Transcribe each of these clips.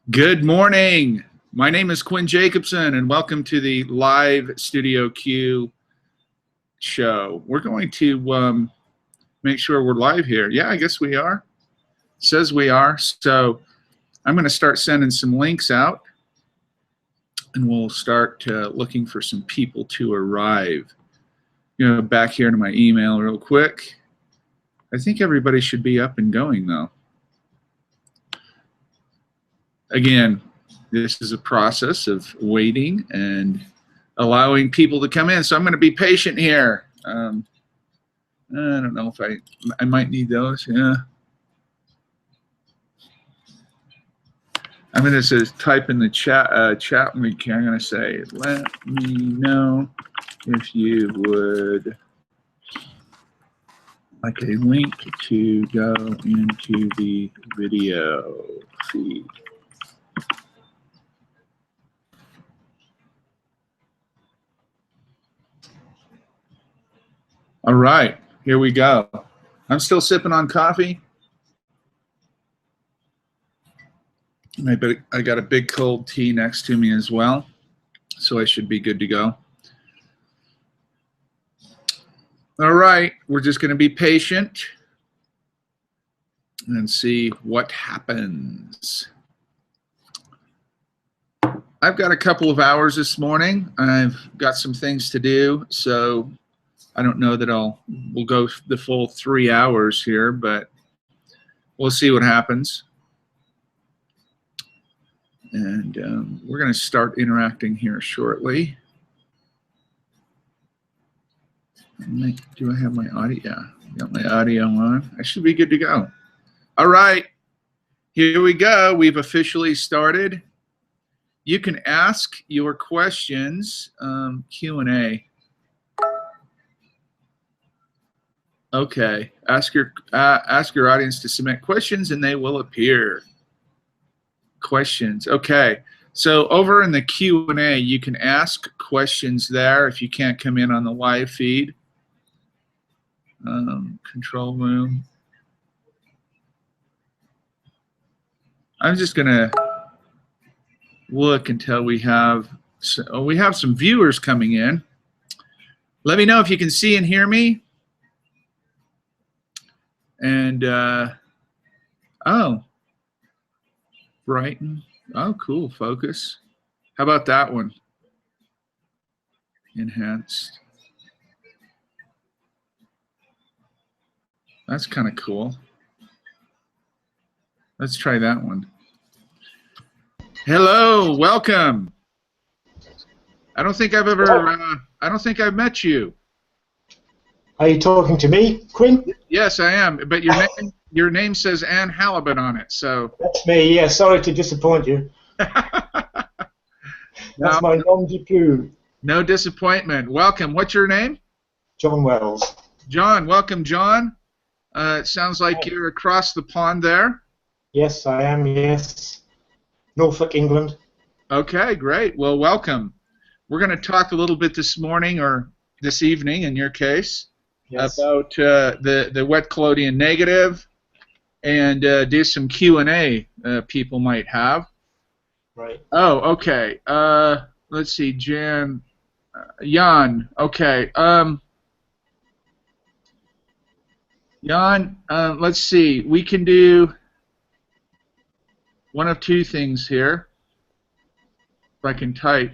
Good morning. My name is Quinn Jacobson, and welcome to the live Studio Q show. We're going to make sure we're live here. Yeah, I guess we are. It says we are. So I'm going to start sending some links out, and we'll start looking for some people to arrive. Back here to my email real quick. I think everybody should be up and going, though. Again, this is a process of waiting and allowing people to come in. So I'm going to be patient here. I don't know if I might need those. Yeah. I'm going to just type in the chat link here. I'm going to say, let me know if you would like a link to go into the video feed. All right, here we go. I'm still sipping on coffee. I got a big cold tea next to me as well, so I should be good to go. All right, we're just going to be patient and see what happens. I've got a couple of hours this morning. I've got some things to do, so I don't know that we'll go the full 3 hours here, but we'll see what happens. And we're going to start interacting here shortly. Do I have my audio? Yeah, got my audio on. I should be good to go. All right, here we go. We've officially started. You can ask your questions, Q&A. Okay, ask your audience to submit questions and they will appear. Questions. Okay, so over in the Q&A, you can ask questions there if you can't come in on the live feed. Control room. I'm just gonna look until we have some viewers coming in. Let me know if you can see and hear me. And oh, Brighton. Oh, cool. Focus. How about that one? Enhanced. That's kind of cool. Let's try that one. Hello, welcome. I don't think I've met you. Are you talking to me, Quinn? Yes, I am. But your name says Ann Halibut on it, so. That's me. Yeah. Sorry to disappoint you. That's my nom de plume. No disappointment. Welcome. What's your name? John Wells. John. Welcome, John. It sounds like you're across the pond there. Yes, I am. Yes. Norfolk, England. Okay, great. Well, welcome. We're going to talk a little bit this morning, or this evening in your case, yes, about the wet collodion negative, and do some Q&A people might have. Right. Oh, okay. Let's see, Jan, Jan. Okay. Jan, let's see. We can do one of two things here. If I can type.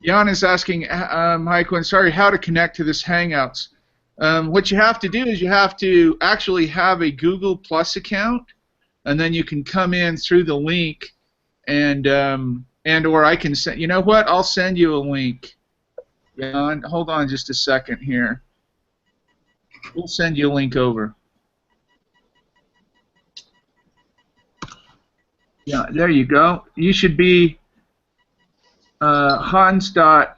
Jan is asking, hi Quinn, sorry, how to connect to this Hangouts. What you have to do is you have to actually have a Google Plus account, and then you can come in through the link, and or I can send. You know what? I'll send you a link. Jan, hold on just a second here. We'll send you a link over. Yeah, there you go. You should be Hans.Gmail.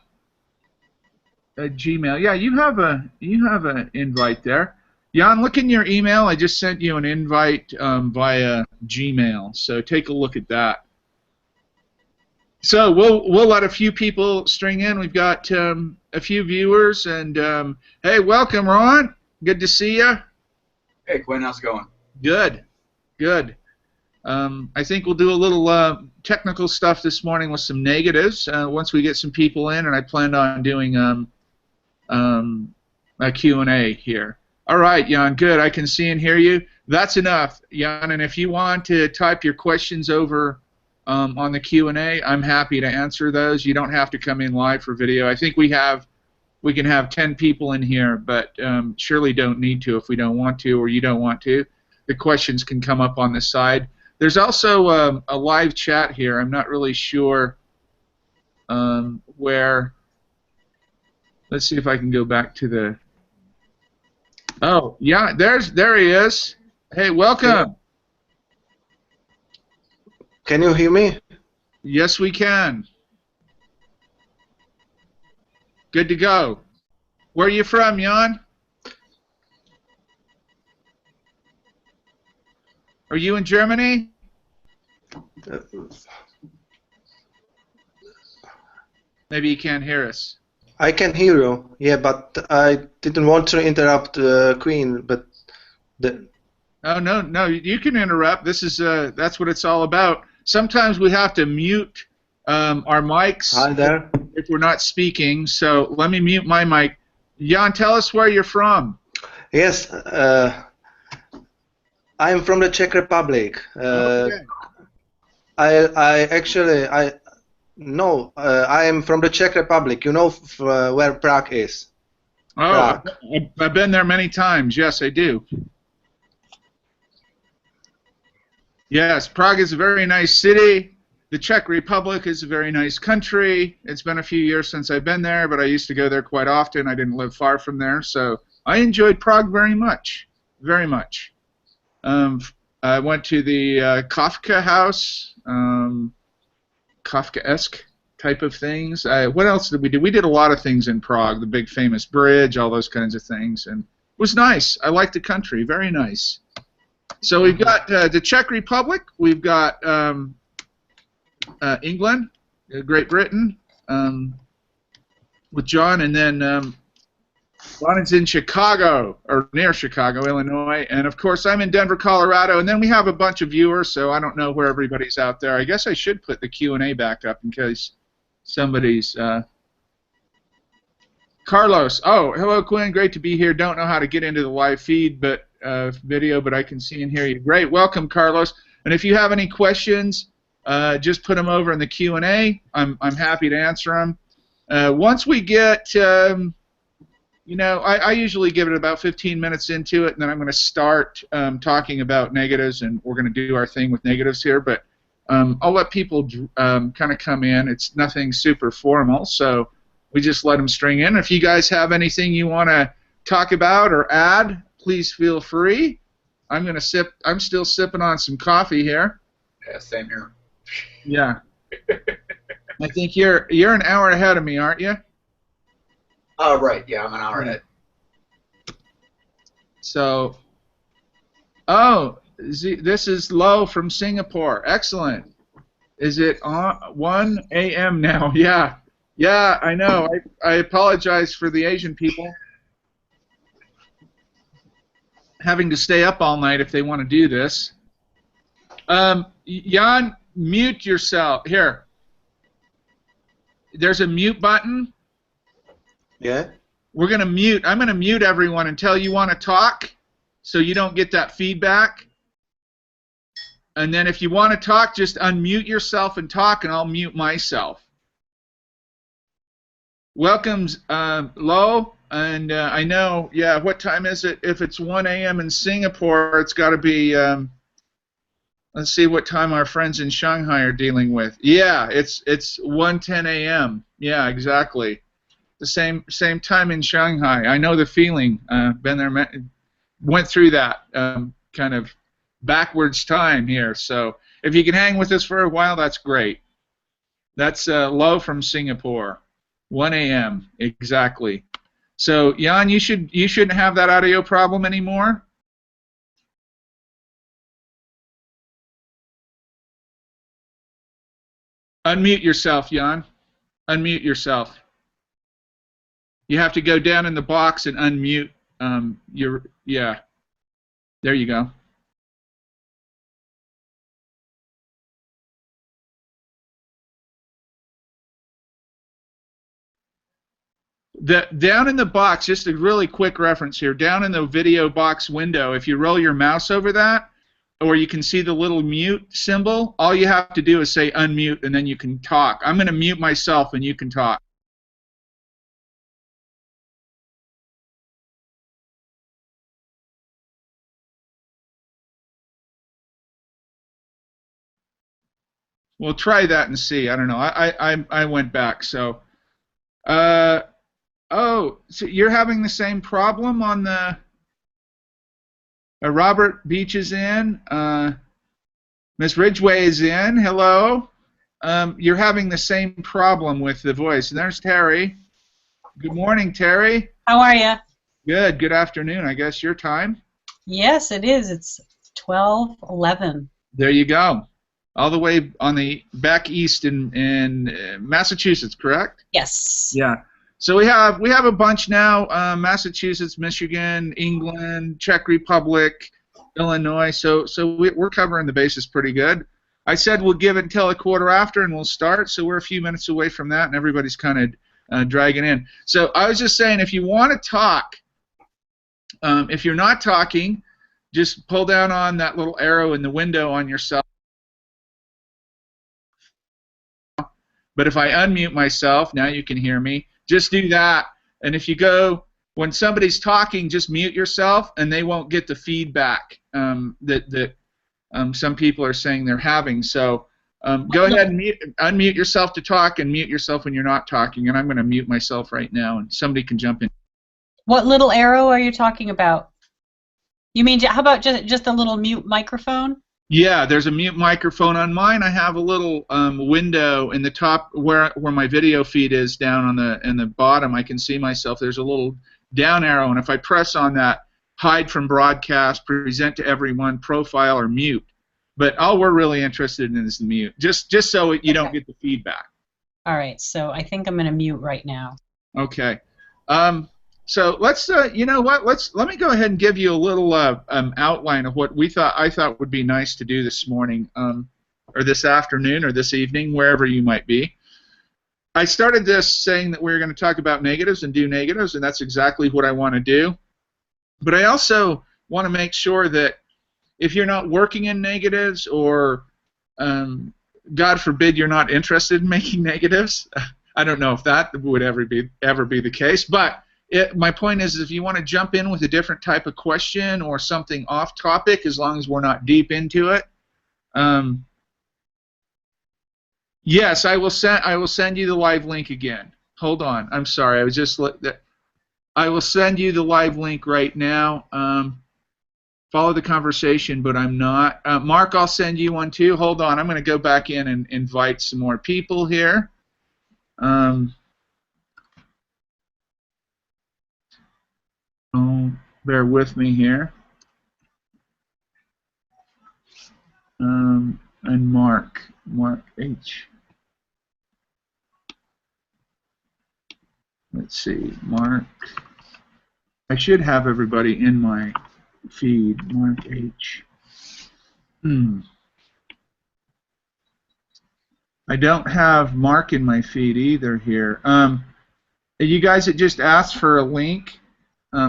Yeah, you have an invite there. Jan, look in your email. I just sent you an invite via Gmail. So take a look at that. So we'll let a few people string in. We've got a few viewers, and hey, welcome, Ron. Good to see you. Hey, Quinn, how's it going? Good, good. I think we'll do a little technical stuff this morning with some negatives once we get some people in, and I planned on doing a Q&A here. All right, Jan, good. I can see and hear you. That's enough, Jan, and if you want to type your questions over on the Q&A, I'm happy to answer those. You don't have to come in live for video. I think we can have 10 people in here, but surely don't need to if we don't want to or you don't want to. The questions can come up on the side. There's also a live chat here. I'm not really sure where. Let's see if I can go back to the. Oh, yeah, there he is. Hey, welcome. Can you hear me? Yes, we can. Good to go. Where are you from, Jan? Are you in Germany? Maybe you can't hear us. I can hear you. Yeah, but I didn't want to interrupt Queen. But Oh no, you can interrupt. This is that's what it's all about. Sometimes we have to mute our mics Hi there. if we're not speaking. So let me mute my mic. Jan, tell us where you're from. Yes, I'm from the Czech Republic. Okay. I am from the Czech Republic. You know where Prague is? Oh, Prague. I've been there many times. Yes, I do. Yes, Prague is a very nice city. The Czech Republic is a very nice country. It's been a few years since I've been there, but I used to go there quite often. I didn't live far from there, so I enjoyed Prague very much, very much. I went to the Kafka house, Kafkaesque type of things. What else did we do? We did a lot of things in Prague, the big famous bridge, all those kinds of things, and it was nice. I liked the country, very nice. So we've got the Czech Republic, we've got England, Great Britain, with John, and then Ron is in Chicago, or near Chicago, Illinois, and of course I'm in Denver, Colorado, and then we have a bunch of viewers, so I don't know where everybody's out there. I guess I should put the Q&A back up in case somebody's... Carlos, oh, hello Quinn, great to be here. Don't know how to get into the live feed, but video, but I can see and hear you. Great, welcome Carlos. And if you have any questions, just put them over in the Q&A. I'm happy to answer them. Once we get, you know, I usually give it about 15 minutes into it, and then I'm going to start talking about negatives, and we're going to do our thing with negatives here. But I'll let people kind of come in. It's nothing super formal, so we just let them string in. If you guys have anything you want to talk about or add, please feel free. I'm still sipping on some coffee here. Yeah, same here. Yeah. I think you're an hour ahead of me, aren't you? Oh, right. Yeah, I'm an hour ahead. So, oh, this is Lo from Singapore. Excellent. Is it on 1 a.m. now? Yeah. Yeah, I know. I apologize for the Asian people having to stay up all night if they want to do this. Jan, mute yourself. Here. There's a mute button. Yeah. We're going to mute. I'm going to mute everyone until you want to talk so you don't get that feedback. And then if you want to talk, just unmute yourself and talk, and I'll mute myself. Welcome, Lo. And I know, yeah, what time is it? If it's 1 a.m. in Singapore, it's got to be, let's see what time our friends in Shanghai are dealing with. Yeah, it's 1:10 a.m. Yeah, exactly. The same time in Shanghai. I know the feeling. Been there, went through that kind of backwards time here. So if you can hang with us for a while, that's great. That's Lo from Singapore. 1 a.m. exactly. So Jan, you shouldn't have that audio problem anymore. Unmute yourself, Jan. Unmute yourself. You have to go down in the box and unmute yeah. There you go. Down in the box, just a really quick reference here, down in the video box window, if you roll your mouse over that, or you can see the little mute symbol, all you have to do is say unmute, and then you can talk. I'm going to mute myself, and you can talk. We'll try that and see. I don't know. I went back. So, oh, so you're having the same problem on the. Robert Beach is in. Miss Ridgway is in. Hello. You're having the same problem with the voice. And there's Terry. Good morning, Terry. How are you? Good. Good afternoon. I guess your time. Yes, it is. It's 12:11. There you go. All the way on the back east in Massachusetts, correct? Yes. Yeah. So we have a bunch now: Massachusetts, Michigan, England, Czech Republic, Illinois. So we're covering the bases pretty good. I said we'll give it until a quarter after and we'll start. So we're a few minutes away from that, and everybody's kind of dragging in. So I was just saying, if you want to talk, if you're not talking, just pull down on that little arrow in the window on your cell. But if I unmute myself, now you can hear me. Just do that. And if you go, when somebody's talking, just mute yourself, and they won't get the feedback that some people are saying they're having. So go ahead and unmute yourself to talk, and mute yourself when you're not talking. And I'm going to mute myself right now, and somebody can jump in. What little arrow are you talking about? You mean, how about just a little mute microphone? Yeah, there's a mute microphone on mine. I have a little window in the top where my video feed is down in the bottom. I can see myself. There's a little down arrow, and if I press on that, hide from broadcast, present to everyone, profile, or mute. But all we're really interested in is the mute, just so you don't get the feedback. All right, so I think I'm going to mute right now. Okay. So let's, you know what? Let me go ahead and give you a little outline of what I thought would be nice to do this morning, or this afternoon, or this evening, wherever you might be. I started this saying that we were going to talk about negatives and do negatives, and that's exactly what I want to do. But I also want to make sure that if you're not working in negatives, or God forbid you're not interested in making negatives, I don't know if that would ever be the case, but my point is, if you want to jump in with a different type of question or something off topic, as long as we're not deep into it, yes, I will send you the live link again. Hold on, I'm sorry, I will send you the live link right now. Follow the conversation, but I'm not. Mark, I'll send you one too. Hold on, I'm going to go back in and invite some more people here. Oh, bear with me here. And Mark H. Let's see, Mark. I should have everybody in my feed. Mark H. I don't have Mark in my feed either here. You guys that just asked for a link,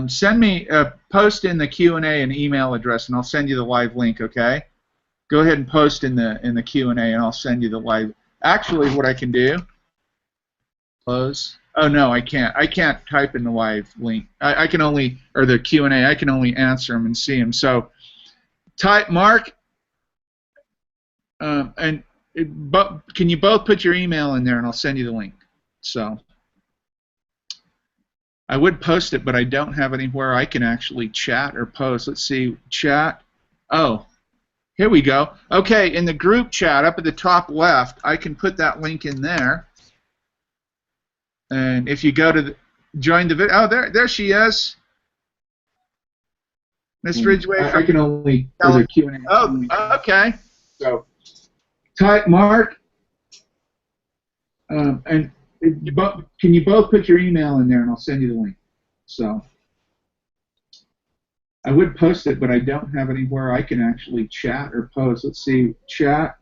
send me post in the Q&A an email address, and I'll send you the live link. Okay? Go ahead and post in the Q&A, and I'll send you the live. Actually, what I can do, close. Oh no, I can't. I can't type in the live link. I can only, or the Q&A. I can only answer them and see them. So, type Mark, can you both put your email in there, and I'll send you the link. So. I would post it, but I don't have anywhere I can actually chat or post. Let's see, chat. Oh, here we go. Okay, in the group chat up at the top left, I can put that link in there. And if you go to join the video, oh, there she is. Miss Ridgway. I can only tell her Q&A. Oh, okay. So type Mark, and can you both put your email in there, and I'll send you the link. So I would post it, but I don't have anywhere I can actually chat or post. Let's see, chat.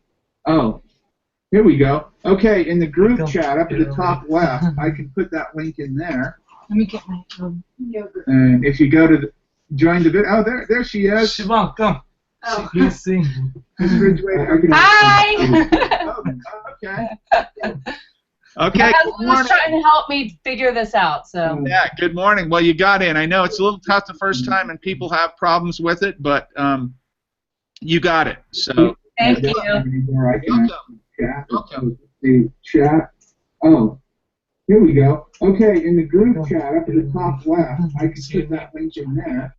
Oh, here we go. Okay, in the group chat up at the top left, I can put that link in there. Let me get my yogurt. And if you go to join the video, oh, there she is. Siobhan, come. Oh. Let's see. Miss Ridgway. Hi! Oh, okay. My Okay. husband was trying to help me figure this out, so. Yeah. Good morning. Well, you got in. I know it's a little tough the first time, and people have problems with it, but you got it. So. Thank you. Welcome. The chat. Oh, here we go. Okay, in the group chat up at the top left, I can put that link in there.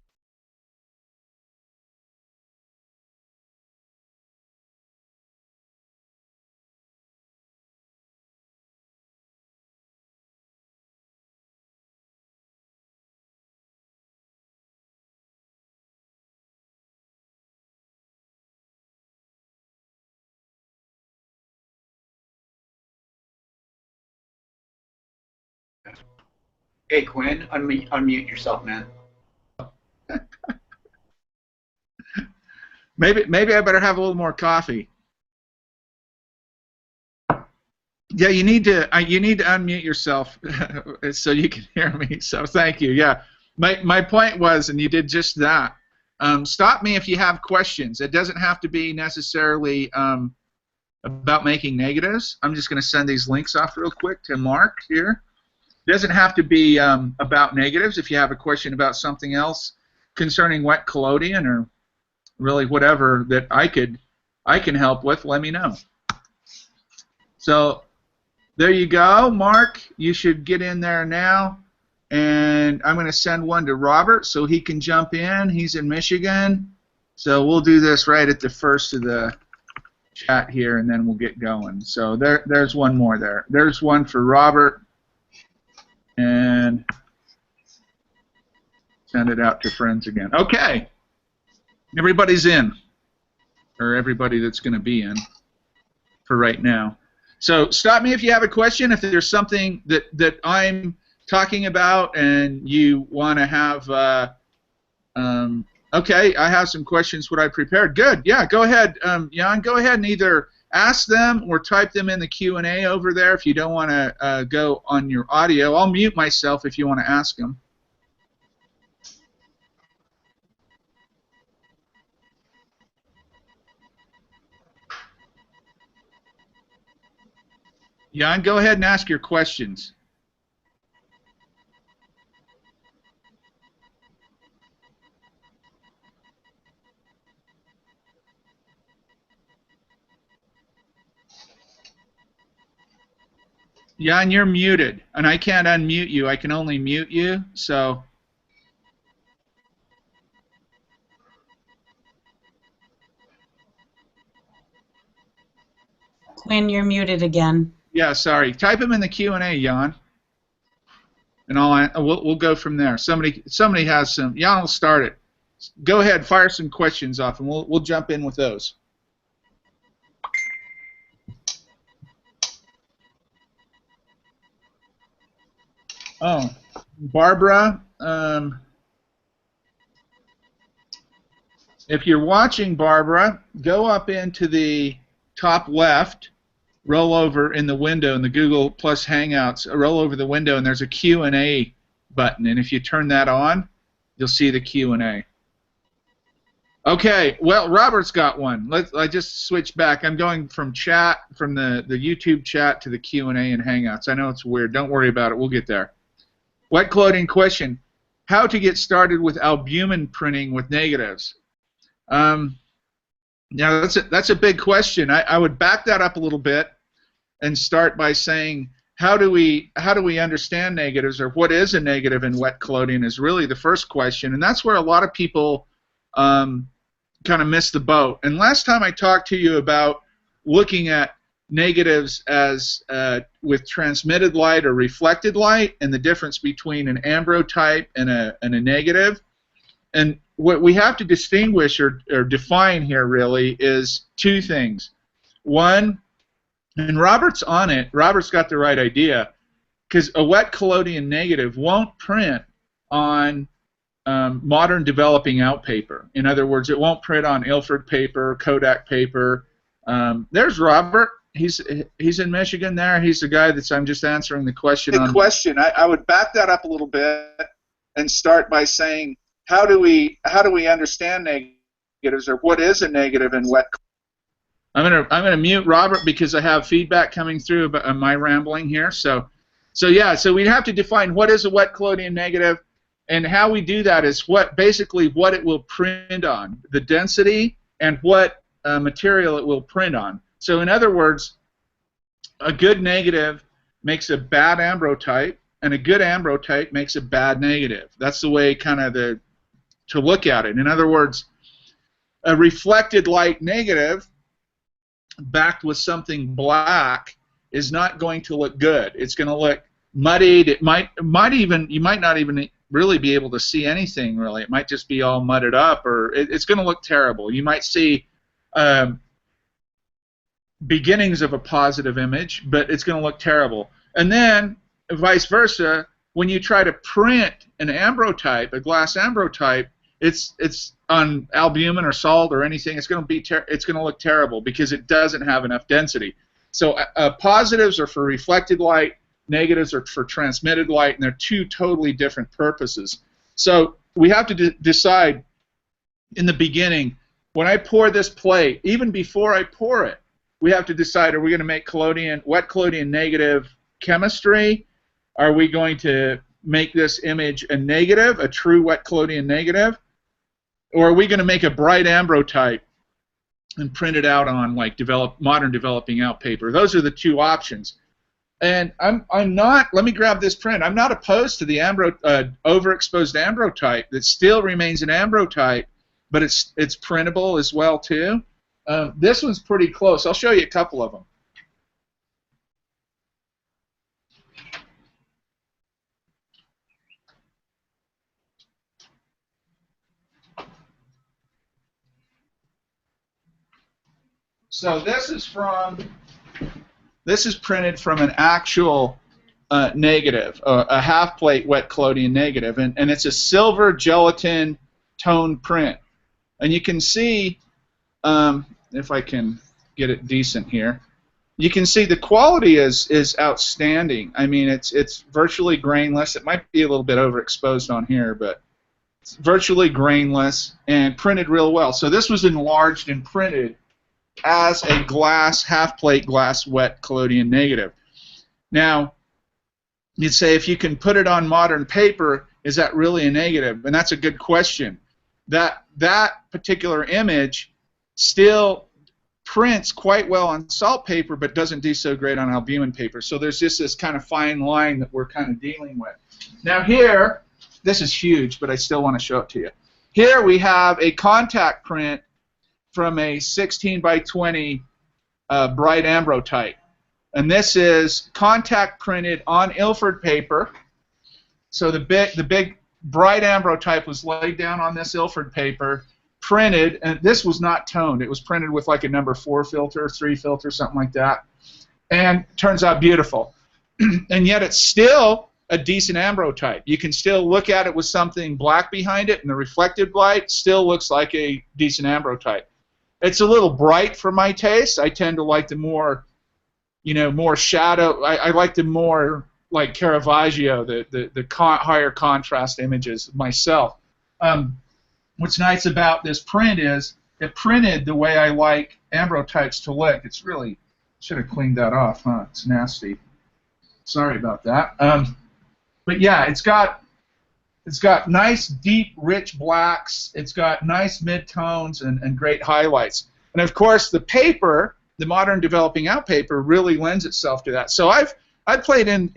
Hey, Quinn, unmute yourself, man. Maybe I better have a little more coffee. Yeah, you need to unmute yourself so you can hear me. So thank you. Yeah, my point was, and you did just that. Stop me if you have questions. It doesn't have to be necessarily about making negatives. I'm just going to send these links off real quick to Mark here. It doesn't have to be about negatives. If you have a question about something else concerning wet collodion or really whatever that I can help with, let me know. So there you go, Mark. You should get in there now, and I'm going to send one to Robert so he can jump in. He's in Michigan, so we'll do this right at the first of the chat here, and then we'll get going. So there's one more there. There's one for Robert, and send it out to friends again. Okay. Everybody's in, or everybody that's going to be in for right now. So stop me if you have a question. If there's something that I'm talking about and you want to have, okay, I have some questions. What I prepared. Good. Yeah, go ahead, Jan. Go ahead and either ask them or type them in the Q&A over there if you don't want to go on your audio. I'll mute myself if you want to ask them. Jan, go ahead and ask your questions. Jan, you're muted, and I can't unmute you. I can only mute you, so... Quinn, you're muted again. Yeah, sorry. Type them in the Q&A, Jan, and we'll go from there. Somebody has some. Jan will start it. Go ahead, fire some questions off, and we'll jump in with those. Oh, Barbara, if you're watching, Barbara, go up into the top left, roll over in the window in the Google Plus Hangouts, roll over the window, and there's a Q&A button, and if you turn that on, you'll see the Q&A. Okay, well, Robert's got one. I just switched back. I'm going from chat, from the YouTube chat to the Q&A and Hangouts. I know it's weird. Don't worry about it. We'll get there. Wet collodion question: how to get started with albumin printing with negatives? Now that's a big question. I would back that up a little bit and start by saying how do we understand negatives, or what is a negative in wet collodion is really the first question, and that's where a lot of people kind of miss the boat. And last time I talked to you about looking at negatives as with transmitted light or reflected light, and the difference between an ambrotype and a negative. And what we have to distinguish or define here really is two things. One, and Robert's on it, Robert's got the right idea, because a wet collodion negative won't print on modern developing out paper. In other words, it won't print on Ilford paper, Kodak paper. There's Robert. He's in Michigan there. He's the guy I'm just answering the question on. The question. I would back that up a little bit and start by saying, how do we understand negatives, or what is a negative in wet? I'm gonna mute Robert because I have feedback coming through about my rambling here. So we have to define what is a wet collodion negative, and how we do that is basically what it will print on, the density, and what material it will print on. So in other words, a good negative makes a bad ambrotype, and a good ambrotype makes a bad negative. That's the way kind of to look at it. In other words, a reflected light negative backed with something black is not going to look good. It's going to look muddied. You might not even really be able to see anything really. It might just be all mudded up, or it's going to look terrible. You might see beginnings of a positive image, but it's going to look terrible. And then vice versa, when you try to print an ambrotype, a glass ambrotype, it's on albumin or salt or anything, it's going to look terrible because it doesn't have enough density. So positives are for reflected light, negatives are for transmitted light, and they're two totally different purposes. So we have to decide in the beginning, when I pour this plate, even before I pour it, we have to decide, are we going to make wet collodion negative chemistry? Are we going to make this image a negative, a true wet collodion negative? Or are we going to make a bright ambrotype and print it out on like modern developing out paper? Those are the two options. And I'm not, let me grab this print, I'm not opposed to the overexposed ambrotype that still remains an ambrotype, but it's printable as well too. This one's pretty close. I'll show you a couple of them. So this is printed from an actual negative, a half-plate wet collodion negative, and it's a silver gelatin tone print. And you can see, if I can get it decent here, you can see the quality is outstanding. I mean, it's virtually grainless. It might be a little bit overexposed on here, but it's virtually grainless and printed real well. So this was enlarged and printed as a half-plate glass wet collodion negative. Now, you'd say, if you can put it on modern paper, is that really a negative? And that's a good question. That particular image still prints quite well on salt paper, but doesn't do so great on albumin paper. So there's just this kind of fine line that we're kind of dealing with. Now here, this is huge, but I still want to show it to you. Here we have a contact print from a 16 by 20 bright ambrotype. And this is contact printed on Ilford paper. So the big bright ambrotype was laid down on this Ilford paper, printed, and this was not toned. It was printed with like a number 4 filter, 3 filter, something like that. And turns out beautiful. And yet it's still a decent ambrotype. You can still look at it with something black behind it, and the reflected light still looks like a decent ambrotype. It's a little bright for my taste. I tend to like the more, more shadow. I like the more like Caravaggio, the higher contrast images myself. What's nice about this print is it printed the way I like ambrotypes to look. It's really, should have cleaned that off, huh? It's nasty. Sorry about that. But yeah, it's got nice, deep, rich blacks. It's got nice midtones and great highlights. And of course, the paper, the modern developing out paper, really lends itself to that. So I've played in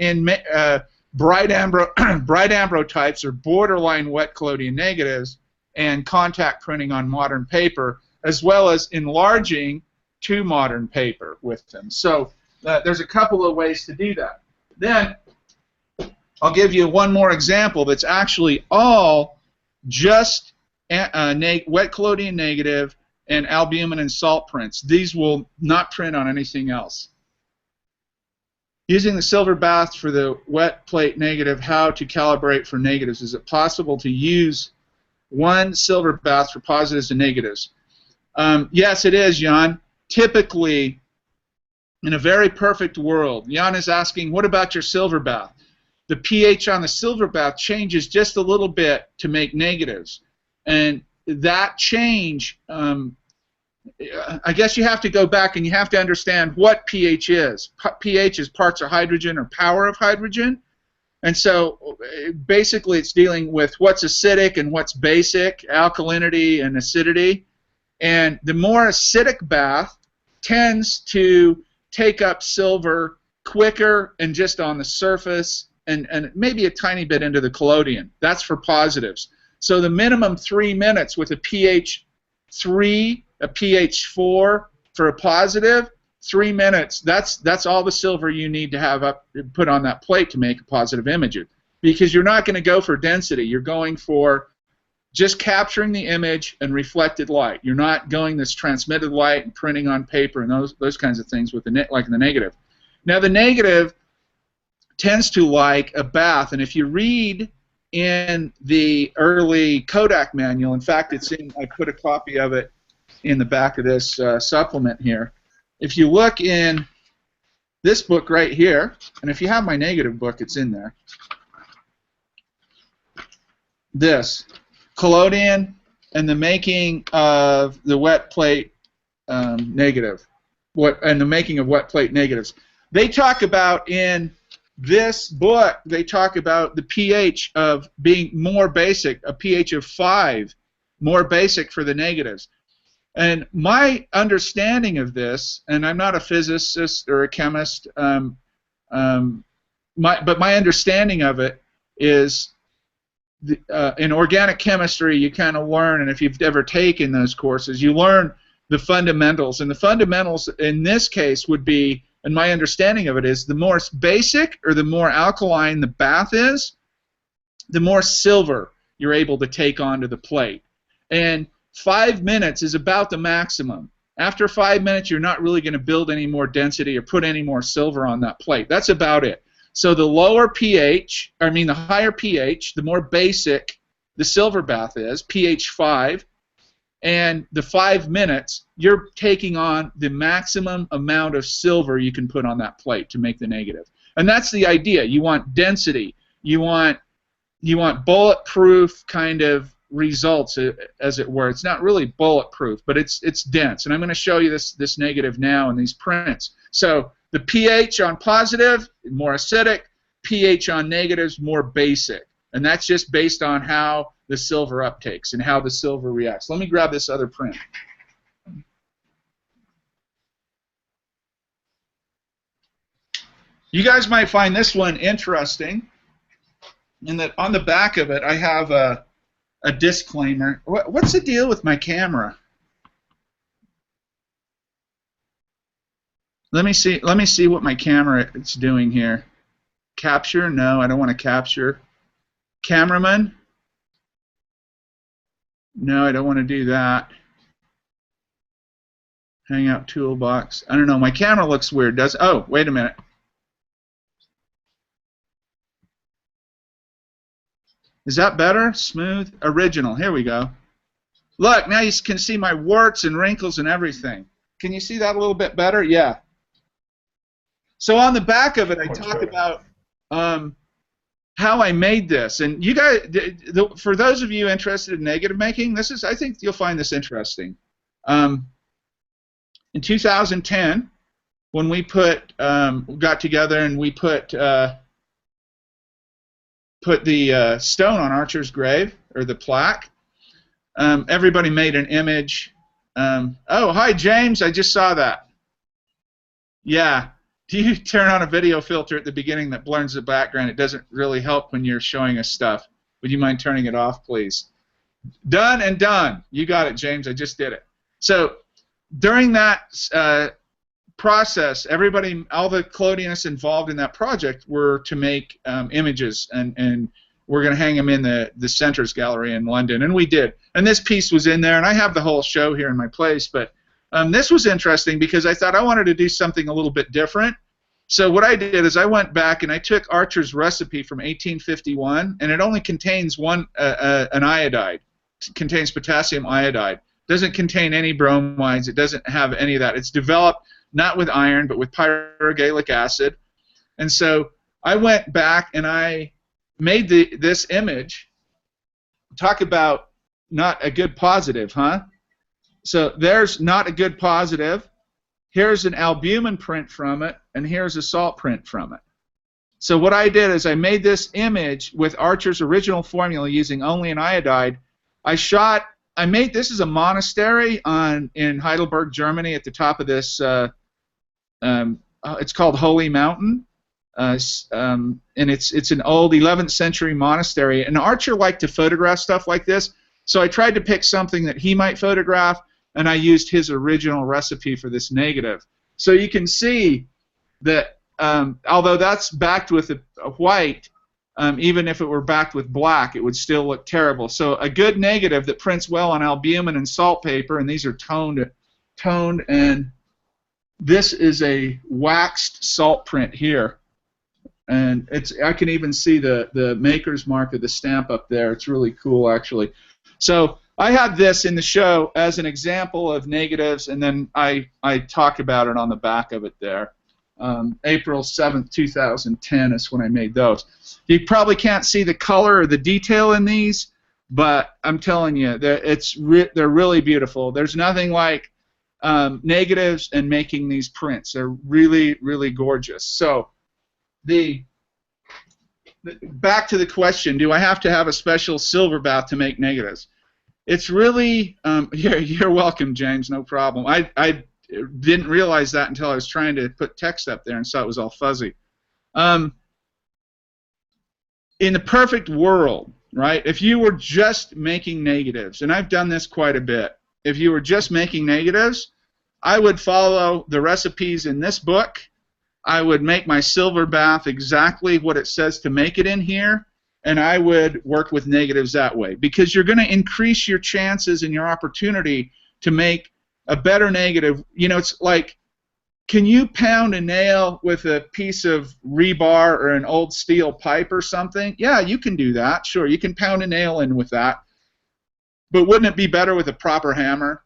bright ambrotypes or borderline wet collodion negatives and contact printing on modern paper, as well as enlarging to modern paper with them. So there's a couple of ways to do that. Then I'll give you one more example that's actually all just wet collodion negative and albumin and salt prints. These will not print on anything else. Using the silver bath for the wet plate negative, how to calibrate for negatives? Is it possible to use one silver bath for positives and negatives? Yes, it is, Jan. Typically, In a very perfect world, Jan is asking, what about your silver bath? The pH on the silver bath changes just a little bit to make negatives. And that change, I guess you have to go back and you have to understand what pH is. pH is parts of hydrogen or power of hydrogen. And so basically it's dealing with what's acidic and what's basic, alkalinity and acidity. And the more acidic bath tends to take up silver quicker and just on the surface and maybe a tiny bit into the collodion. That's for positives. So the minimum 3 minutes with a pH 3, a pH 4 for a positive, 3 minutes, that's all the silver you need to have put on that plate to make a positive image. Because you're not going to go for density. You're going for just capturing the image and reflected light. You're not going this transmitted light and printing on paper and those kinds of things with like the negative. Now the negative tends to like a bath, and if you read in the early Kodak manual, in fact I put a copy of it in the back of this supplement here. If you look in this book right here, and if you have my negative book, it's in there. This, collodion and the making of the wet plate negative, and the making of wet plate negatives. They talk about in this book, they talk about the pH of being more basic, a pH of 5, more basic for the negatives. And my understanding of this, and I'm not a physicist or a chemist, but my understanding of it is in organic chemistry you kind of learn, and if you've ever taken those courses, you learn the fundamentals. And the fundamentals in this case would be, and my understanding of it is, the more basic or the more alkaline the bath is, the more silver you're able to take onto the plate. And 5 minutes is about the maximum. After 5 minutes, you're not really going to build any more density or put any more silver on that plate. That's about it. So the lower pH, the higher pH, the more basic the silver bath is, pH 5, and the 5 minutes, you're taking on the maximum amount of silver you can put on that plate to make the negative. And that's the idea. You want density. You want bulletproof kind of results, as it were. It's not really bulletproof, but it's dense. And I'm going to show you this negative now in these prints. So the pH on positive, more acidic. pH on negatives, more basic. And that's just based on how the silver uptakes and how the silver reacts. Let me grab this other print. You guys might find this one interesting, in that on the back of it I have a disclaimer. What's the deal with my camera? Let me see what my camera is doing here. Capture? No, I don't want to capture. Cameraman? No, I don't want to do that. Hangout toolbox. I don't know. My camera looks weird. Oh, wait a minute. Is that better? Smooth? Original. Here we go. Look, now you can see my warts and wrinkles and everything. Can you see that a little bit better? Yeah. So on the back of it, I talk about how I made this. And you guys, for those of you interested in negative making, I think you'll find this interesting. In 2010, when we got together and we put the stone on Archer's grave, or the plaque, everybody made an image. Oh, hi, James. I just saw that. Yeah. Do you turn on a video filter at the beginning that blurs the background? It doesn't really help when you're showing us stuff. Would you mind turning it off, please? Done and done. You got it, James. I just did it. So during that process, all the collodionists involved in that project were to make images, and we're going to hang them in the Centers Gallery in London, and we did. And this piece was in there, and I have the whole show here in my place, but this was interesting because I thought I wanted to do something a little bit different. So what I did is I went back and I took Archer's recipe from 1851, and it only contains an iodide. It contains potassium iodide. It doesn't contain any bromides. It doesn't have any of that. It's developed not with iron, but with pyrogallic acid. And so I went back and I made this image. Talk about not a good positive, huh? So there's not a good positive. Here's an albumin print from it, and here's a salt print from it. So what I did is I made this image with Archer's original formula using only an iodide. I made this as a monastery in Heidelberg, Germany, at the top of this. It's called Holy Mountain, and it's an old 11th century monastery. And Archer liked to photograph stuff like this, so I tried to pick something that he might photograph, and I used his original recipe for this negative. So you can see that although that's backed with a white, even if it were backed with black, it would still look terrible. So a good negative that prints well on albumin and salt paper, and these are toned, and this is a waxed salt print here. And I can even see the maker's mark of the stamp up there. It's really cool, actually. So I had this in the show as an example of negatives, and then I talk about it on the back of it there. April 7th, 2010 is when I made those. You probably can't see the color or the detail in these, but I'm telling you, they're really beautiful. There's nothing like negatives and making these prints. They're really, really gorgeous. So back to the question, do I have to have a special silver bath to make negatives? It's really, you're welcome, James, no problem. I didn't realize that until I was trying to put text up there and saw it was all fuzzy. In the perfect world, right, if you were just making negatives, and I've done this quite a bit, if you were just making negatives, I would follow the recipes in this book. I would make my silver bath exactly what it says to make it in here, and I would work with negatives that way, because you're going to increase your chances and your opportunity to make a better negative. You know, it's like, can you pound a nail with a piece of rebar or an old steel pipe or something? Yeah, you can do that. Sure, you can pound a nail in with that. But wouldn't it be better with a proper hammer?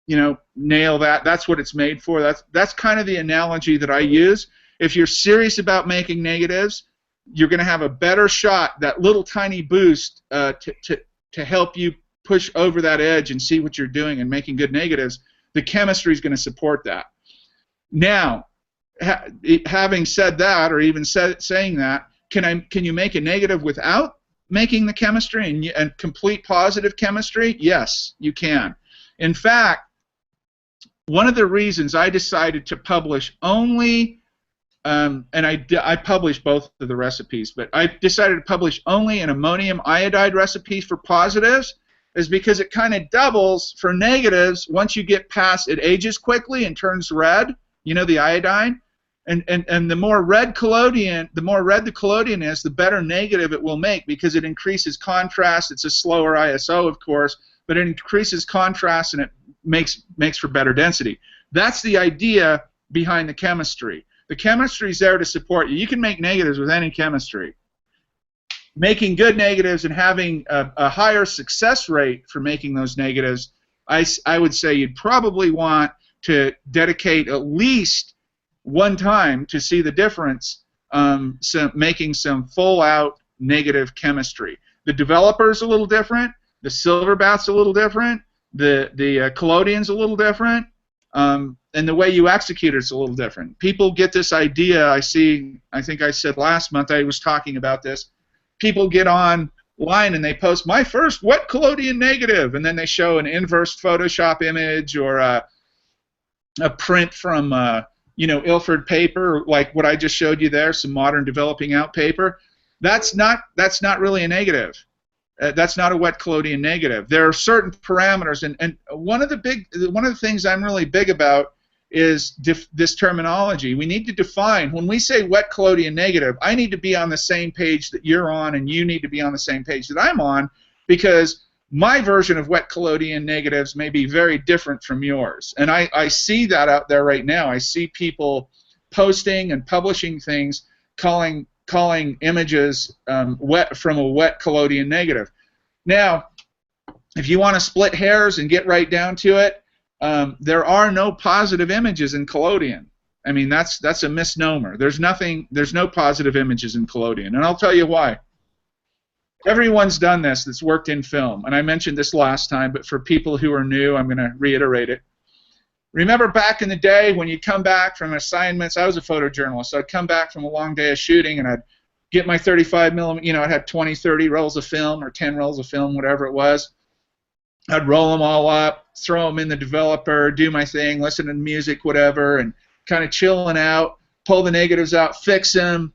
You know, nail that. That's what it's made for. That's kind of the analogy that I use. If you're serious about making negatives, you're going to have a better shot, that little tiny boost to help you push over that edge and see what you're doing and making good negatives. The chemistry is going to support that. Now, having said that, or even saying that, can you make a negative without making the chemistry and complete positive chemistry? Yes, you can. In fact, one of the reasons I decided to publish only, and I published both of the recipes, but I decided to publish only an ammonium iodide recipe for positives, is because it kind of doubles for negatives. Once you get past, it ages quickly and turns red, you know, the iodine, and the more red the collodion is, the better negative it will make, because it increases contrast. It's a slower ISO, of course, but it increases contrast and it makes for better density. That's the idea behind the chemistry. The chemistry is there to support you. You can make negatives with any chemistry. Making good negatives and having a higher success rate for making those negatives, I would say you'd probably want to dedicate at least one time to see the difference, making some full-out negative chemistry. The developer's a little different. The silver bath's a little different. The collodion's a little different. And the way you execute it's a little different. People get this idea. I think I said last month I was talking about this. People get online and they post my first wet collodion negative, and then they show an inverse Photoshop image or a print from Ilford paper, like what I just showed you there, some modern developing out paper. That's not really a negative. That's not a wet collodion negative. There are certain parameters, and one of the things I'm really big about is this terminology. We need to define, when we say wet collodion negative, I need to be on the same page that you're on, and you need to be on the same page that I'm on, because my version of wet collodion negatives may be very different from yours. And I see that out there right now. I see people posting and publishing things calling images wet from a wet collodion negative. Now, if you want to split hairs and get right down to it, there are no positive images in collodion. I mean, that's a misnomer. There's no positive images in collodion, and I'll tell you why. Everyone's done this that's worked in film, and I mentioned this last time, but for people who are new, I'm going to reiterate it. Remember back in the day when you'd come back from assignments? I was a photojournalist, so I'd come back from a long day of shooting, and I'd get my 35 millimeter, you know, I'd have 20, 30 rolls of film or 10 rolls of film, whatever it was. I'd roll them all up, throw them in the developer, do my thing, listen to music, whatever, and kind of chilling out, pull the negatives out, fix them,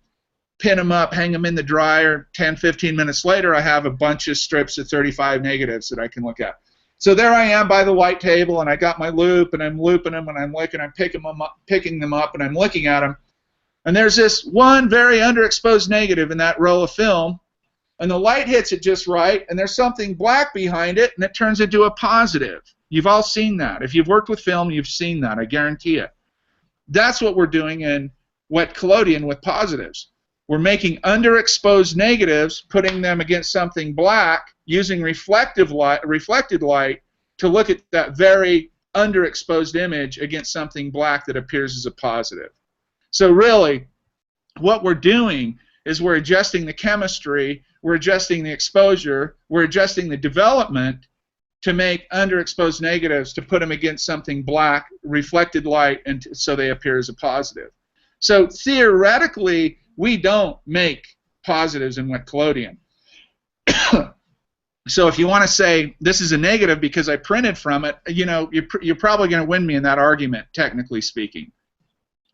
pin them up, hang them in the dryer. 10, 15 minutes later, I have a bunch of strips of 35 negatives that I can look at. So there I am by the white table, and I got my loop, and I'm looping them, and I'm picking them up, and I'm looking at them. And there's this one very underexposed negative in that roll of film, and the light hits it just right, and there's something black behind it, and it turns into a positive. You've all seen that. If you've worked with film, you've seen that, I guarantee it. That's what we're doing in wet collodion with positives. We're making underexposed negatives, putting them against something black, using reflected light to look at that very underexposed image against something black that appears as a positive. So really, what we're doing is we're adjusting the chemistry, we're adjusting the exposure, we're adjusting the development to make underexposed negatives, to put them against something black, reflected light, and so they appear as a positive. So theoretically, we don't make positives in wet collodion. So if you want to say this is a negative because I printed from it, you know, you're probably going to win me in that argument, technically speaking.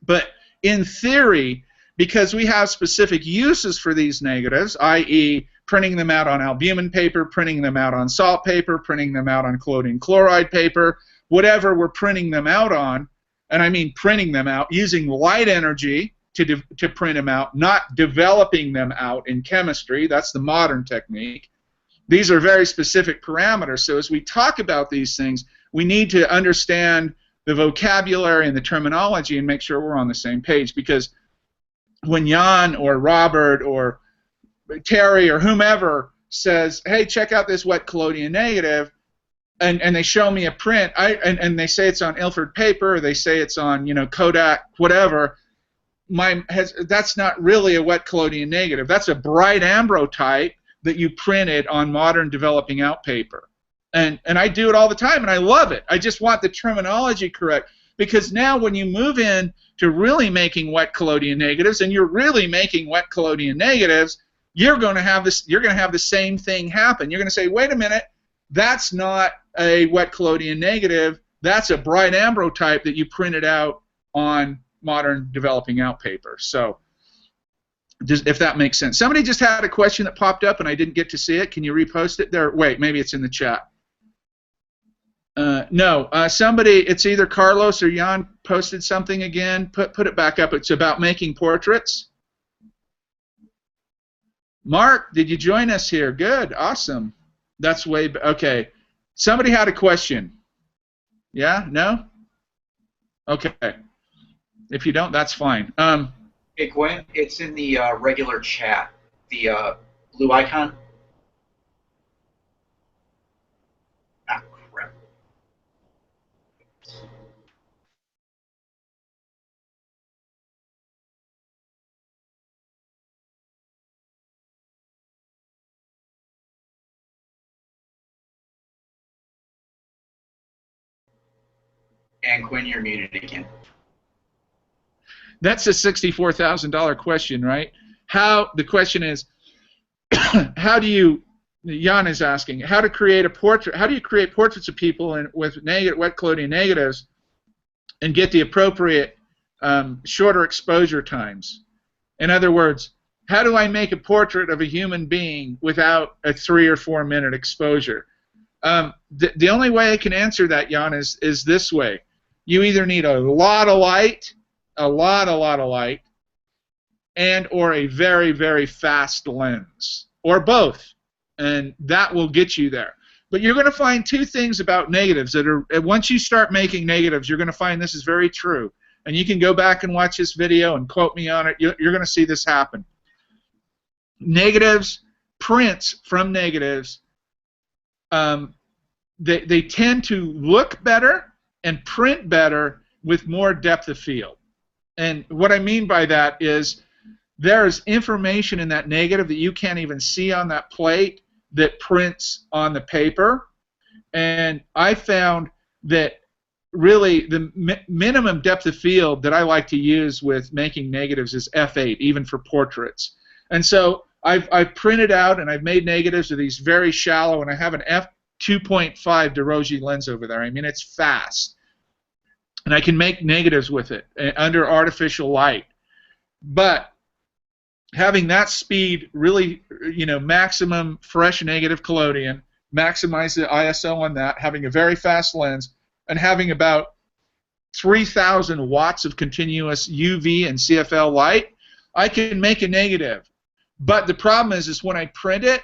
But in theory, because we have specific uses for these negatives, i.e. printing them out on albumin paper, printing them out on salt paper, printing them out on collodion chloride paper, whatever we're printing them out on, and I mean printing them out, using light energy to print them out, not developing them out in chemistry. That's the modern technique. These are very specific parameters. So as we talk about these things, we need to understand the vocabulary and the terminology and make sure we're on the same page. Because when Jan or Robert or Terry or whomever says, hey, check out this wet collodion negative, and they show me a print, and they say it's on Ilford paper, or they say it's on, you know, Kodak, whatever, that's not really a wet collodion negative. That's a bright ambrotype that you printed on modern developing out paper. And I do it all the time, and I love it. I just want the terminology correct, because now when you move in to really making wet collodion negatives, and you're really making wet collodion negatives, you're going to have this. You're going to have the same thing happen. You're going to say, wait a minute, that's not a wet collodion negative. That's a bright ambrotype that you printed out on modern developing out paper. So, if that makes sense. Somebody just had a question that popped up and I didn't get to see it. Can you repost it there? Wait, maybe it's in the chat. No, somebody, it's either Carlos or Jan posted something again. Put it back up. It's about making portraits. Mark, did you join us here? Good, awesome. That's way, okay. Somebody had a question. Yeah, no? Okay. If you don't, that's fine. Hey, Gwen, it's in the regular chat, the blue icon. Ah, crap. And Quinn, you're muted again. That's a $64,000 question, right? The question is, how do you, Jan is asking, how to create a portrait, how do you create portraits of people with wet collodion negatives and get the appropriate shorter exposure times? In other words, how do I make a portrait of a human being without a 3 or 4 minute exposure? The only way I can answer that, Jan, is this way. You either need a lot of light, a lot of light, and or a very, very fast lens, or both, and that will get you there. But you're going to find two things about negatives that are, once you start making negatives, you're going to find this is very true. And you can go back and watch this video and quote me on it. You're going to see this happen. Negatives, prints from negatives, they tend to look better and print better with more depth of field. And what I mean by that is there's information in that negative that you can't even see on that plate that prints on the paper. And I found that really the minimum depth of field that I like to use with making negatives is f8, even for portraits. And so I've printed out and I've made negatives of these very shallow, and I have an f2.5 de Rogey lens over there. I mean, it's fast. And I can make negatives with it under artificial light. But having that speed, really, maximum fresh negative collodion, maximize the ISO on that, having a very fast lens, and having about 3,000 watts of continuous UV and CFL light, I can make a negative. But the problem is when I print it,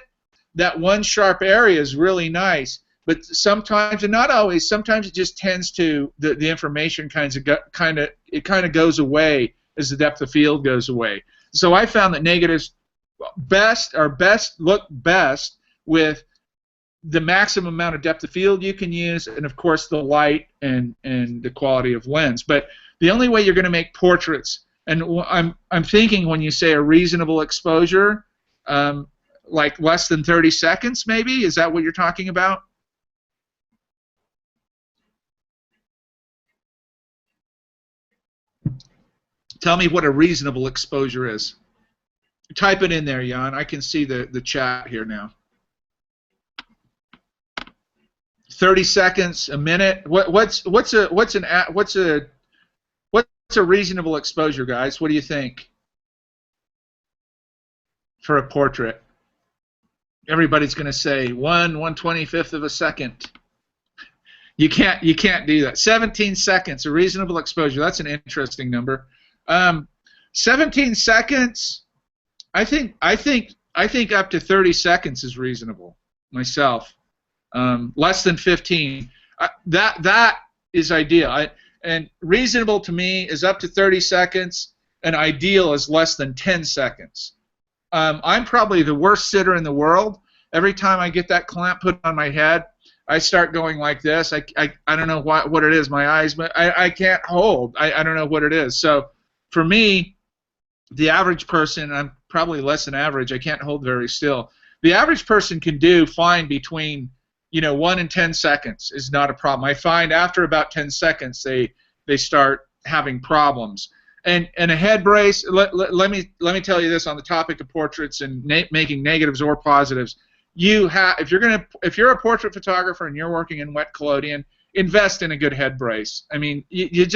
that one sharp area is really nice. But sometimes, and not always, sometimes it just tends to the information kind of goes away as the depth of field goes away. So I found that negatives look best with the maximum amount of depth of field you can use, and of course the light and the quality of lens. But the only way you're going to make portraits, and I'm thinking when you say a reasonable exposure, like less than 30 seconds, maybe, is that what you're talking about? Tell me what a reasonable exposure is. Type it in there, Jan. I can see the chat here now. 30 seconds, a minute. What's a reasonable exposure, guys? What do you think for a portrait? Everybody's going to say 1/125th of a second. You can't do that. 17 seconds, a reasonable exposure. That's an interesting number. 17 seconds. I think up to 30 seconds is reasonable myself. Less than 15. That is ideal. And reasonable to me is up to 30 seconds, and ideal is less than 10 seconds. I'm probably the worst sitter in the world. Every time I get that clamp put on my head, I start going like this. I don't know what it is. My eyes, but I can't hold. I don't know what it is. So for me, the average person, I'm probably less than average. I can't hold very still. The average person can do fine between 1 and 10 seconds is not a problem. I find after about 10 seconds they start having problems. And a head brace. Let me tell you this on the topic of portraits and making negatives or positives. If you're a portrait photographer and you're working in wet collodion, invest in a good head brace. I mean, you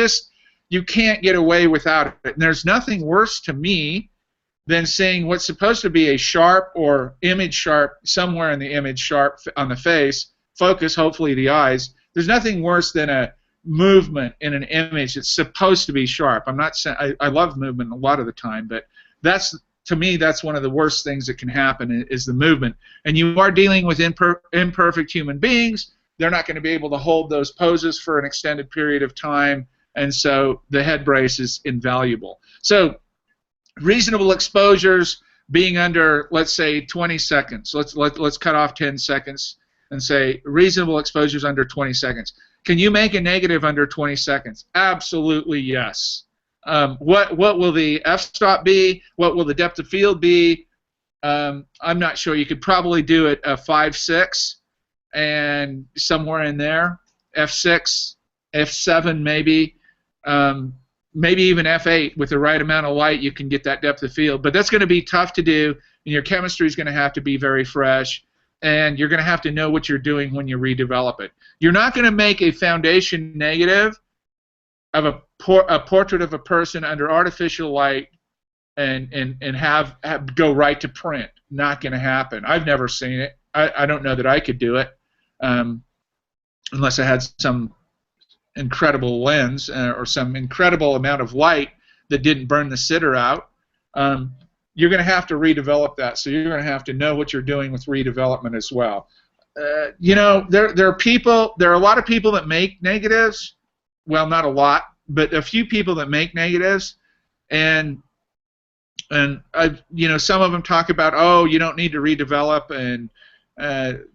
can't get away without it. And there's nothing worse to me than seeing what's supposed to be a sharp or image sharp somewhere in the image sharp on the face, focus hopefully the eyes. There's nothing worse than a movement in an image that's supposed to be sharp. I'm not saying I love movement a lot of the time, but to me that's one of the worst things that can happen is the movement. And you are dealing with imperfect human beings. They're not going to be able to hold those poses for an extended period of time, and so the head brace is invaluable. So reasonable exposures being under, let's say, 20 seconds. Let's cut off 10 seconds and say reasonable exposures under 20 seconds. Can you make a negative under 20 seconds? Absolutely yes. What will the f-stop be? What will the depth of field be? I'm not sure. You could probably do it 5/6 and somewhere in there. f6, f7 maybe. Maybe even f8 with the right amount of light you can get that depth of field. But that's going to be tough to do, and your chemistry is going to have to be very fresh, and you're going to have to know what you're doing when you redevelop it. You're not going to make a foundation negative of a portrait of a person under artificial light and have go right to print. Not going to happen. I've never seen it. I don't know that I could do it unless I had some incredible lens or some incredible amount of light that didn't burn the sitter out. You're going to have to redevelop that, so you're going to have to know what you're doing with redevelopment as well. There are a lot of people that make negatives. Well, not a lot, but a few people that make negatives, and some of them talk about, oh, you don't need to redevelop and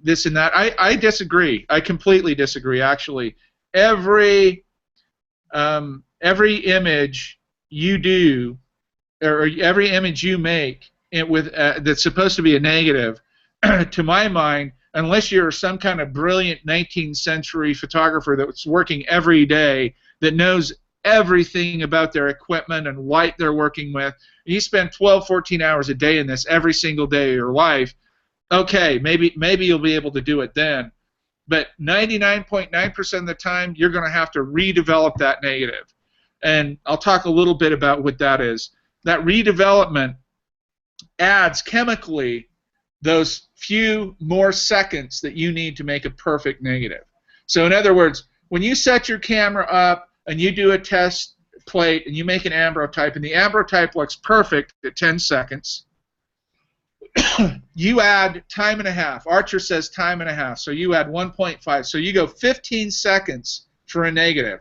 this and that. I disagree. I completely disagree, actually. every image you do, or every image you make with that's supposed to be a negative, to my mind, unless you're some kind of brilliant 19th century photographer that's working every day, that knows everything about their equipment and light they're working with, you spend 12, 14 hours a day in this every single day of your life, okay, maybe you'll be able to do it then. But 99.9% of the time, you're going to have to redevelop that negative. And I'll talk a little bit about what that is. That redevelopment adds chemically those few more seconds that you need to make a perfect negative. So in other words, when you set your camera up and you do a test plate and you make an ambrotype, and the ambrotype looks perfect at 10 seconds, you add time and a half. Archer says time and a half, so you add 1.5. So you go 15 seconds for a negative.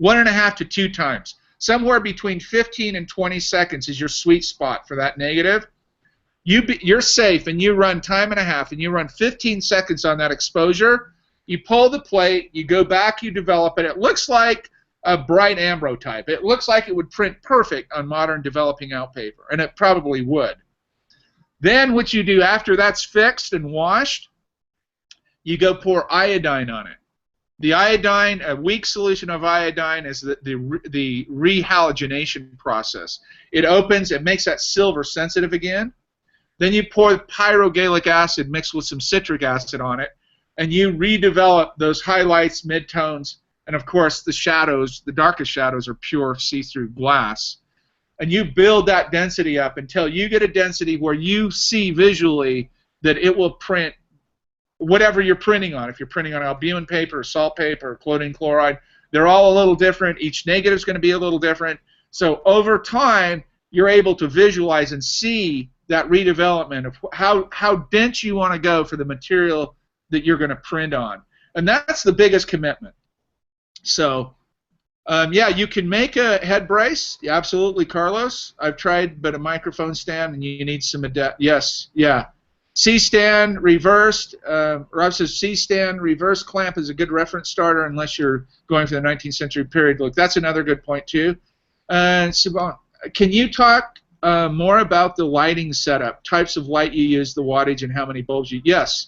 1.5 to 2 times. Somewhere between 15 and 20 seconds is your sweet spot for that negative. You're safe, and you run time and a half, and you run 15 seconds on that exposure. You pull the plate, you go back, you develop it. It looks like a bright ambrotype. It looks like it would print perfect on modern developing out paper, and it probably would. Then what you do after that's fixed and washed, you go pour iodine on it. The iodine, a weak solution of iodine, is the rehalogenation process. It opens, it makes that silver sensitive again. Then you pour pyrogallic acid mixed with some citric acid on it, and you redevelop those highlights, midtones, and of course the shadows, the darkest shadows are pure see-through glass. And you build that density up until you get a density where you see visually that it will print whatever you're printing on. If you're printing on albumin paper, salt paper, chlorine chloride, they're all a little different. Each negative is going to be a little different. So over time, you're able to visualize and see that redevelopment of how dense you want to go for the material that you're going to print on. And that's the biggest commitment. So yeah, you can make a head brace. Yeah, absolutely, Carlos. I've tried, but a microphone stand, and you need some yes, yeah. C-stand reversed. Rob says C-stand reverse clamp is a good reference starter unless you're going for the 19th century period look. That's another good point too. Siobhan, can you talk more about the lighting setup, types of light you use, the wattage, and how many bulbs you? Yes,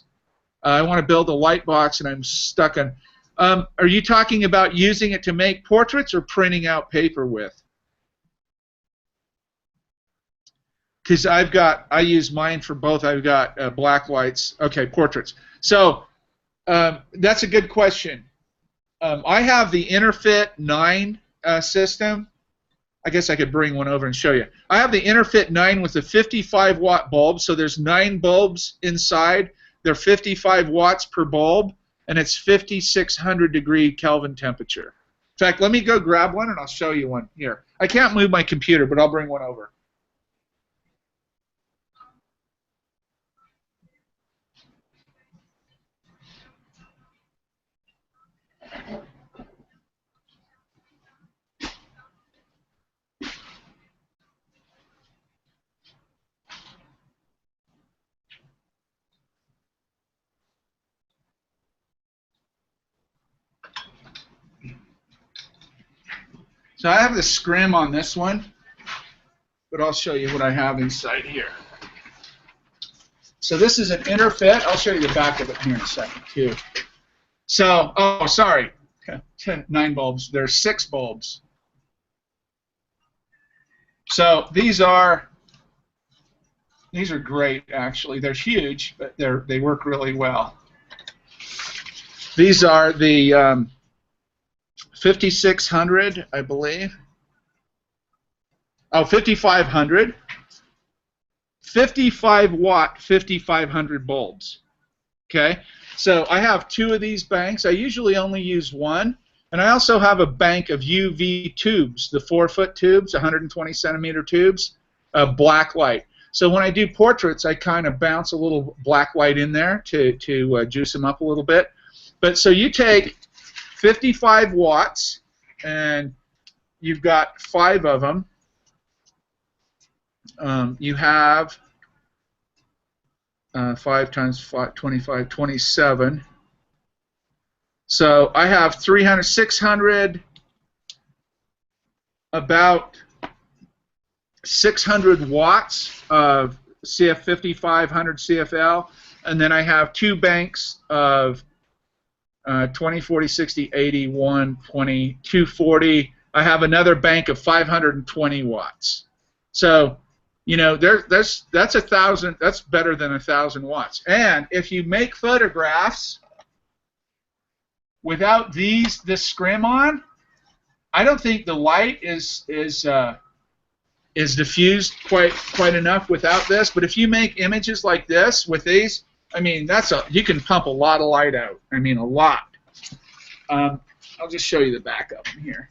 I want to build a light box, and I'm stuck on. Are you talking about using it to make portraits or printing out paper with? Because I use mine for both. I've got black lights. Okay, portraits. So that's a good question. I have the Interfit 9 system. I guess I could bring one over and show you. I have the Interfit 9 with a 55-watt bulb. So there's 9 bulbs inside. They're 55 watts per bulb, and it's 5,600 degree Kelvin temperature. In fact, let me go grab one, and I'll show you one here. I can't move my computer, but I'll bring one over. So I have the scrim on this one, but I'll show you what I have inside here. So this is an Interfit. I'll show you the back of it here in a second, too. So, oh, sorry, 9 bulbs. There's 6 bulbs. So these are great, actually. They're huge, but they work really well. These are the 5600, I believe. Oh, 5500. 55 watt, 5500 bulbs. Okay, so I have 2 of these banks. I usually only use one, and I also have a bank of UV tubes, the 4-foot tubes, 120 centimeter tubes of black light. So when I do portraits, I kind of bounce a little black light in there to juice them up a little bit. But so you take 55 watts, and you've got 5 of them. You have 5 times 5, 25, 27. So I have 300, 600, about 600 watts of CF50 500 CFL, and then I have 2 banks of 20, 40, 60, 80, 1, 20, 240. I have another bank of 520 watts. So, you know, that's 1,000. That's better than 1,000 watts. And if you make photographs without this scrim on, I don't think the light is diffused quite enough without this. But if you make images like this with these, I mean, you can pump a lot of light out. I mean, a lot. I'll just show you the back of them here.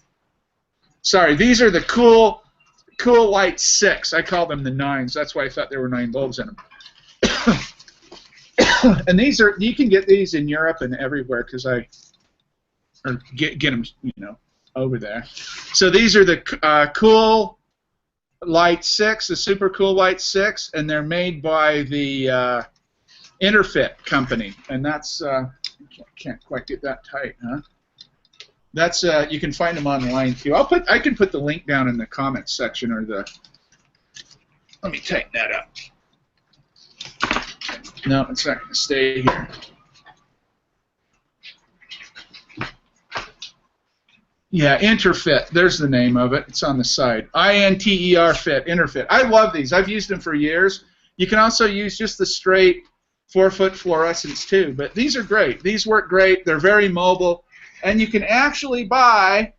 Sorry, these are the Cool Light 6. I call them the 9s. That's why I thought there were 9 bulbs in them. And these are, you can get these in Europe and everywhere because get them, you know, over there. So these are the Cool Light 6, the Super Cool Light 6, and they're made by the Interfit company, and that's can't quite get that tight, huh? That's you can find them online too. I can put the link down in the comments section or the. Let me tighten that up. No, it's not going to stay here. Yeah, Interfit. There's the name of it. It's on the side. INTER Fit. Interfit. I love these. I've used them for years. You can also use just the straight 4-foot fluorescents too, but these are great. These work great. They're very mobile, and you can actually buy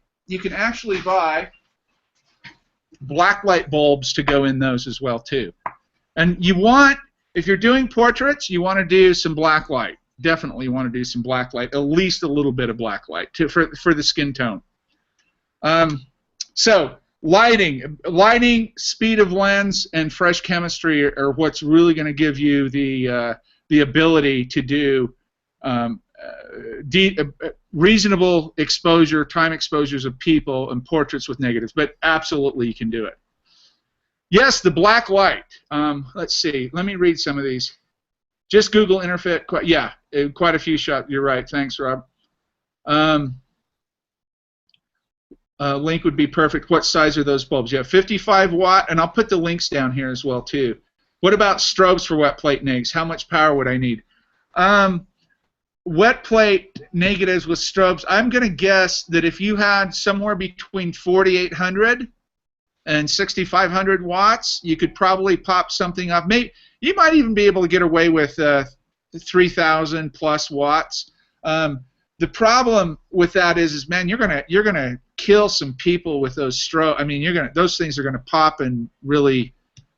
black light bulbs to go in those as well too. And if you're doing portraits, you want to do some black light. Definitely want to do some black light, at least a little bit of black light for the skin tone. So lighting, speed of lens, and fresh chemistry are what's really going to give you the ability to do reasonable exposure, time exposures of people and portraits with negatives. But absolutely, you can do it. Yes, the black light. Let's see. Let me read some of these. Just Google Interfit. Yeah, quite a few shots. You're right. Thanks, Rob. Link would be perfect. What size are those bulbs? Yeah, 55 watt, and I'll put the links down here as well too. What about strobes for wet plate negs? How much power would I need? Wet plate negatives with strobes, I'm going to guess that if you had somewhere between 4,800 and 6,500 watts, you could probably pop something up. Maybe you might even be able to get away with 3,000 plus watts. The problem with that is man, you're gonna kill some people with those strobes. I mean, those things are gonna pop and really.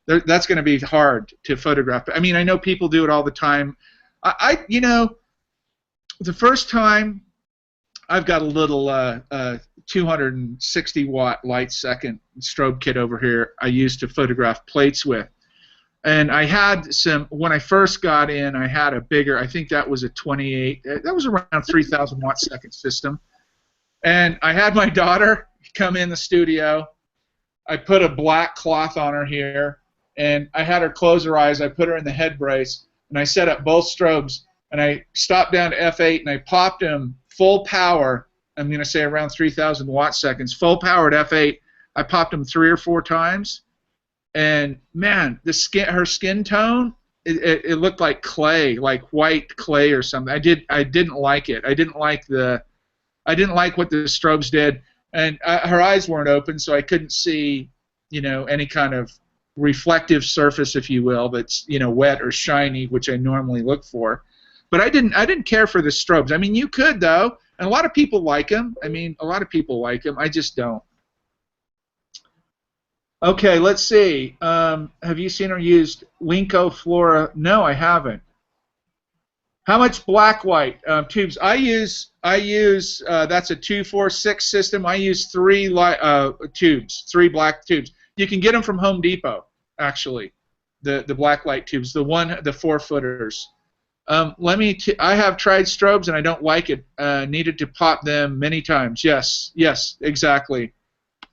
That's going to be hard to photograph. I mean, I know people do it all the time. You know, the first time I've got a little 260 watt light second strobe kit over here I used to photograph plates with. And I had some, when I first got in, I had a bigger, I think that was a 28, that was around 3,000 watt second system. And I had my daughter come in the studio. I put a black cloth on her here. And I had her close her eyes. I put her in the head brace, and I set up both strobes. And I stopped down to F8, and I popped them full power. I'm going to say around 3,000 watt seconds, full power at F8. I popped them 3 or 4 times, and man, her skin tone, it looked like clay, like white clay or something. I didn't like it. I didn't like what the strobes did, and her eyes weren't open, so I couldn't see, you know, any kind of reflective surface, if you will, that's, you know, wet or shiny, which I normally look for. But I didn't care for the strobes. I mean, you could though, and a lot of people like them. I mean, a lot of people like them. I just don't. Okay, let's see. Have you seen or used Linko Flora? No, I haven't. How much black light tubes? I use that's a 2, 4, 6 system. I use 3 tubes, 3 black tubes. You can get them from Home Depot, actually, the black light tubes, the 4-footers. I have tried strobes and I don't like it. Needed to pop them many times. Yes, exactly.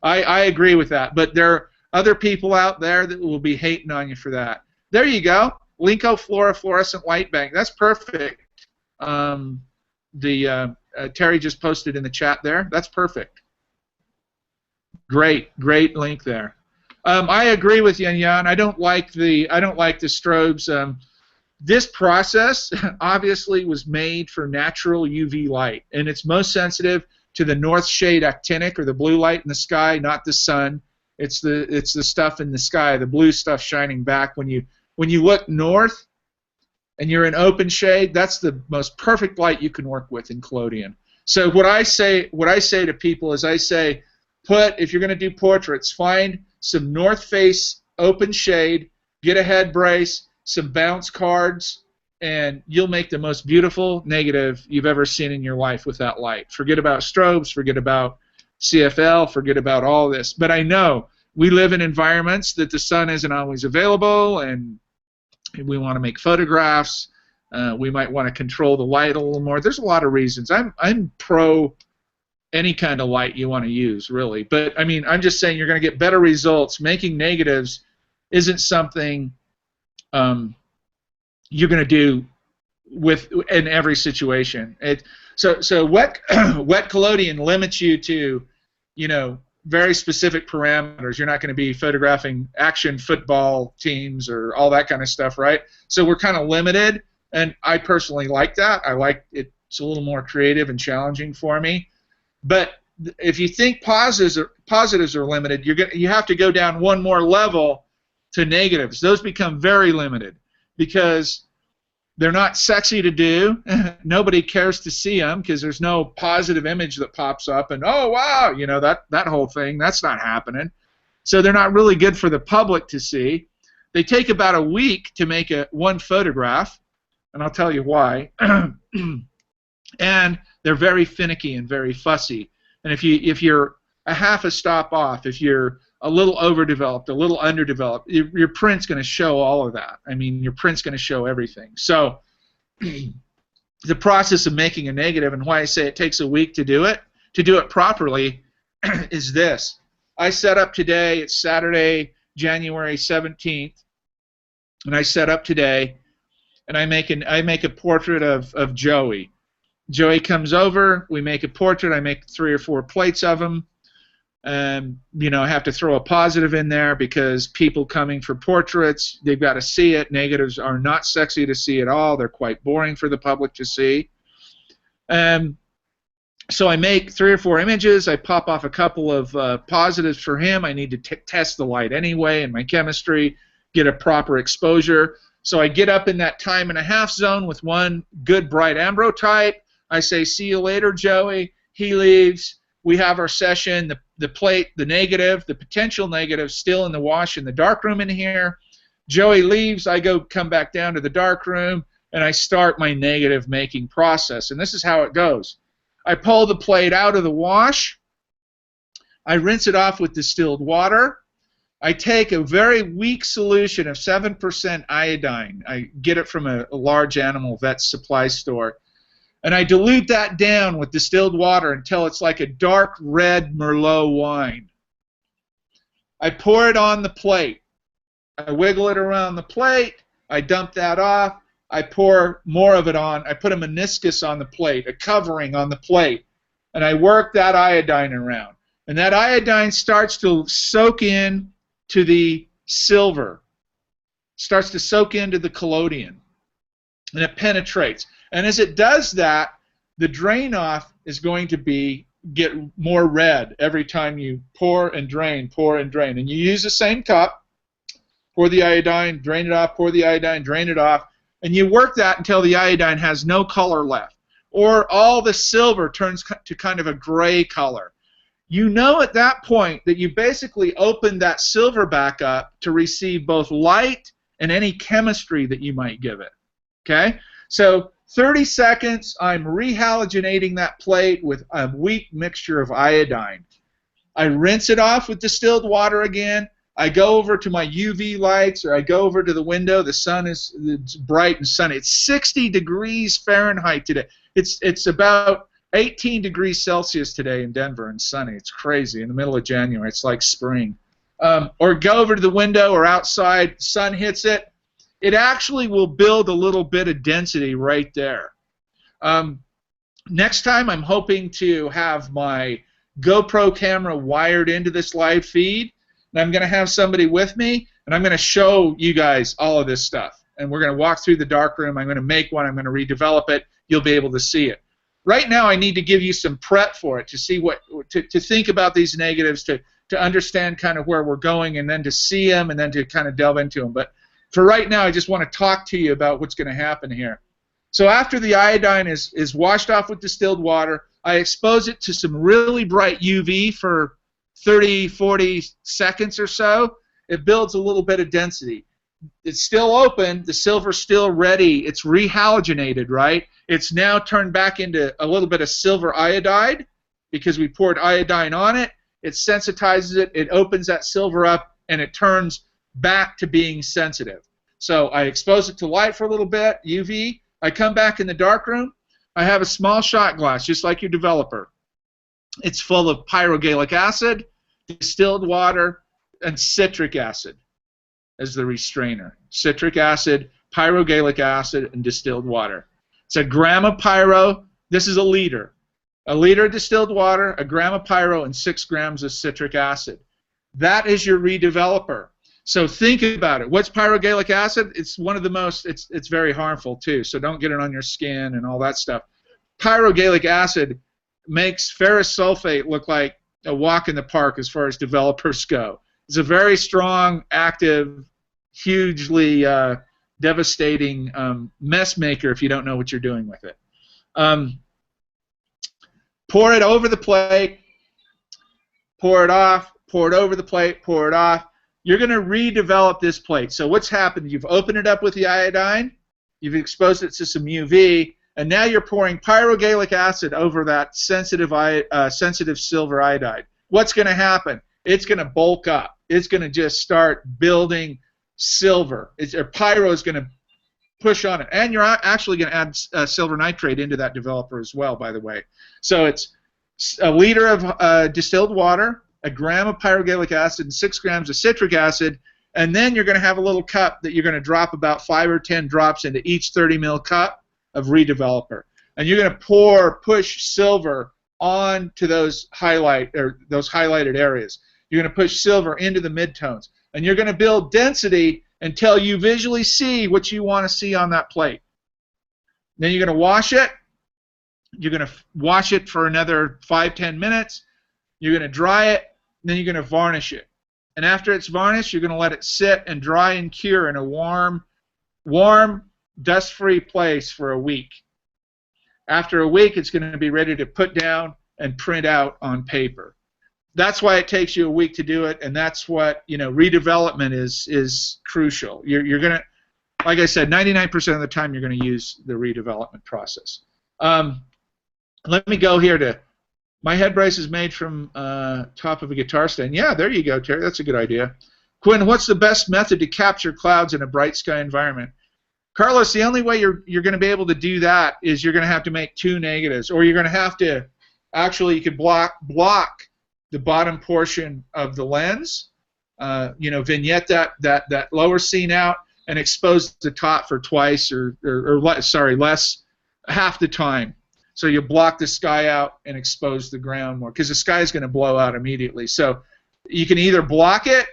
I agree with that. But there are other people out there that will be hating on you for that. There you go. Linko Flora fluorescent light bank. That's perfect. The Terry just posted in the chat there. That's perfect. Great link there. I agree with Yan Yan. I don't like the strobes. This process obviously was made for natural UV light, and it's most sensitive to the north shade actinic, or the blue light in the sky, not the sun. It's the stuff in the sky, the blue stuff shining back. When you look north and you're in open shade, that's the most perfect light you can work with in collodion. So what I say to people is, I say, if you're going to do portraits, find some north face open shade, get a head brace, some bounce cards, and you'll make the most beautiful negative you've ever seen in your life with that light. Forget about strobes, forget about CFL, forget about all this. But I know we live in environments that the sun isn't always available, and we want to make photographs. We might want to control the light a little more. There's a lot of reasons. I'm pro any kind of light you want to use, really. But I mean, I'm just saying you're going to get better results. Making negatives isn't something you're going to do in every situation. So wet collodion limits you to, very specific parameters. You're not going to be photographing action football teams or all that kind of stuff, right? So we're kind of limited, and I personally like that. I like it. It's a little more creative and challenging for me. But if you think positives are limited, you have to go down one more level to negatives. Those become very limited because they're not sexy to do. Nobody cares to see them because there's no positive image that pops up and, oh, wow, that whole thing, that's not happening. So they're not really good for the public to see. They take about a week to make one photograph, and I'll tell you why. And they're very finicky and very fussy. And if you're a half a stop off, if you're a little overdeveloped, a little underdeveloped, your print's going to show all of that. I mean, your print's going to show everything. So the process of making a negative, and why I say it takes a week to do it properly, is this. I set up today. It's Saturday, January 17th, and I set up today, and I make a portrait of Joey. Joey comes over. We make a portrait. I make 3 or 4 plates of him. I have to throw a positive in there because people coming for portraits, they've got to see it. Negatives are not sexy to see at all. They're quite boring for the public to see. So I make 3 or 4 images. I pop off a couple of positives for him. I need to test the light anyway in my chemistry, get a proper exposure. So I get up in that time and a half zone with one good bright ambrotype. I say, see you later, Joey. He leaves. We have our session. The plate, the negative, the potential negative, still in the wash in the darkroom in here. Joey leaves. I come back down to the darkroom, and I start my negative making process. And this is how it goes. I pull the plate out of the wash. I rinse it off with distilled water. I take a very weak solution of 7% iodine. I get it from a large animal vet supply store. And I dilute that down with distilled water until it's like a dark red Merlot wine. I pour it on the plate. I wiggle it around the plate. I dump that off. I pour more of it on. I put a meniscus on the plate, a covering on the plate. And I work that iodine around. And that iodine starts to soak in to the silver. Starts to soak into the collodion. And it penetrates. And as it does that, the drain off is going to get more red every time you pour and drain, pour and drain. And you use the same cup, pour the iodine, drain it off, pour the iodine, drain it off, and you work that until the iodine has no color left, or all the silver turns to kind of a gray color. You know at that point that you basically opened that silver back up to receive both light and any chemistry that you might give it. Okay? So 30 seconds, I'm rehalogenating that plate with a weak mixture of iodine. I rinse it off with distilled water again. I go over to my UV lights, or I go over to the window. The sun it's bright and sunny. It's 60 degrees Fahrenheit today. It's about 18 degrees Celsius today in Denver and sunny. It's crazy in the middle of January. It's like spring. Or go over to the window or outside. Sun hits it. It actually will build a little bit of density right there. Next time, I'm hoping to have my GoPro camera wired into this live feed, and I'm going to have somebody with me, and I'm going to show you guys all of this stuff. And we're going to walk through the darkroom. I'm going to make one. I'm going to redevelop it. You'll be able to see it. Right now, I need to give you some prep for it to see to think about these negatives, to understand kind of where we're going, and then to see them, and then to kind of delve into them. But for right now, I just want to talk to you about what's going to happen here. So after the iodine is washed off with distilled water, I expose it to some really bright UV for 30, 40 seconds or so. It builds a little bit of density. It's still open. The silver's still ready. It's rehalogenated, right? It's now turned back into a little bit of silver iodide because we poured iodine on it. It sensitizes it. It opens that silver up, and it turns back to being sensitive. So I expose it to light for a little bit, UV. I come back in the darkroom. I have a small shot glass, just like your developer. It's full of pyrogallic acid, distilled water, and citric acid as the restrainer. Citric acid, pyrogallic acid, and distilled water. It's a gram of pyro. This is a liter. A liter of distilled water, a gram of pyro, and 6 grams of citric acid. That is your redeveloper. So think about it. What's pyrogallic acid? It's one of the most, it's very harmful too, so don't get it on your skin and all that stuff. Pyrogallic acid makes ferrous sulfate look like a walk in the park as far as developers go. It's a very strong, active, hugely devastating mess maker if you don't know what you're doing with it. Pour it over the plate, pour it off, pour it over the plate, pour it off. You're going to redevelop this plate. So what's happened? You've opened it up with the iodine, you've exposed it to some UV, and now you're pouring pyrogallic acid over that sensitive silver iodide. What's going to happen? It's going to bulk up. It's going to just start building silver. Pyro is going to push on it. And you're actually going to add silver nitrate into that developer as well, by the way. So it's a liter of distilled water, a gram of pyrogallic acid, and 6 grams of citric acid, and then you're going to have a little cup that you're going to drop about 5 or 10 drops into each 30 ml cup of redeveloper. And you're going to push silver onto those highlighted areas. You're going to push silver into the midtones. And you're going to build density until you visually see what you want to see on that plate. Then you're going to wash it. You're going to wash it for another 5-10 minutes. You're going to dry it. Then you're going to varnish it. And after it's varnished, you're going to let it sit and dry and cure in a warm, dust-free place for a week. After a week, it's going to be ready to put down and print out on paper. That's why it takes you a week to do it, and that's what, redevelopment is crucial. You're going to, like I said, 99% of the time you're going to use the redevelopment process. Let me go here to, my head brace is made from top of a guitar stand. Yeah, there you go, Terry. That's a good idea. Quinn, what's the best method to capture clouds in a bright sky environment? Carlos, the only way you're going to be able to do that is you're going to have to make 2 negatives, or you're going to have to, actually, you could block the bottom portion of the lens, vignette that lower scene out, and expose the top for twice or less, half the time. So you block the sky out and expose the ground more, because the sky is going to blow out immediately. So you can either block it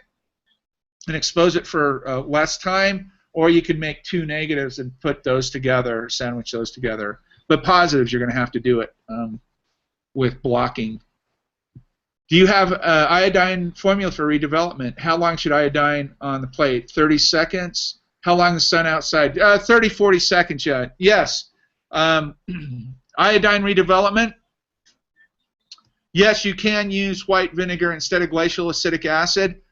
and expose it for less time, or you can make 2 negatives and put those together, or sandwich those together. But positives, you're going to have to do it with blocking. Do you have iodine formula for redevelopment? How long should iodine on the plate? 30 seconds? How long the sun outside? 30, 40 seconds yet. Yes. Iodine redevelopment. Yes, you can use white vinegar instead of glacial acetic acid.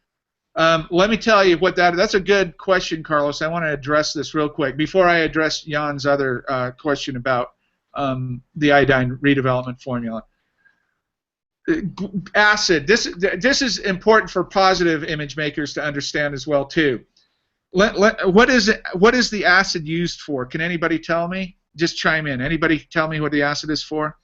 Let me tell you what that's a good question, Carlos. I want to address this real quick before I address Jan's other question about the iodine redevelopment formula. Acid. This is important for positive image makers to understand as well too. What is the acid used for? Can anybody tell me? Just chime in. Anybody tell me what the acid is for?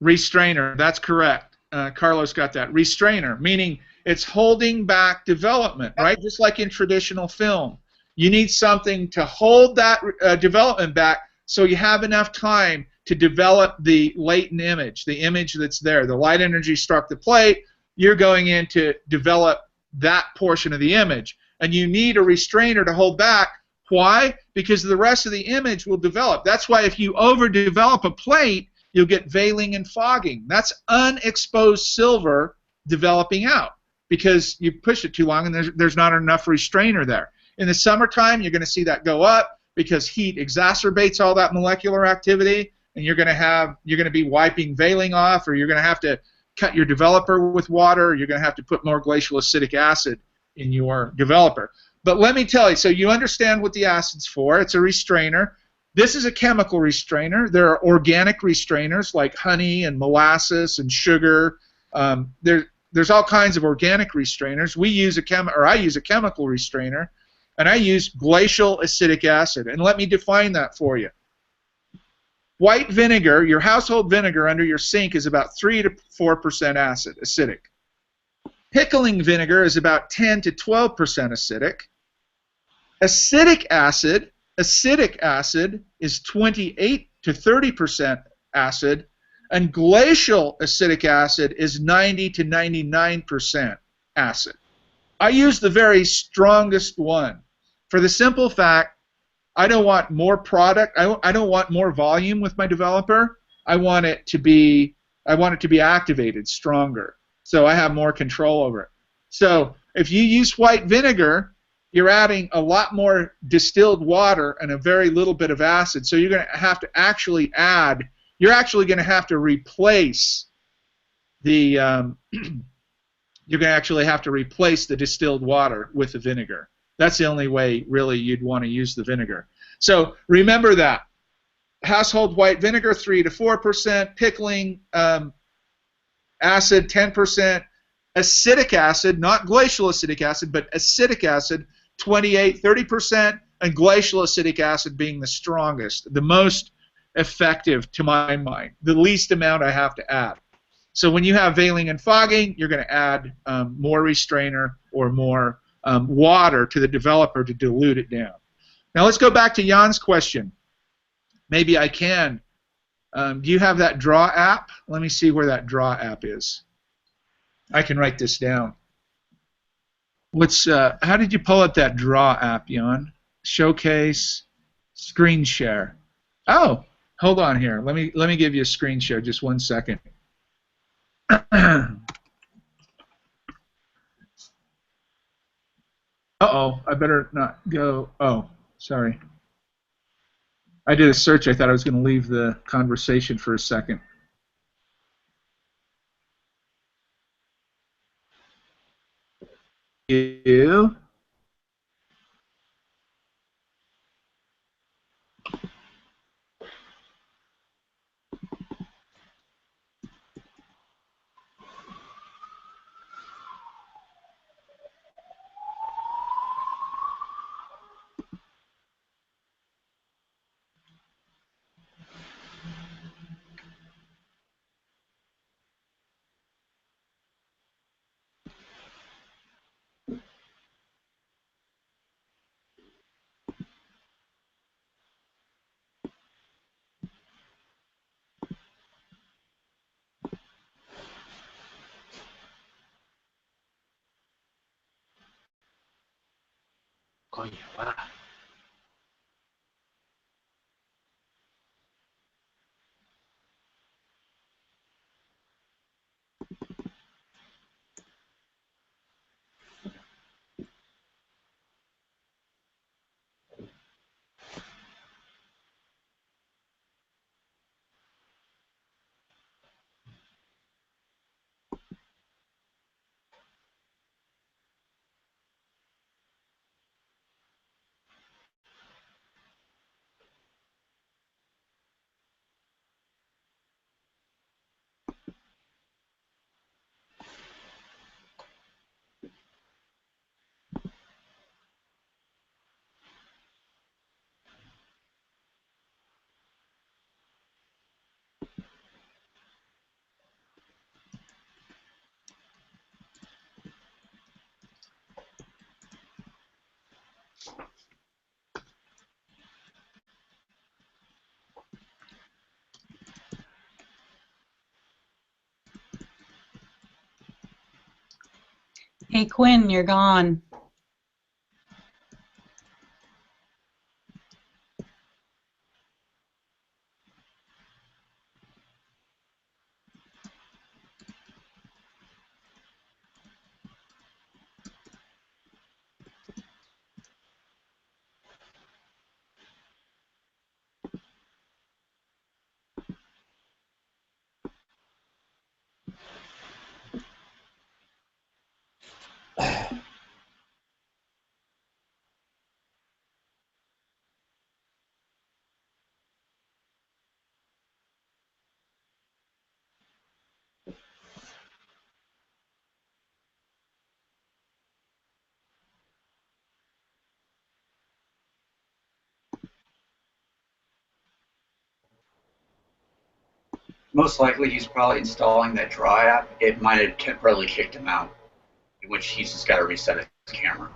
Restrainer, that's correct. Carlos got that. Restrainer, meaning it's holding back development, right? Just like in traditional film. You need something to hold that development back so you have enough time to develop the latent image, the image that's there. The light energy struck the plate, you're going in to develop that portion of the image. And you need a restrainer to hold back. Why? Because the rest of the image will develop. That's why if you overdevelop a plate, you'll get veiling and fogging. That's unexposed silver developing out because you push it too long and there's not enough restrainer there. In the summertime, you're going to see that go up because heat exacerbates all that molecular activity, and you're going to be wiping veiling off, or you're going to have to cut your developer with water, or you're going to have to put more glacial acetic acid in your developer. But let me tell you, so you understand what the acid's for. It's a restrainer. This is a chemical restrainer. There are organic restrainers like honey and molasses and sugar. There's all kinds of organic restrainers. I use a chemical restrainer, and I use glacial acetic acid. And let me define that for you. White vinegar, your household vinegar under your sink, is about 3 to 4% acidic. Pickling vinegar is about 10 to 12% acidic. Acidic acid is 28 to 30% acid, and glacial acetic acid is 90 to 99% acid. I use the very strongest one for the simple fact I don't want more product. I don't want more volume with my developer. I want it to be activated stronger, so I have more control over it. So if you use white vinegar, you're adding a lot more distilled water and a very little bit of acid. So you're going to have to actually add. You're actually going to have to replace the. You're going to actually have to replace the distilled water with the vinegar. That's the only way, really, you'd want to use the vinegar. So remember that. Household white vinegar, 3 to 4%. Pickling acid, 10%. Acetic acid, not glacial acetic acid, but acetic acid, 28, 30%. And glacial acetic acid being the strongest, the most effective to my mind, the least amount I have to add. So when you have veiling and fogging, you're going to add more restrainer or more water to the developer to dilute it down. Now let's go back to Jan's question. Maybe I can. Do you have that draw app? Let me see where that draw app is. I can write this down. How did you pull up that draw app, Jan? Showcase, screen share. Oh, hold on here. Let me give you a screen share. Just 1 second. Uh-oh, I better not go. Oh, sorry. I did a search. I thought I was going to leave the conversation for a second. You. Coño, va. Hey, Quinn, you're gone. Most likely, he's probably installing that draw app. It might have temporarily kicked him out, in which he's just got to reset his camera.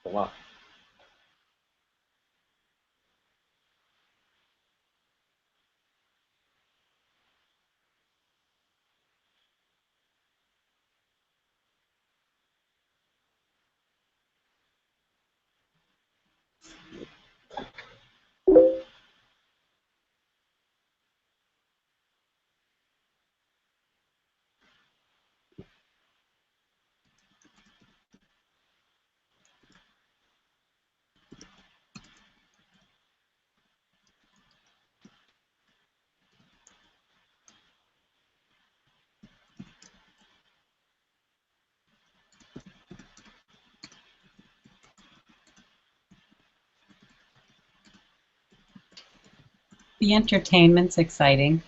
Wow. The entertainment's exciting.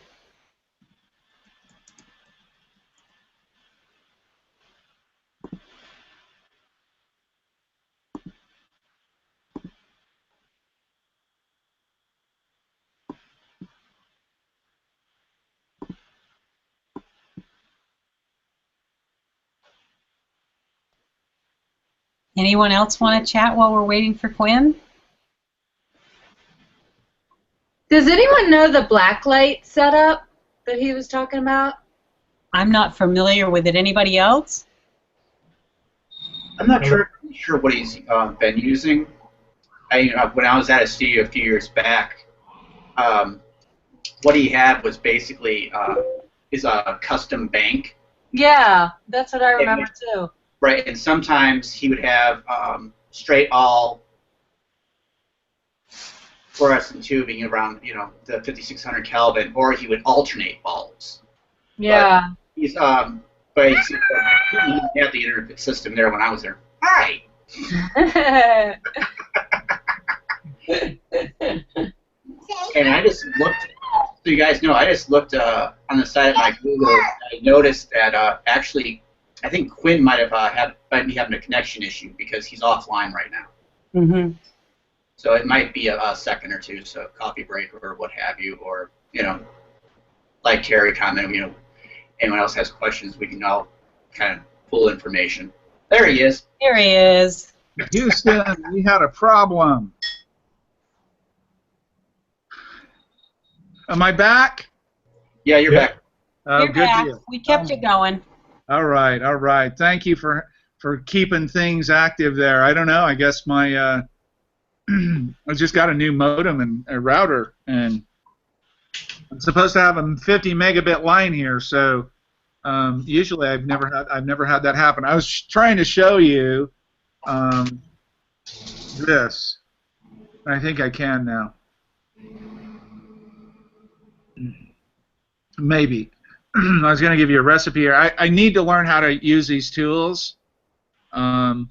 Anyone else want to chat while we're waiting for Quinn? Does anyone know the blacklight setup that he was talking about? I'm not familiar with it. Anybody else? I'm not sure what he's been using. When I was at a studio a few years back, what he had was basically is a custom bank. Yeah, that's what I remember too. Right, and sometimes he would have straight all fluorescent tubing around, the 5600 Kelvin, or he would alternate bulbs. Yeah. But he didn't have the internet system there when I was there. Hi. And I just looked. So you guys know, I just looked on the side of my Google. I noticed that actually, I think Quinn might be having a connection issue because he's offline right now. Mm-hmm. So it might be a second or two, so coffee break or what have you, or like Terry commented, anyone else has questions, we can all kind of pull information. There he is. Here he is. Houston, we had a problem. Am I back? Yeah, you're Yep. back. Oh, You're good back. deal. We kept it going. All right, all right. Thank you for keeping things active there. I don't know. I guess my I just got a new modem and a router, and I'm supposed to have a 50 megabit line here. So usually I've never had that happen. I was trying to show you this. I think I can now. Maybe. I was going to give you a recipe here. I need to learn how to use these tools. And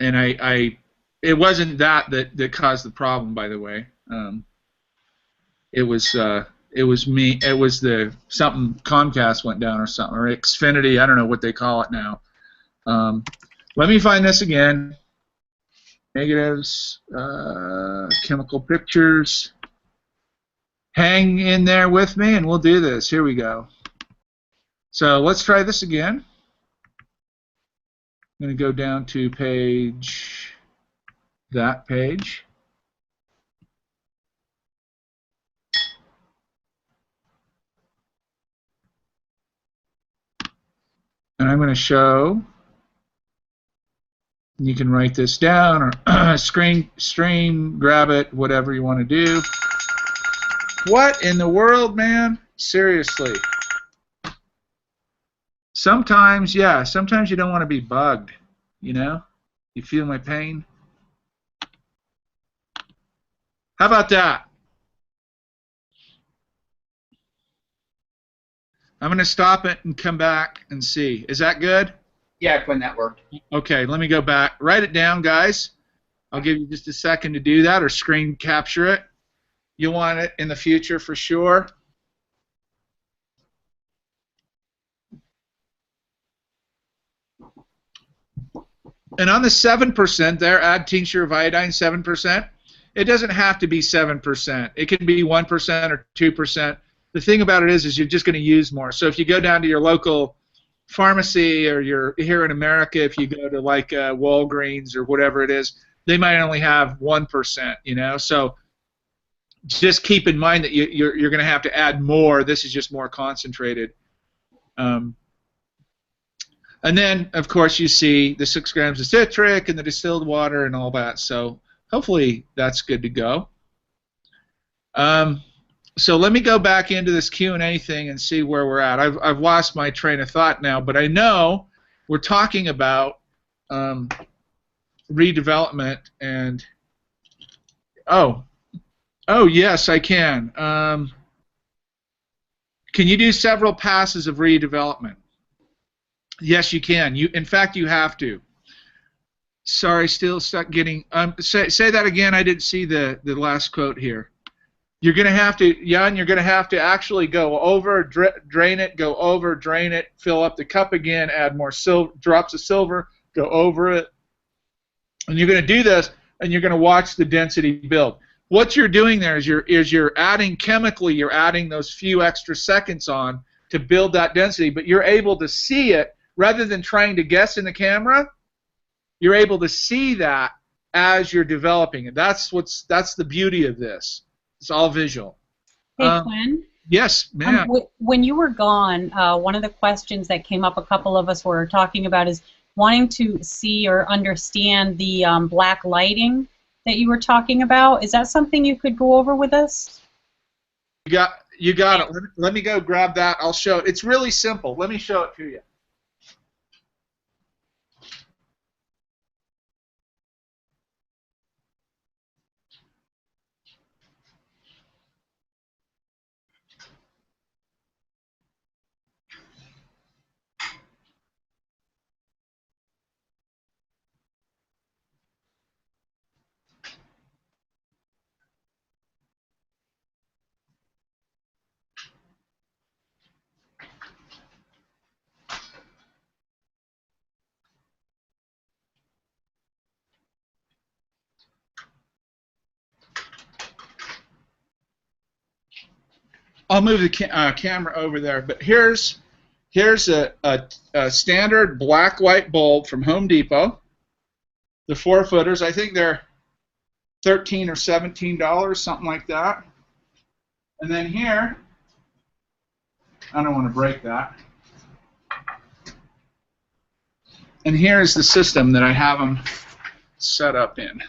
it wasn't that caused the problem, by the way. It was me. It was something Comcast went down or something, or Xfinity. I don't know what they call it now. Let me find this again. Negatives, chemical pictures. Hang in there with me, and we'll do this. Here we go. So let's try this again. I'm going to go down to that page. And I'm going to show. You can write this down or stream, grab it, whatever you want to do. What in the world, man? Seriously. Sometimes, yeah, sometimes you don't want to be bugged, you know? You feel my pain? How about that? I'm going to stop it and come back and see. Is that good? Yeah, Quinn, that worked. Okay, let me go back. Write it down, guys. I'll give you just a second to do that or screen capture it. You'll want it in the future for sure. And on the 7% there, add tincture of iodine 7%. It doesn't have to be 7%. It can be 1% or 2%. The thing about it is you're just going to use more. So if you go down to your local pharmacy, or you're here in America, if you go to like Walgreens or whatever it is, they might only have 1%, you know. So just keep in mind that you're going to have to add more. This is just more concentrated. And then, of course, you see the 6 grams of citric and the distilled water and all that. So hopefully that's good to go. So let me go back into this Q&A thing and see where we're at. I've lost my train of thought now, but I know we're talking about redevelopment and oh yes, I can. Can you do several passes of redevelopment? Yes, you can. In fact, you have to. Sorry, still stuck getting. Say that again. I didn't see the last quote here. You're going to have to, Jan, you're going to have to actually go over, drain it, go over, drain it, fill up the cup again, add more drops of silver, go over it. And you're going to do this, and you're going to watch the density build. What you're doing there is you're adding chemically, you're adding those few extra seconds on to build that density, but you're able to see it rather than trying to guess in the camera. You're able to see that as you're developing it. That's the beauty of this. It's all visual. Hey, Quinn? Yes, ma'am. When you were gone, one of the questions that came up, a couple of us were talking about, is wanting to see or understand the black lighting that you were talking about. Is that something you could go over with us? You got it. Let me go grab that. I'll show it. It's really simple. Let me show it to you. I'll move the camera over there, but here's a standard black light bulb from Home Depot. The 4-footers, I think they're $13 or $17, something like that. And then here, I don't want to break that. And here is the system that I have them set up in.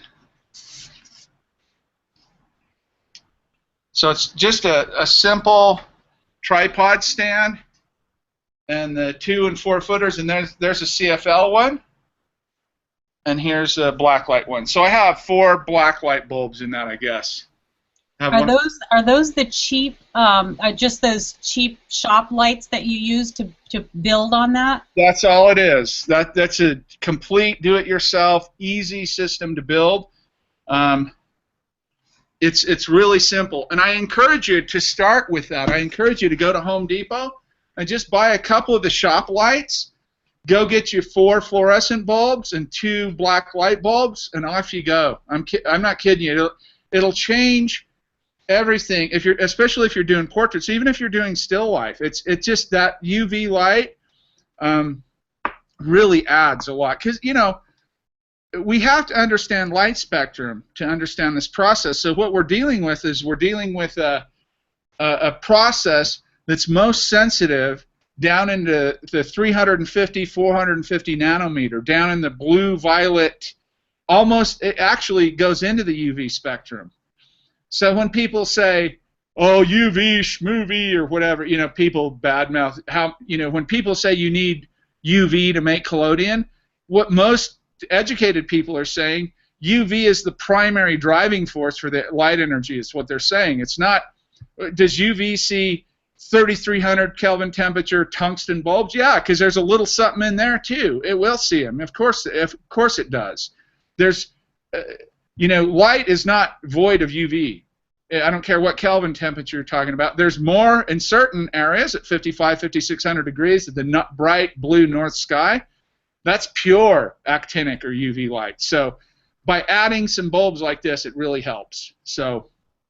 So it's just a simple tripod stand, and the 2 and 4 footers, and there's a CFL one, and here's a blacklight one. So I have 4 blacklight bulbs in that, I guess. Are those the cheap, just those cheap shop lights that you use to build on that? That's all it is. That's a complete do-it-yourself, easy system to build. It's really simple, and I encourage you to start with that. I encourage you to go to Home Depot and just buy a couple of the shop lights. Go get you 4 fluorescent bulbs and 2 black light bulbs, and off you go. I'm not kidding you. It'll change everything. Especially if you're doing portraits, even if you're doing still life. It's just that UV light really adds a lot, because we have to understand light spectrum to understand this process. So what we're dealing with is a process that's most sensitive down into the 350, 450 nanometer, down in the blue, violet, it actually goes into the UV spectrum. So when people say, oh, UV, schmovie, or whatever, people badmouth when people say you need UV to make collodion, what most educated people are saying, UV is the primary driving force for the light energy, is what they're saying. It's not, does UV see 3,300 Kelvin temperature tungsten bulbs? Yeah, because there's a little something in there too. It will see them. Of course it does. There's, light is not void of UV. I don't care what Kelvin temperature you're talking about. There's more in certain areas at 55, 5600 degrees at the bright blue north sky. That's pure actinic or UV light. So by adding some bulbs like this, it really helps. So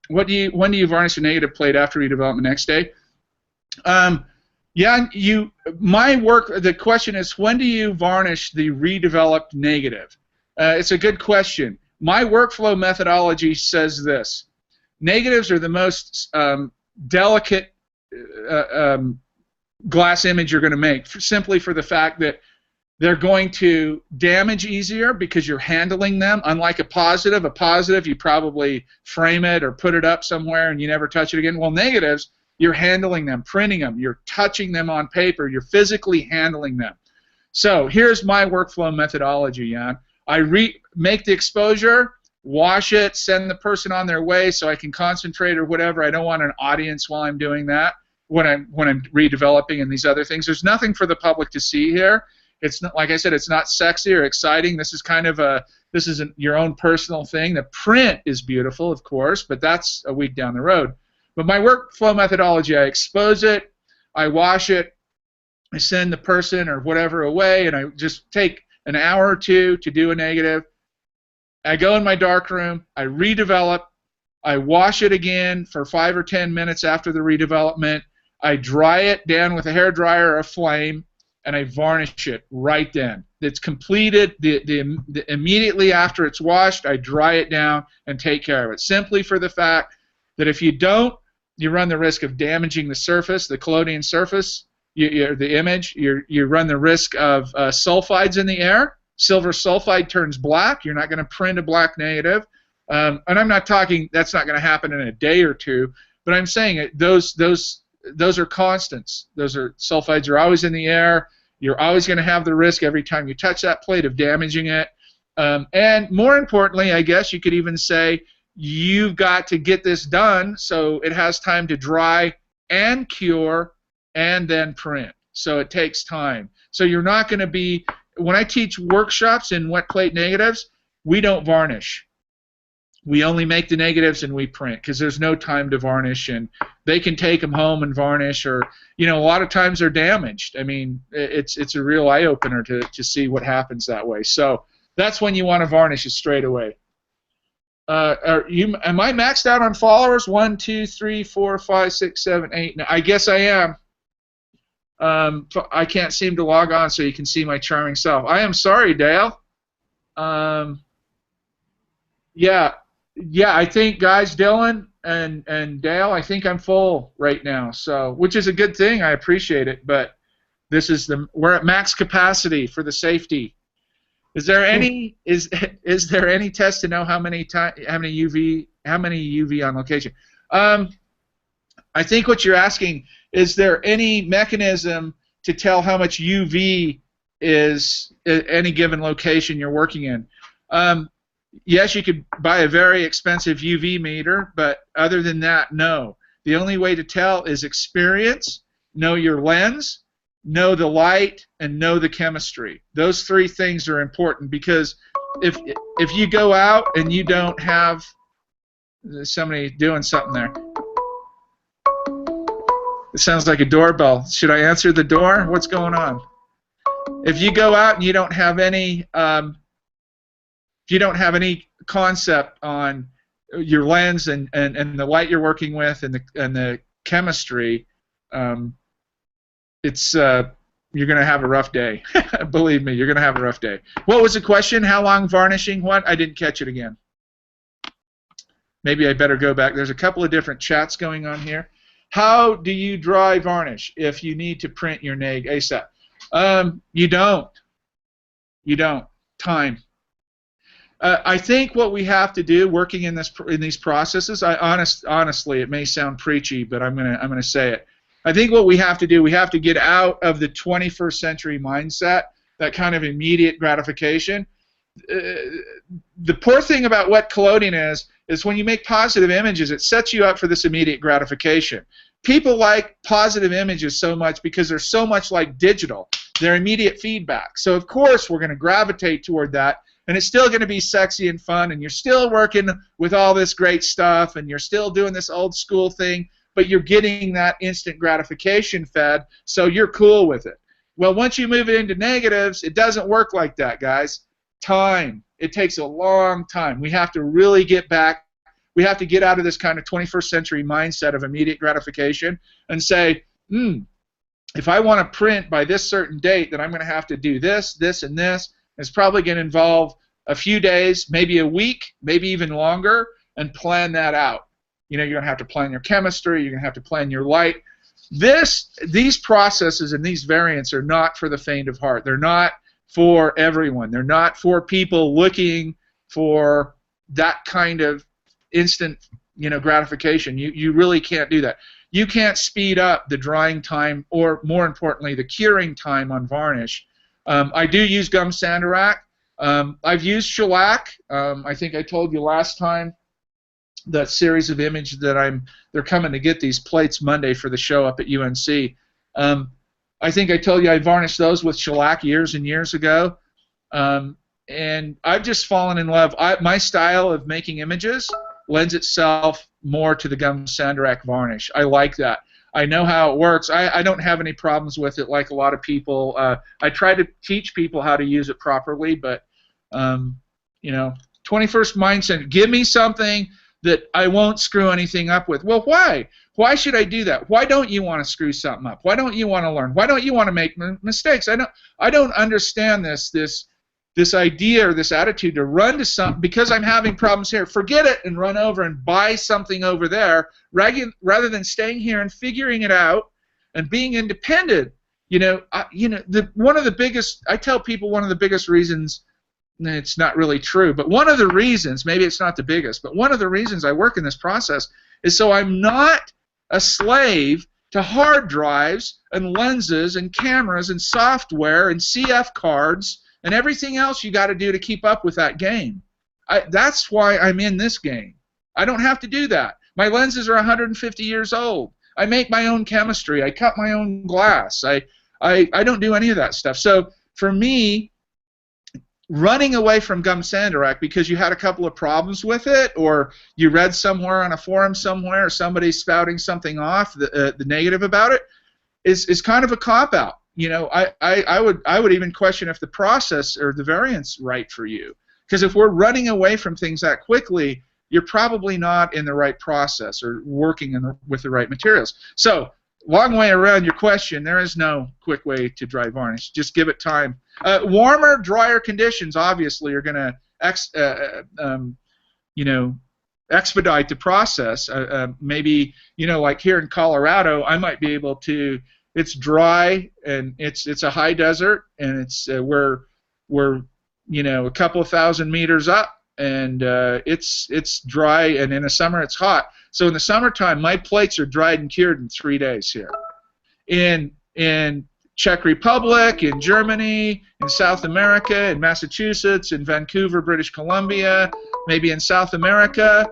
when do you varnish a negative plate after redevelopment next day? My work, the question is, when do you varnish the redeveloped negative? It's a good question. My workflow methodology says this. Negatives are the most delicate glass image you're going to make, simply for the fact that they're going to damage easier because you're handling them. Unlike a positive you probably frame it or put it up somewhere and you never touch it again. Well, negatives, you're handling them, printing them, you're touching them on paper, you're physically handling them. So here's my workflow methodology, Jan. I make the exposure, wash it, send the person on their way so I can concentrate or whatever. I don't want an audience while I'm doing that, when I'm redeveloping and these other things. There's nothing for the public to see here. It's not, like I said, it's not sexy or exciting. This is kind of your own personal thing. The print is beautiful, of course, but that's a week down the road. But my workflow methodology, I expose it, I wash it, I send the person or whatever away, and I just take an hour or two to do a negative. I go in my darkroom, I redevelop, I wash it again for 5 or 10 minutes after the redevelopment, I dry it down with a hairdryer or a flame, and I varnish it right then. It's completed. Immediately after it's washed, I dry it down and take care of it. Simply for the fact that if you don't, you run the risk of damaging the surface, the collodion surface, the image. You run the risk of sulfides in the air. Silver sulfide turns black. You're not going to print a black negative. And I'm not talking, that's not going to happen in a day or two, but I'm saying those are constants. Sulfides are always in the air. You're always going to have the risk every time you touch that plate of damaging it. And more importantly, I guess you could even say you've got to get this done so it has time to dry and cure and then print. So it takes time. So you're not going to be, when I teach workshops in wet plate negatives, we don't varnish. We only make the negatives and we print because there's no time to varnish, and they can take them home and varnish, or a lot of times they're damaged. I mean, it's a real eye opener to see what happens that way. So that's when you want to varnish it straight away. Am I maxed out on followers? 1, 2, 3, 4, 5, 6, 7, 8. I guess I am. I can't seem to log on so you can see my charming self. I am sorry, Dale. Yeah, I think, guys, Dylan and Dale, I think I'm full right now. So, which is a good thing. I appreciate it, but we're at max capacity for the safety. Is there any is there any test to know how many UV on location? I think what you're asking, is there any mechanism to tell how much UV is at any given location you're working in? Yes, you could buy a very expensive UV meter, but other than that, no. The only way to tell is experience, know your lens, know the light, and know the chemistry. Those three things are important, because if you go out and you don't have, there's somebody doing something there. It sounds like a doorbell. Should I answer the door? What's going on? If you go out and you don't have any concept on your lens and the light you're working with and the chemistry, it's you're going to have a rough day. Believe me, you're going to have a rough day. What was the question? How long varnishing? What? I didn't catch it again. Maybe I better go back. There's a couple of different chats going on here. How do you dry varnish if you need to print your neg ASAP? You don't. You don't. Time. I think what we have to do, working in these processes, honestly, it may sound preachy, but I'm gonna say it. I think what we have to do, we have to get out of the 21st century mindset, that kind of immediate gratification. The poor thing about wet colloding is when you make positive images, it sets you up for this immediate gratification. People like positive images so much because they're so much like digital. They're immediate feedback. So of course we're going to gravitate toward that, and it's still going to be sexy and fun, and you're still working with all this great stuff, and you're still doing this old school thing, but you're getting that instant gratification fed, so you're cool with it. Well, once you move it into negatives, it doesn't work like that, guys. Time. It takes a long time. We have to really get back. We have to get out of this kind of 21st century mindset of immediate gratification and say, if I want to print by this certain date, then I'm going to have to do this, this, and this. It's probably going to involve a few days, maybe a week, maybe even longer, and plan that out. You know, you're going to have to plan your chemistry. You're going to have to plan your light. These processes and these variants are not for the faint of heart. They're not for everyone. They're not for people looking for that kind of instant, gratification. You really can't do that. You can't speed up the drying time, or more importantly, the curing time on varnish. I do use gum sandarac. I've used shellac. I think I told you last time that series of images that they're coming to get these plates Monday for the show up at UNC. I think I told you I varnished those with shellac years and years ago, and I've just fallen in love. My style of making images lends itself more to the gum sandarac varnish. I like that. I know how it works. I don't have any problems with it like a lot of people. I try to teach people how to use it properly, but 21st mindset. Give me something that I won't screw anything up with. Well, why? Why should I do that? Why don't you want to screw something up? Why don't you want to learn? Why don't you want to make mistakes? I don't understand this idea or this attitude to run to something because I'm having problems here. Forget it and run over and buy something over there rather than staying here and figuring it out and being independent. One of the biggest, I tell people one of the biggest reasons, it's not really true, but one of the reasons, maybe it's not the biggest, but one of the reasons I work in this process is so I'm not a slave to hard drives and lenses and cameras and software and CF cards and everything else you got to do to keep up with that game. That's why I'm in this game. I don't have to do that. My lenses are 150 years old. I make my own chemistry. I cut my own glass. I don't do any of that stuff. So for me, running away from gum sandarac because you had a couple of problems with it, or you read somewhere on a forum somewhere, or somebody spouting something off, the negative about it, is kind of a cop-out. I would even question if the process or the variant's right for you. Because if we're running away from things that quickly, you're probably not in the right process or working with the right materials. So long way around your question. There is no quick way to dry varnish. Just give it time. Warmer, drier conditions obviously are going to expedite the process. Maybe like here in Colorado, I might be able to. It's dry and it's a high desert, and it's we're a couple of thousand meters up, and it's dry, and in the summer it's hot. So in the summertime, my plates are dried and cured in 3 days here. In Czech Republic, in Germany, in South America, in Massachusetts, in Vancouver, British Columbia, maybe in South America,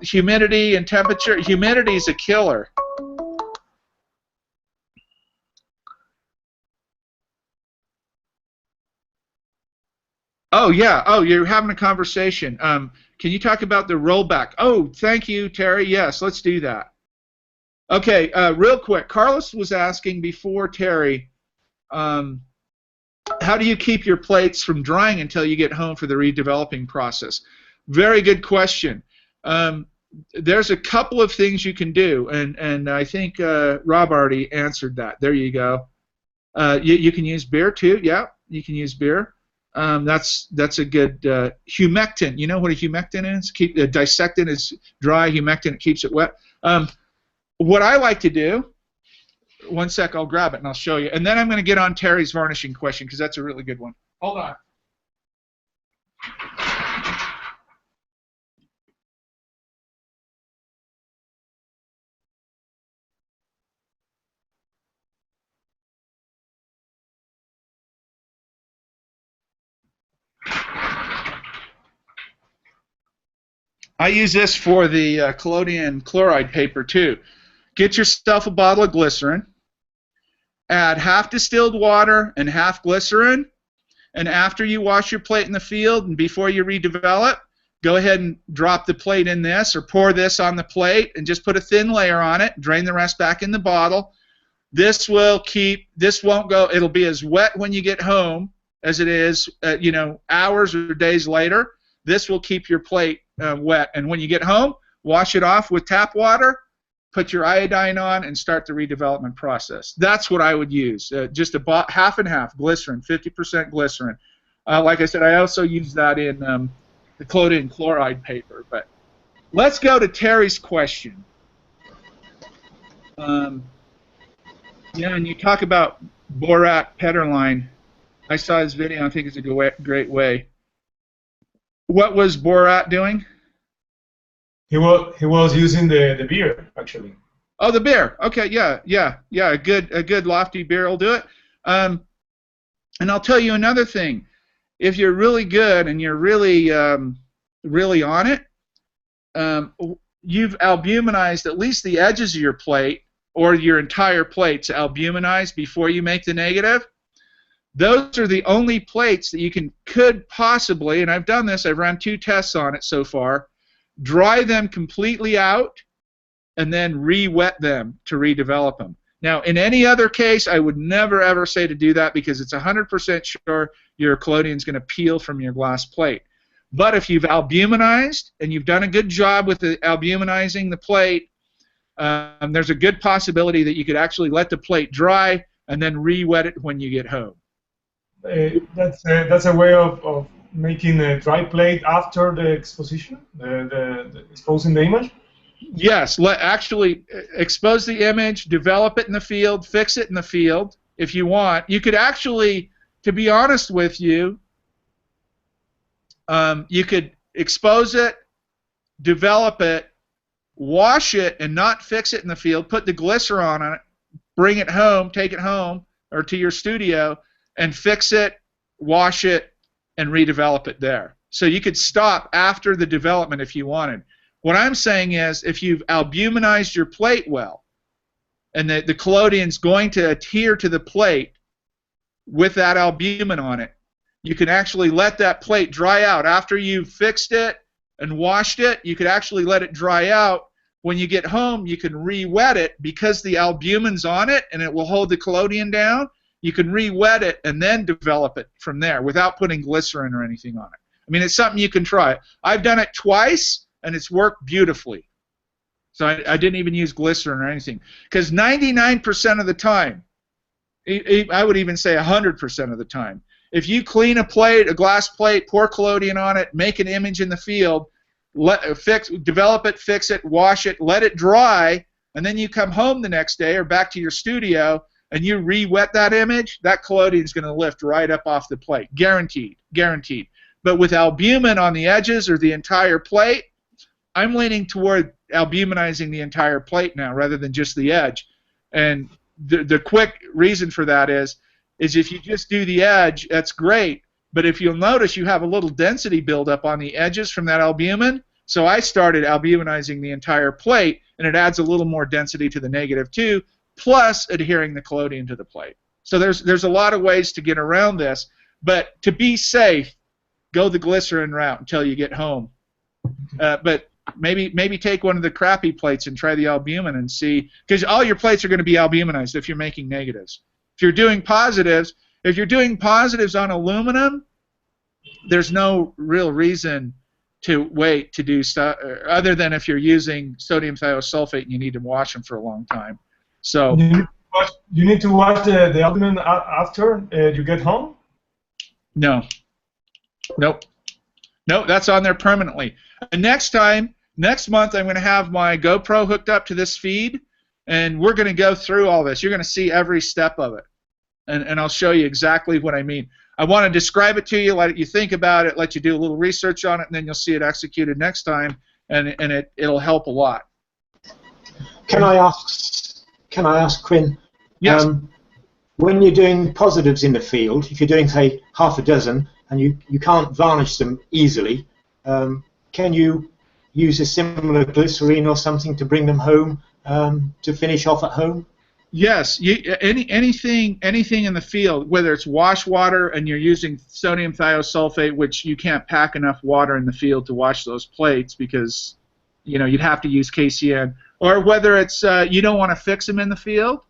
humidity and temperature. Humidity is a killer. Oh, yeah. Oh, you're having a conversation. Can you talk about the rollback? Oh, thank you, Terry. Yes, let's do that. Okay, real quick. Carlos was asking before, Terry, how do you keep your plates from drying until you get home for the redeveloping process? Very good question. There's a couple of things you can do, and I think Rob already answered that. There you go. You can use beer, too. Yeah, you can use beer. That's a good humectant. You know what a humectant is? Dissectant is dry. Humectant, it keeps it wet. What I like to do, one sec, I'll grab it and I'll show you. And then I'm going to get on Terry's varnishing question because that's a really good one. Hold on. I use this for the collodion chloride paper too. Get yourself a bottle of glycerin, add half distilled water and half glycerin, and after you wash your plate in the field and before you redevelop, go ahead and drop the plate in this or pour this on the plate and just put a thin layer on it, drain the rest back in the bottle. This won't go, it'll be as wet when you get home as it is, hours or days later. This will keep your plate wet, and when you get home, wash it off with tap water, put your iodine on, and start the redevelopment process. That's what I would use, just half and half, glycerin, 50% glycerin. Like I said, I also use that in the collodion chloride paper. But let's go to Terry's question. And you talk about Borat Petterline. I saw his video. I think it's a great way. What was Borat doing? He was using the beer, actually. Oh, the beer. Okay, yeah. A good lofty beer will do it. And I'll tell you another thing. If you're really good and you're really really on it, you've albuminized at least the edges of your plate or your entire plate's albuminized before you make the negative. Those are the only plates that you could possibly, and I've done this, I've run 2 tests on it so far, dry them completely out and then re-wet them to redevelop them. Now, in any other case, I would never ever say to do that because it's 100% sure your collodion's going to peel from your glass plate. But if you've albuminized and you've done a good job with albuminizing the plate, there's a good possibility that you could actually let the plate dry and then re-wet it when you get home. That's a way of making a dry plate after the exposition, the exposing the image? Yes, actually expose the image, develop it in the field, fix it in the field if you want. You could actually, to be honest with you, you could expose it, develop it, wash it, and not fix it in the field, put the glycerin on it, bring it home, take it home, or to your studio, and fix it, wash it, and redevelop it there. So you could stop after the development if you wanted. What I'm saying is if you've albuminized your plate well, and the collodion's going to adhere to the plate with that albumin on it, you can actually let that plate dry out. After you've fixed it and washed it, you could actually let it dry out. When you get home, you can re-wet it because the albumin's on it and it will hold the collodion down. You can re-wet it and then develop it from there without putting glycerin or anything on it. I mean, it's something you can try. I've done it twice, and it's worked beautifully. So I didn't even use glycerin or anything. Because 99% of the time, I would even say 100% of the time, if you clean a plate, a glass plate, pour collodion on it, make an image in the field, develop it, fix it, wash it, let it dry, and then you come home the next day or back to your studio and you re-wet that image, that collodion is going to lift right up off the plate. Guaranteed. Guaranteed. But with albumin on the edges or the entire plate, I'm leaning toward albuminizing the entire plate now rather than just the edge. And the quick reason for that is if you just do the edge, that's great. But if you'll notice, you have a little density buildup on the edges from that albumin. So I started albuminizing the entire plate, and it adds a little more density to the negative too, plus adhering the collodion to the plate. So there's a lot of ways to get around this. But to be safe, go the glycerin route until you get home. But maybe take one of the crappy plates and try the albumin and see, because all your plates are going to be albuminized if you're making negatives. If you're doing positives on aluminum, there's no real reason to wait to do stuff other than if you're using sodium thiosulfate and you need to wash them for a long time. So you need to wash the albumin after you get home? No. Nope. Nope, that's on there permanently. And next month, I'm going to have my GoPro hooked up to this feed, and we're going to go through all this. You're going to see every step of it, and I'll show you exactly what I mean. I want to describe it to you, let you think about it, let you do a little research on it, and then you'll see it executed next time, and it'll help a lot. Can I ask Quinn? Yes. When you're doing positives in the field, if you're doing, say, half a dozen, and you can't varnish them easily, can you use a similar glycerine or something to bring them home to finish off at home? Yes. Anything in the field, whether it's wash water and you're using sodium thiosulfate, which you can't pack enough water in the field to wash those plates because you'd have to use KCN, or whether it's you don't want to fix them in the field,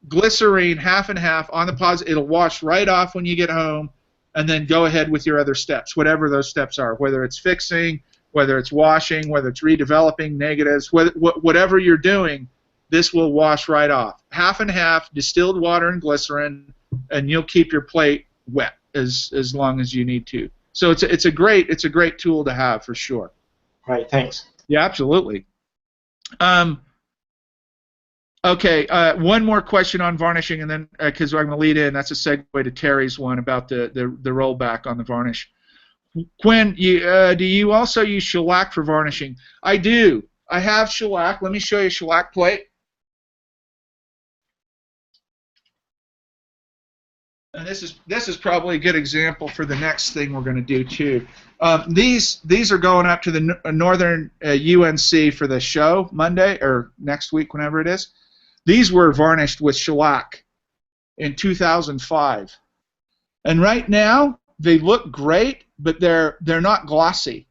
glycerine half and half on the positive, it'll wash right off when you get home. And then go ahead with your other steps, whatever those steps are, whether it's fixing, whether it's washing, whether it's redeveloping negatives, whatever you're doing, this will wash right off. Half and half, distilled water and glycerin, and you'll keep your plate wet as long as you need to. So it's a great tool to have for sure. Right. Thanks. Yeah, absolutely. Okay, one more question on varnishing, and then because I'm going to lead in, that's a segue to Terry's one about the rollback on the varnish. Quinn, do you also use shellac for varnishing? I do. I have shellac. Let me show you a shellac plate. And this is probably a good example for the next thing we're going to do too. These are going up to the Northern UNC for the show Monday or next week, whenever it is. These were varnished with shellac in 2005, and right now they look great, but they're not glossy.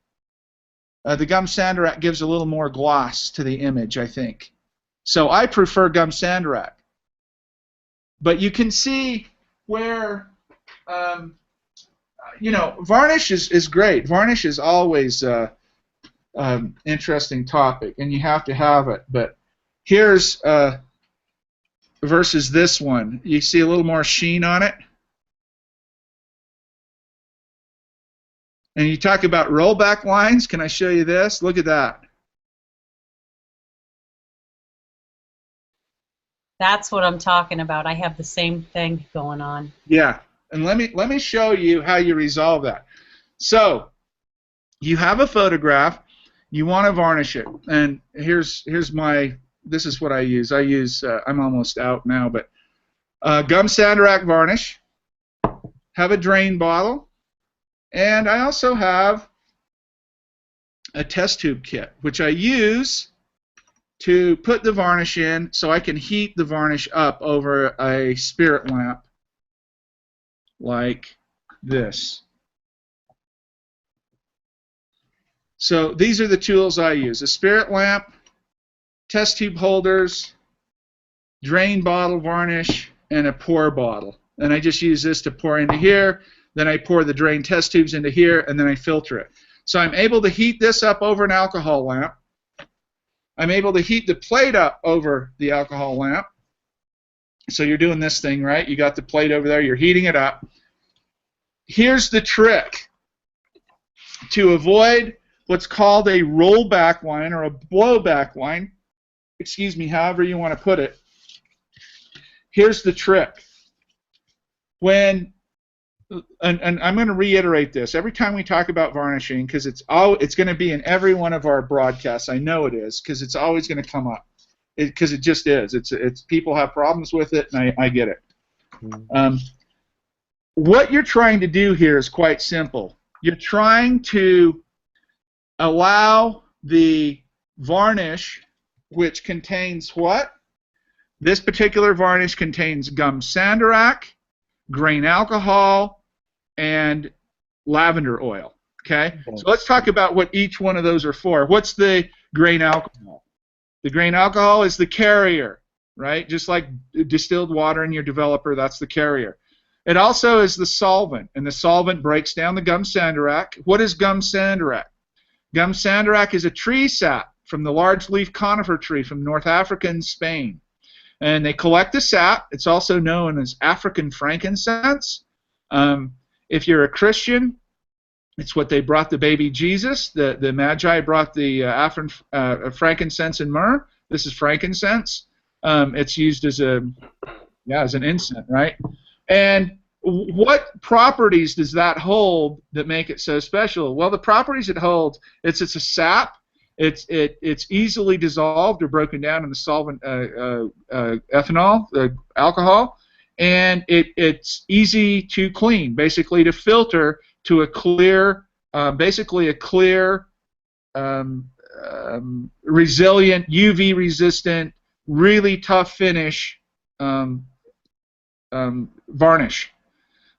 The gum sanderac gives a little more gloss to the image, I think. So I prefer gum sanderac. But you can see where varnish is great. Varnish is always interesting topic, and you have to have it. But here's versus this one. You see a little more sheen on it. And you talk about rollback lines. Can I show you this? Look at that. That's what I'm talking about. I have the same thing going on. Yeah, and let me show you how you resolve that. So you have a photograph. You want to varnish it, and here's my. This is what I use. I'm almost out now, but gum sanderac varnish. Have a drain bottle, and I also have a test tube kit, which I use to put the varnish in so I can heat the varnish up over a spirit lamp like this. So these are the tools I use: a spirit lamp, test tube holders, drain bottle varnish, and a pour bottle. And I just use this to pour into here, then I pour the drain test tubes into here, and then I filter it. So I'm able to heat this up over an alcohol lamp, I'm able to heat the plate up over the alcohol lamp. So you're doing this thing, right? You got the plate over there, you're heating it up. Here's the trick. To avoid what's called a rollback line or a blowback line, excuse me, however you want to put it, here's the trick. When, and I'm going to reiterate this, every time we talk about varnishing, because it's going to be in every one of our broadcasts, I know it is, because it's always going to come up. Because it just is. It's people have problems with it, and I get it. What you're trying to do here is quite simple. You're trying to allow the varnish, which contains what? This particular varnish contains gum sandarac, grain alcohol, and lavender oil. Okay? So let's talk about what each one of those are for. What's the grain alcohol? The grain alcohol is the carrier, right? Just like distilled water in your developer, that's the carrier. It also is the solvent, and the solvent breaks down the gum sandarac. What is gum sandarac? Gum sandarac is a tree sap from the large leaf conifer tree from North Africa and Spain. And they collect the sap. It's also known as African frankincense. If you're a Christian, it's what they brought the baby Jesus. The Magi brought the frankincense and myrrh. This is frankincense. It's used as an incense, right? And what properties does that hold that make it so special? Well, the properties it holds, it's a sap. It's easily dissolved or broken down in the solvent ethanol, alcohol, and it's easy to clean, basically to filter to a clear, basically a clear, resilient, UV resistant, really tough finish varnish.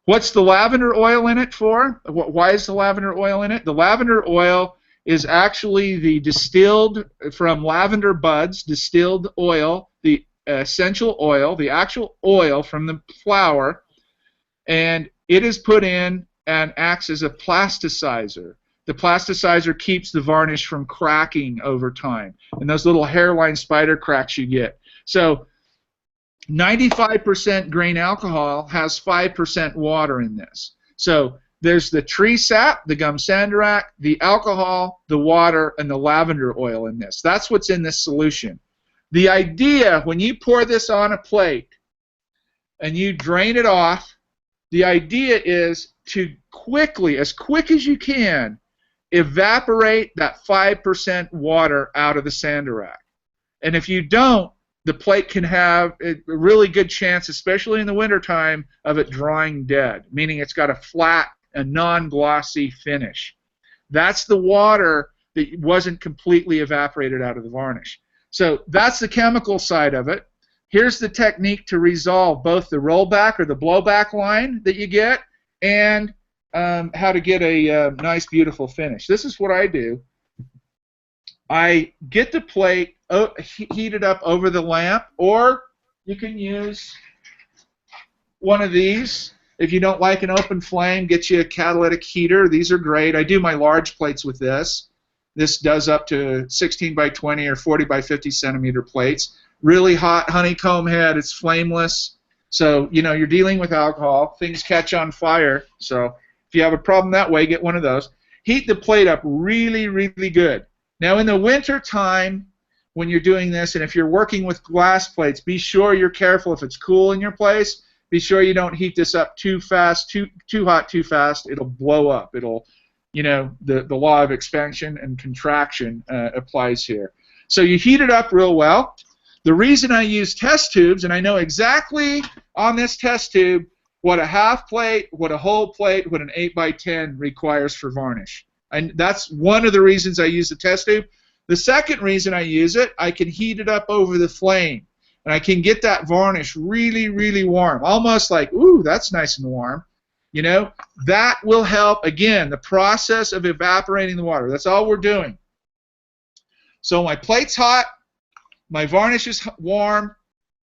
What's the lavender oil in it for? Why is the lavender oil in it? The lavender oil is actually the distilled from lavender buds, distilled oil, the essential oil, the actual oil from the flower, and it is put in and acts as a plasticizer. The plasticizer keeps the varnish from cracking over time, and those little hairline spider cracks you get. So 95% grain alcohol has 5% water in this. So there's the tree sap, the gum sandarac, the alcohol, the water, and the lavender oil in this. That's what's in this solution. The idea, when you pour this on a plate and you drain it off, the idea is to quickly, as quick as you can, evaporate that 5% water out of the sandarac. And if you don't, the plate can have a really good chance, especially in the wintertime, of it drying dead, meaning it's got a flat and non-glossy finish. That's the water that wasn't completely evaporated out of the varnish. So that's the chemical side of it. Here's the technique to resolve both the rollback or the blowback line that you get and how to get a nice, beautiful finish. This is what I do. I get the plate heated up over the lamp, or you can use one of these. If you don't like an open flame, get you a catalytic heater. These are great. I do my large plates with this. This does up to 16 by 20 or 40 by 50 centimeter plates. Really hot honeycomb head. It's flameless. So, you know, you're dealing with alcohol. Things catch on fire. So if you have a problem that way, get one of those. Heat the plate up really, really good. Now, in the winter time, when you're doing this, and if you're working with glass plates, be sure you're careful. If it's cool in your place, be sure you don't heat this up too fast, too hot, too fast. It'll blow up. It'll, you know, the law of expansion and contraction applies here. So you heat it up real well. The reason I use test tubes, and I know exactly on this test tube what a half plate, what a whole plate, what an 8 by 10 requires for varnish. And that's one of the reasons I use the test tube. The second reason I use it, I can heat it up over the flame, and I can get that varnish really, really warm, almost like, ooh, that's nice and warm. You know, that will help, again, the process of evaporating the water. That's all we're doing. So my plate's hot, my varnish is warm,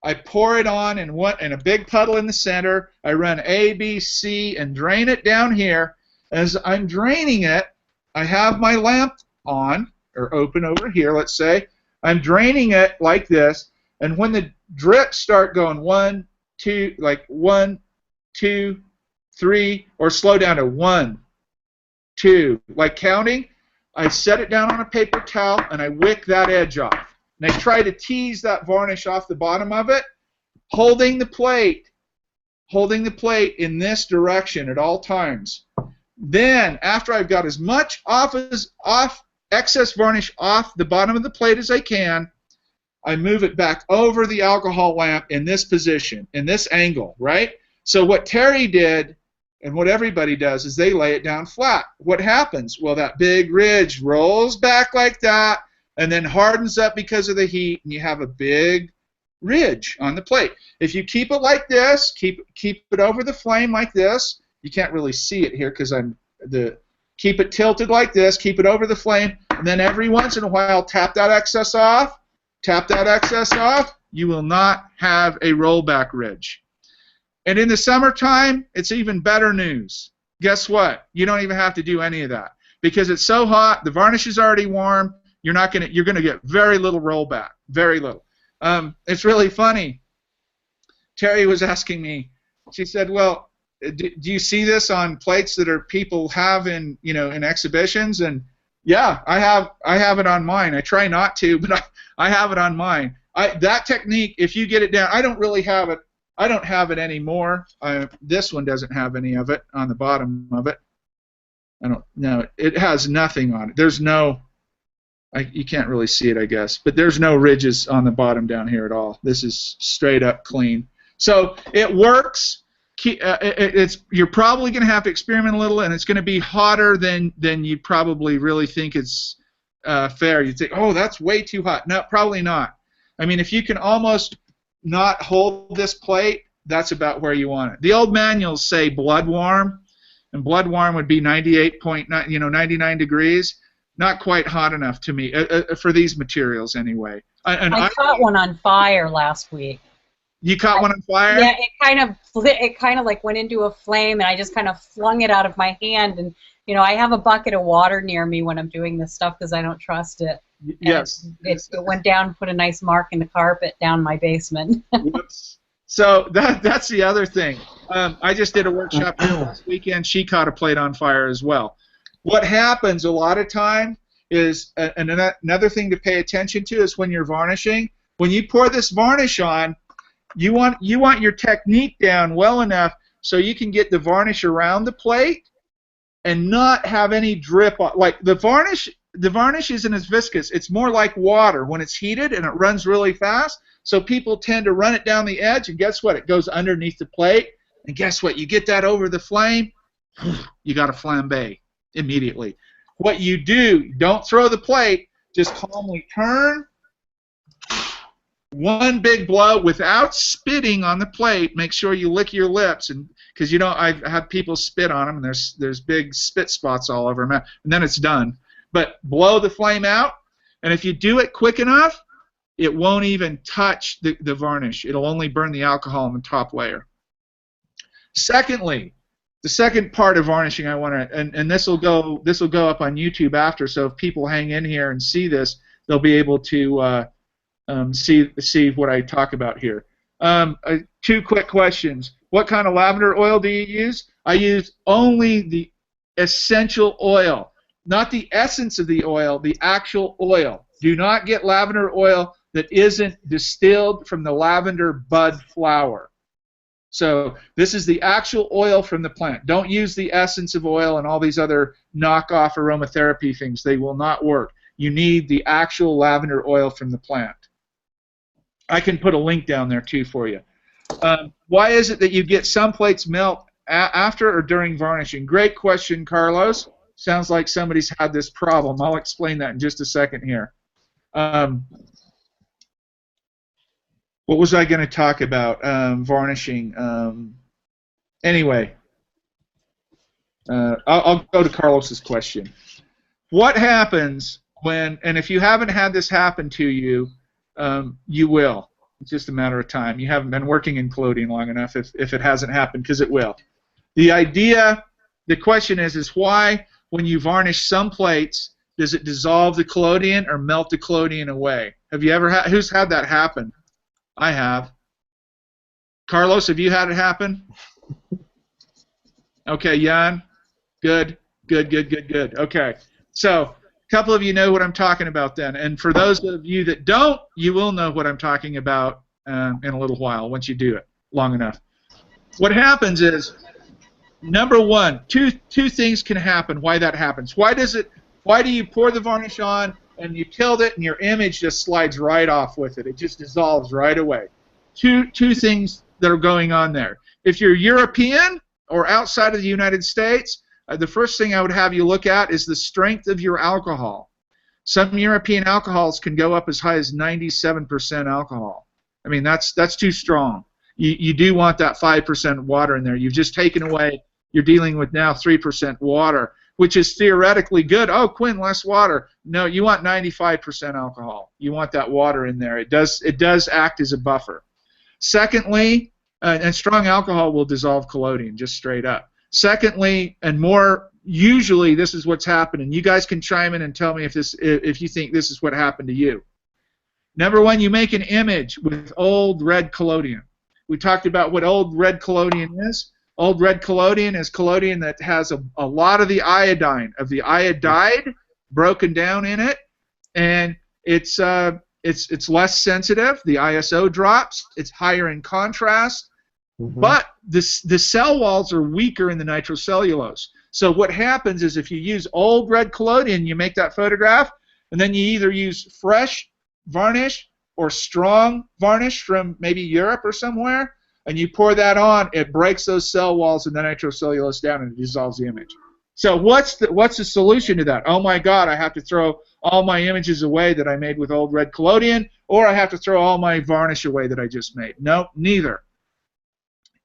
I pour it on in a big puddle in the center, I run A, B, C, and drain it down here. As I'm draining it, I have my lamp on, or open over here, let's say. I'm draining it like this, and when the drips start going 1, 2, like 1, 2, 3, or slow down to 1, 2, like counting, I set it down on a paper towel and I wick that edge off. And I try to tease that varnish off the bottom of it, holding the plate in this direction at all times. Then, after I've got as much excess varnish off the bottom of the plate as I can, I move it back over the alcohol lamp in this position, in this angle, right? So what Terry did, and what everybody does, is they lay it down flat. What happens? Well, that big ridge rolls back like that, and then hardens up because of the heat, and you have a big ridge on the plate. If you keep it like this, keep it over the flame like this. You can't really see it here because keep it tilted like this, keep it over the flame, and then every once in a while tap that excess off, you will not have a rollback ridge. And in the summertime, it's even better news. Guess what? You don't even have to do any of that because it's so hot, the varnish is already warm, you're going to get very little rollback, very little. It's really funny. Terry was asking me, she said, well, do you see this on plates that people have in exhibitions? And yeah, I have it on mine. I try not to, but I have it on mine. That technique, if you get it down, I don't really have it. I don't have it anymore. This one doesn't have any of it on the bottom of it. No, it has nothing on it. There's no. You can't really see it, I guess, but there's no ridges on the bottom down here at all. This is straight up clean. So it works. You're probably going to have to experiment a little, and it's going to be hotter than you probably really think it's fair. You'd think, oh, that's way too hot. No, probably not. I mean, if you can almost not hold this plate, that's about where you want it. The old manuals say blood warm, and blood warm would be 98.9, 99 degrees. Not quite hot enough to me for these materials anyway. I caught one on fire last week. You caught one on fire? Yeah, it kind of like went into a flame, and I just kind of flung it out of my hand. And I have a bucket of water near me when I'm doing this stuff because I don't trust it. And yes. It went down and put a nice mark in the carpet down my basement. Whoops. So that's the other thing. I just did a workshop this weekend. She caught a plate on fire as well. What happens a lot of time is, and another thing to pay attention to is when you're varnishing. When you pour this varnish on, you want your technique down well enough so you can get the varnish around the plate and not have any drip. Like the varnish isn't as viscous. It's more like water when it's heated and it runs really fast. So people tend to run it down the edge, and guess what? It goes underneath the plate. And guess what? You get that over the flame, you got a flambe immediately. What you do, don't throw the plate, just calmly turn, one big blow without spitting on the plate. Make sure you lick your lips, and because I've had people spit on them, and there's big spit spots all over them, and then it's done. But blow the flame out, and if you do it quick enough, it won't even touch the varnish. It'll only burn the alcohol in the top layer. Secondly, the second part of varnishing I want to, and this will go up on YouTube after, so if people hang in here and see this, they'll be able to see what I talk about here. 2 quick questions. What kind of lavender oil do you use? I use only the essential oil, not the essence of the oil, the actual oil. Do not get lavender oil that isn't distilled from the lavender bud flower. So this is the actual oil from the plant. Don't use the essence of oil and all these other knockoff aromatherapy things. They will not work. You need the actual lavender oil from the plant. I can put a link down there too for you. Why is it that you get some plates melt after or during varnishing? Great question, Carlos. Sounds like somebody's had this problem. I'll explain that in just a second here. What was I going to talk about? Varnishing. Anyway, I'll go to Carlos's question. What happens when, and if you haven't had this happen to you, you will. It's just a matter of time. You haven't been working in collodion long enough if it hasn't happened, because it will. The question is why when you varnish some plates, Does it dissolve the collodion or melt the collodion away? Have you ever had? Who's had that happen? I have. Carlos, have you had it happen? Okay, Jan. Good. Okay. So a couple of you know what I'm talking about then, and for those of you that don't, you will know what I'm talking about in a little while once you do it long enough. What happens is, number one, two things can happen. Why that happens? Why do you pour the varnish on and you tilt it and your image just slides right off with it? It just dissolves right away. Two things that are going on there. If you're European or outside of the United States, the first thing I would have you look at is the strength of your alcohol. Some European alcohols can go up as high as 97% alcohol. I mean, that's too strong. You do want that 5% water in there. You've just taken away, you're dealing with now 3% water, which is theoretically good. Oh, Quinn, less water. No, you want 95% alcohol. You want that water in there. It does act as a buffer. Secondly, and strong alcohol will dissolve collodion, just straight up. Secondly, and more usually, this is what's happening. You guys can chime in and tell me if you think this is what happened to you. Number one, you make an image with old red collodion. We talked about what old red collodion is. Old red collodion is collodion that has a lot of the iodine, of the iodide broken down in it, and it's less sensitive. The ISO drops. It's higher in contrast, but the cell walls are weaker in the nitrocellulose. So what happens is if you use old red collodion, you make that photograph, and then you either use fresh varnish or strong varnish from maybe Europe or somewhere, and you pour that on, it breaks those cell walls and the nitrocellulose down and it dissolves the image. So what's the solution to that? Oh my God, I have to throw all my images away that I made with old red collodion, or I have to throw all my varnish away that I just made. No, neither.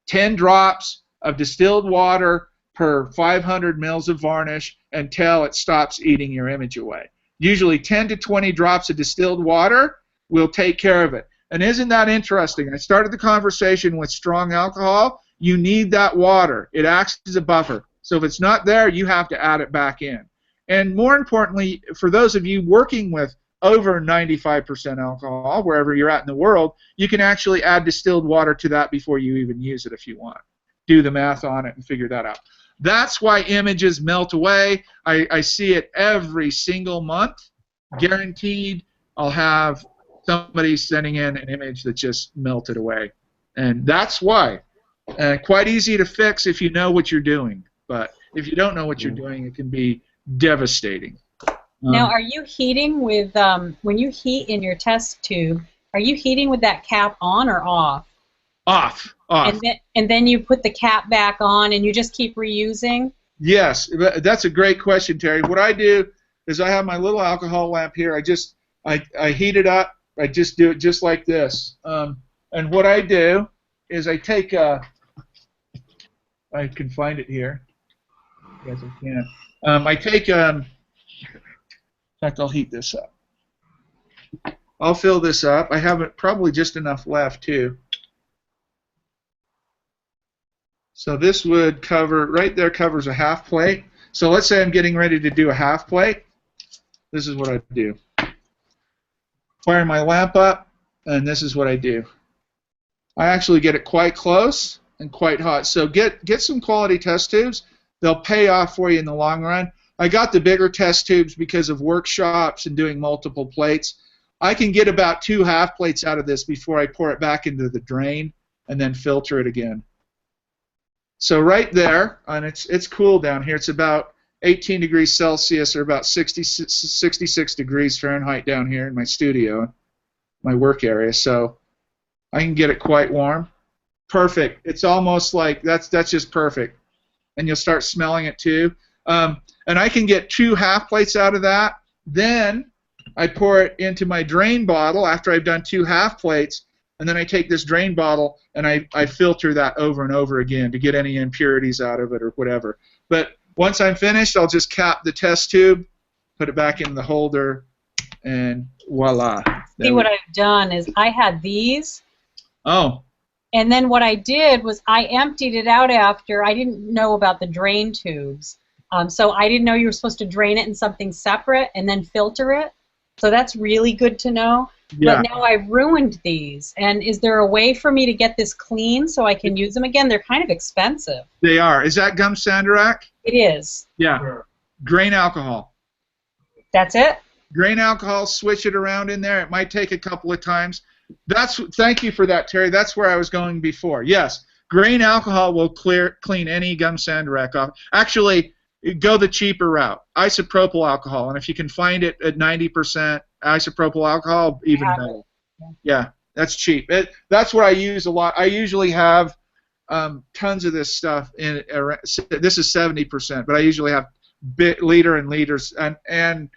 10 drops of distilled water per 500 mils of varnish until it stops eating your image away. Usually 10 to 20 drops of distilled water will take care of it. And isn't that interesting? I started the conversation with strong alcohol. You need that water. It acts as a buffer. So if it's not there, you have to add it back in. And more importantly, for those of you working with over 95% alcohol, wherever you're at in the world, you can actually add distilled water to that before you even use it if you want. Do the math on it and figure that out. That's why images melt away. I see it every single month. Guaranteed I'll have somebody sending in an image that just melted away. And that's why. Quite easy to fix if you know what you're doing. But if you don't know what you're doing, it can be devastating. Now, are you heating with, when you heat in your test tube, are you heating with that cap on or off? Off. And then you put the cap back on and you just keep reusing? Yes, that's a great question, Terry. What I do is I have my little alcohol lamp here. I heat it up. I just do it just like this. And what I do is I take I can find it here. Yes, I can. I take in fact, I'll heat this up. I'll fill this up. I have probably just enough left too. So this would cover, right there covers a half plate. So let's say I'm getting ready to do a half plate. This is what I do. Fire my lamp up, and this is what I do. I actually get it quite close and quite hot. So get some quality test tubes. They'll pay off for you in the long run. I got the bigger test tubes because of workshops and doing multiple plates. I can get about 2 half plates out of this before I pour it back into the drain and then filter it again. So right there, and it's cool down here. It's about 18 degrees Celsius or about 66 degrees Fahrenheit down here in my studio, my work area. So I can get it quite warm. Perfect. It's almost like that's just perfect. And you'll start smelling it too. And I can get 2 half plates out of that. Then I pour it into my drain bottle after I've done 2 half plates. And then I take this drain bottle and I filter that over and over again to get any impurities out of it or whatever. But once I'm finished, I'll just cap the test tube, put it back in the holder, and voila. See, what I've done is I had these. Oh. And then what I did was I emptied it out after. I didn't know about the drain tubes. So I didn't know you were supposed to drain it in something separate and then filter it. So that's really good to know. Yeah. But now I've ruined these. And is there a way for me to get this clean so I can use them again? They're kind of expensive. They are. Is that gum sandarac? It is. Yeah. Sure. Grain alcohol. That's it? Grain alcohol, switch it around in there. It might take a couple of times. Thank you for that, Terry. That's where I was going before. Yes, grain alcohol will clean any gum sandarac off. Actually, go the cheaper route, isopropyl alcohol. And if you can find it at 90% isopropyl alcohol, even better. Yeah, that's cheap. That's what I use a lot. I usually have tons of this stuff in. This is 70%, but I usually have liter and liters and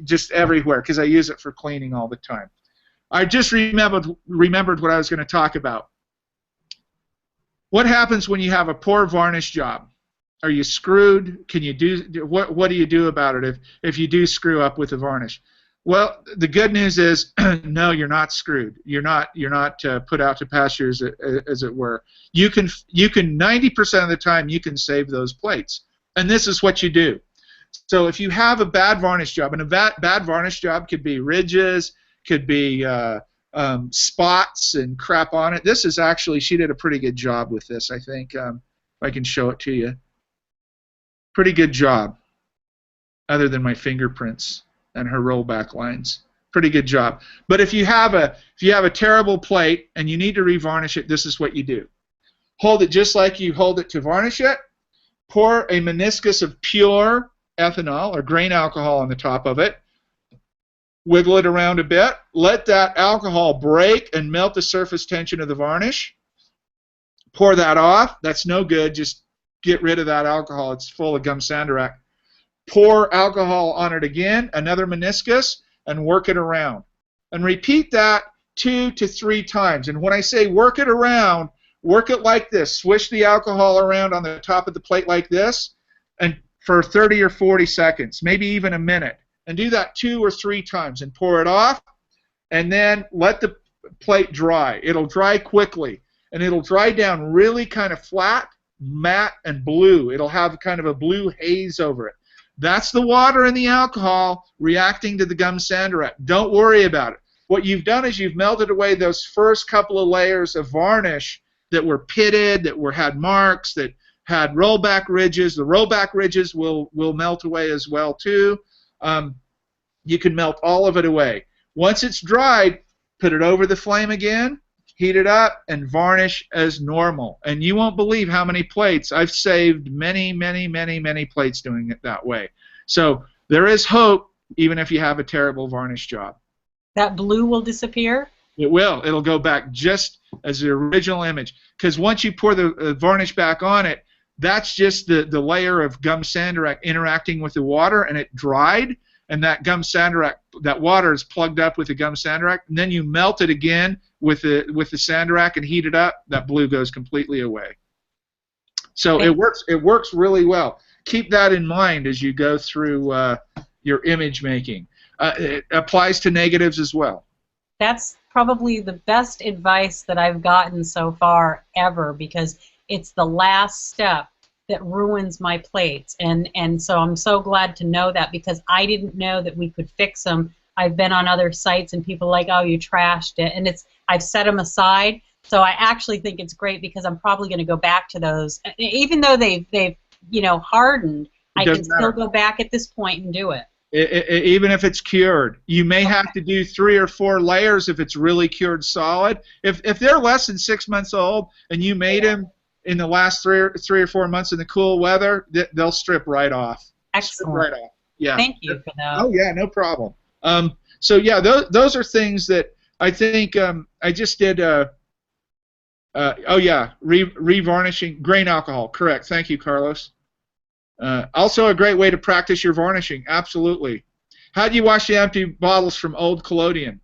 just everywhere because I use it for cleaning all the time. I just remembered what I was going to talk about. What happens when you have a poor varnish job? Are you screwed? Can you do what do you do about it if you do screw up with the varnish? Well, the good news is no, you're not screwed. You're not put out to pasture as it were. You can 90% of the time you can save those plates. And this is what you do. So if you have a bad varnish job, and a bad varnish job could be ridges, could be spots and crap on it. This is actually, she did a pretty good job with this, I think. If I can show it to you. Pretty good job, other than my fingerprints and her rollback lines. Pretty good job. But if you have a terrible plate and you need to revarnish it, this is what you do. Hold it just like you hold it to varnish it. Pour a meniscus of pure ethanol or grain alcohol on the top of it. Wiggle it around a bit. Let that alcohol break and melt the surface tension of the varnish. Pour that off. That's no good. Just get rid of that alcohol. It's full of gum sandarac. Pour alcohol on it again, another meniscus, and work it around. And repeat that 2 to 3 times. And when I say work it around, work it like this. Swish the alcohol around on the top of the plate like this, and for 30 or 40 seconds, maybe even a minute. And do that 2 or 3 times and pour it off, and then let the plate dry. It'll dry quickly, and it'll dry down really kind of flat, matte, and blue. It'll have kind of a blue haze over it. That's the water and the alcohol reacting to the gum sandarac. Don't worry about it. What you've done is you've melted away those first couple of layers of varnish that were pitted, that had marks, that had rollback ridges. The rollback ridges will melt away as well too. You can melt all of it away. Once it's dried, put it over the flame again, heat it up, and varnish as normal. And you won't believe how many plates. I've saved many, many, many, many plates doing it that way. So there is hope even if you have a terrible varnish job. That blue will disappear? It will. It'll go back just as the original image. Because once you pour the varnish back on it, that's just the layer of gum sandarac interacting with the water, and it dried, and that gum sandarac, that water is plugged up with the gum sandarac, and then you melt it again with the sandarac and heat it up. That blue goes completely away. So it works really well. Keep that in mind as you go through your image making. It applies to negatives as well. That's probably the best advice that I've gotten so far ever, because it's the last step that ruins my plates, and so I'm so glad to know that, because I didn't know that we could fix them. I've been on other sites and people are like, oh, you trashed it, and I've set them aside. So I actually think it's great, because I'm probably going to go back to those, even though they've hardened. I can still go back at this point and do it. Even if it's cured, you may have to do 3 or 4 layers if it's really cured solid. If they're less than 6 months old and you made them in the last 3 or 4 months in the cool weather, they'll strip right off. Excellent. Strip right off. Yeah. Thank you for that. Oh yeah, no problem. So yeah, those are things that I think I just did. Oh yeah, revarnishing grain alcohol. Correct. Thank you, Carlos. Also a great way to practice your varnishing. Absolutely. How do you wash the empty bottles from old collodion?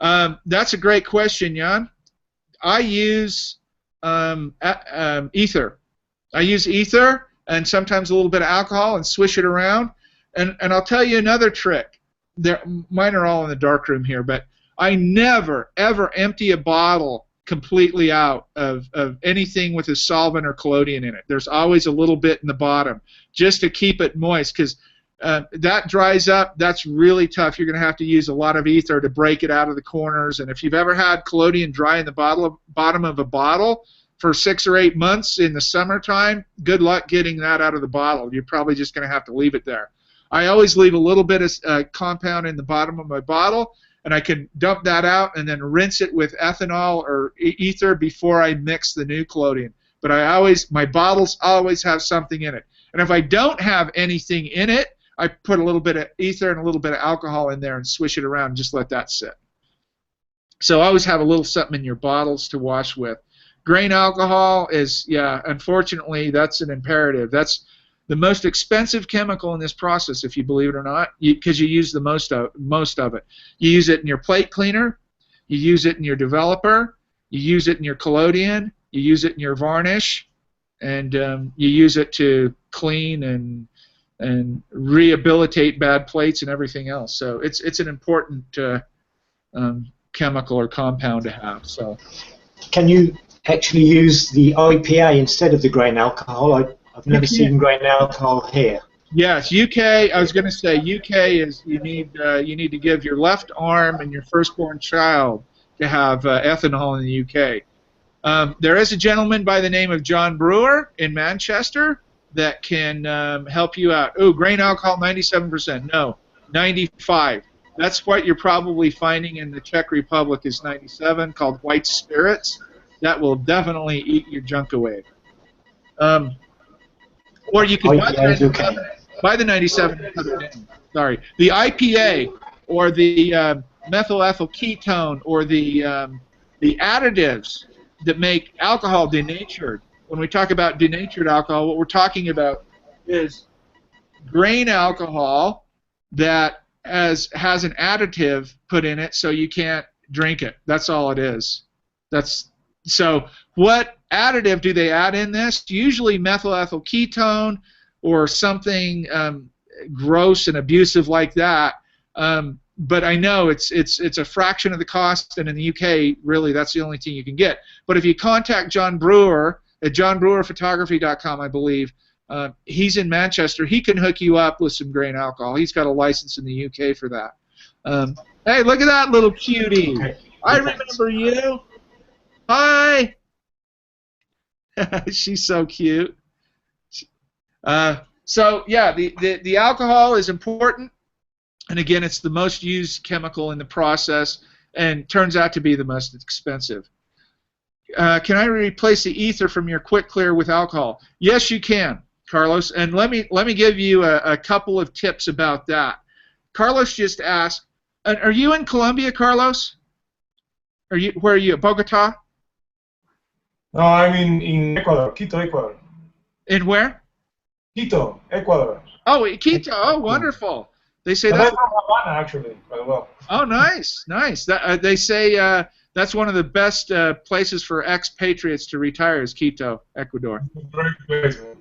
That's a great question, Jan. I use ether. I use ether and sometimes a little bit of alcohol and swish it around. And I'll tell you another trick. Mine are all in the dark room here, but I never, ever empty a bottle completely out of anything with a solvent or collodion in it. There's always a little bit in the bottom just to keep it moist, because that dries up. That's really tough. You're going to have to use a lot of ether to break it out of the corners. And if you've ever had collodion dry in the bottom of a bottle for 6 or 8 months in the summertime, good luck getting that out of the bottle. You're probably just going to have to leave it there. I always leave a little bit of compound in the bottom of my bottle, and I can dump that out and then rinse it with ethanol or ether before I mix the new collodion. But my bottles always have something in it. And if I don't have anything in it, I put a little bit of ether and a little bit of alcohol in there and swish it around and just let that sit. So always have a little something in your bottles to wash with. Grain alcohol is, yeah, unfortunately, that's an imperative. That's the most expensive chemical in this process, if you believe it or not, because you use the most of it. You use it in your plate cleaner, you use it in your developer, you use it in your collodion, you use it in your varnish, and you use it to clean and rehabilitate bad plates and everything else. So it's an important chemical or compound to have. So, can you actually use the IPA instead of the grain alcohol? I've never seen grain alcohol here. Yes, UK. I was going to say UK is you need to give your left arm and your firstborn child to have ethanol in the UK. There is a gentleman by the name of John Brewer in Manchester that can help you out. Oh, grain alcohol 97%. No, 95. That's what you're probably finding in the Czech Republic is 97, called white spirits. That will definitely eat your junk away. Or you can buy the 97 and put it in. Sorry. The IPA or the methyl ethyl ketone or the additives that make alcohol denatured. When we talk about denatured alcohol, what we're talking about is grain alcohol that has an additive put in it so you can't drink it. That's all it is. So what additive do they add in this? Usually methyl ethyl ketone or something gross and abusive like that. But I know it's a fraction of the cost, and in the UK, really, that's the only thing you can get. But if you contact John Brewer at johnbrewerphotography.com, I believe, he's in Manchester. He can hook you up with some grain alcohol. He's got a license in the UK for that. Hey, look at that little cutie. I remember you. Hi. She's so cute. So yeah, the alcohol is important, and again, it's the most used chemical in the process, and turns out to be the most expensive. Can I replace the ether from your quick clear with alcohol? Yes, you can, Carlos. And let me give you a couple of tips about that. Carlos just asked, are you in Colombia, Carlos? Where are you? Bogota? No, I'm in Ecuador, Quito, Ecuador. In where? Quito, Ecuador. Oh, Quito. Oh, wonderful. They say that's that's from Havana, actually, quite well. Oh, nice, nice. They say that's one of the best places for expatriates to retire is Quito, Ecuador. Great place, man.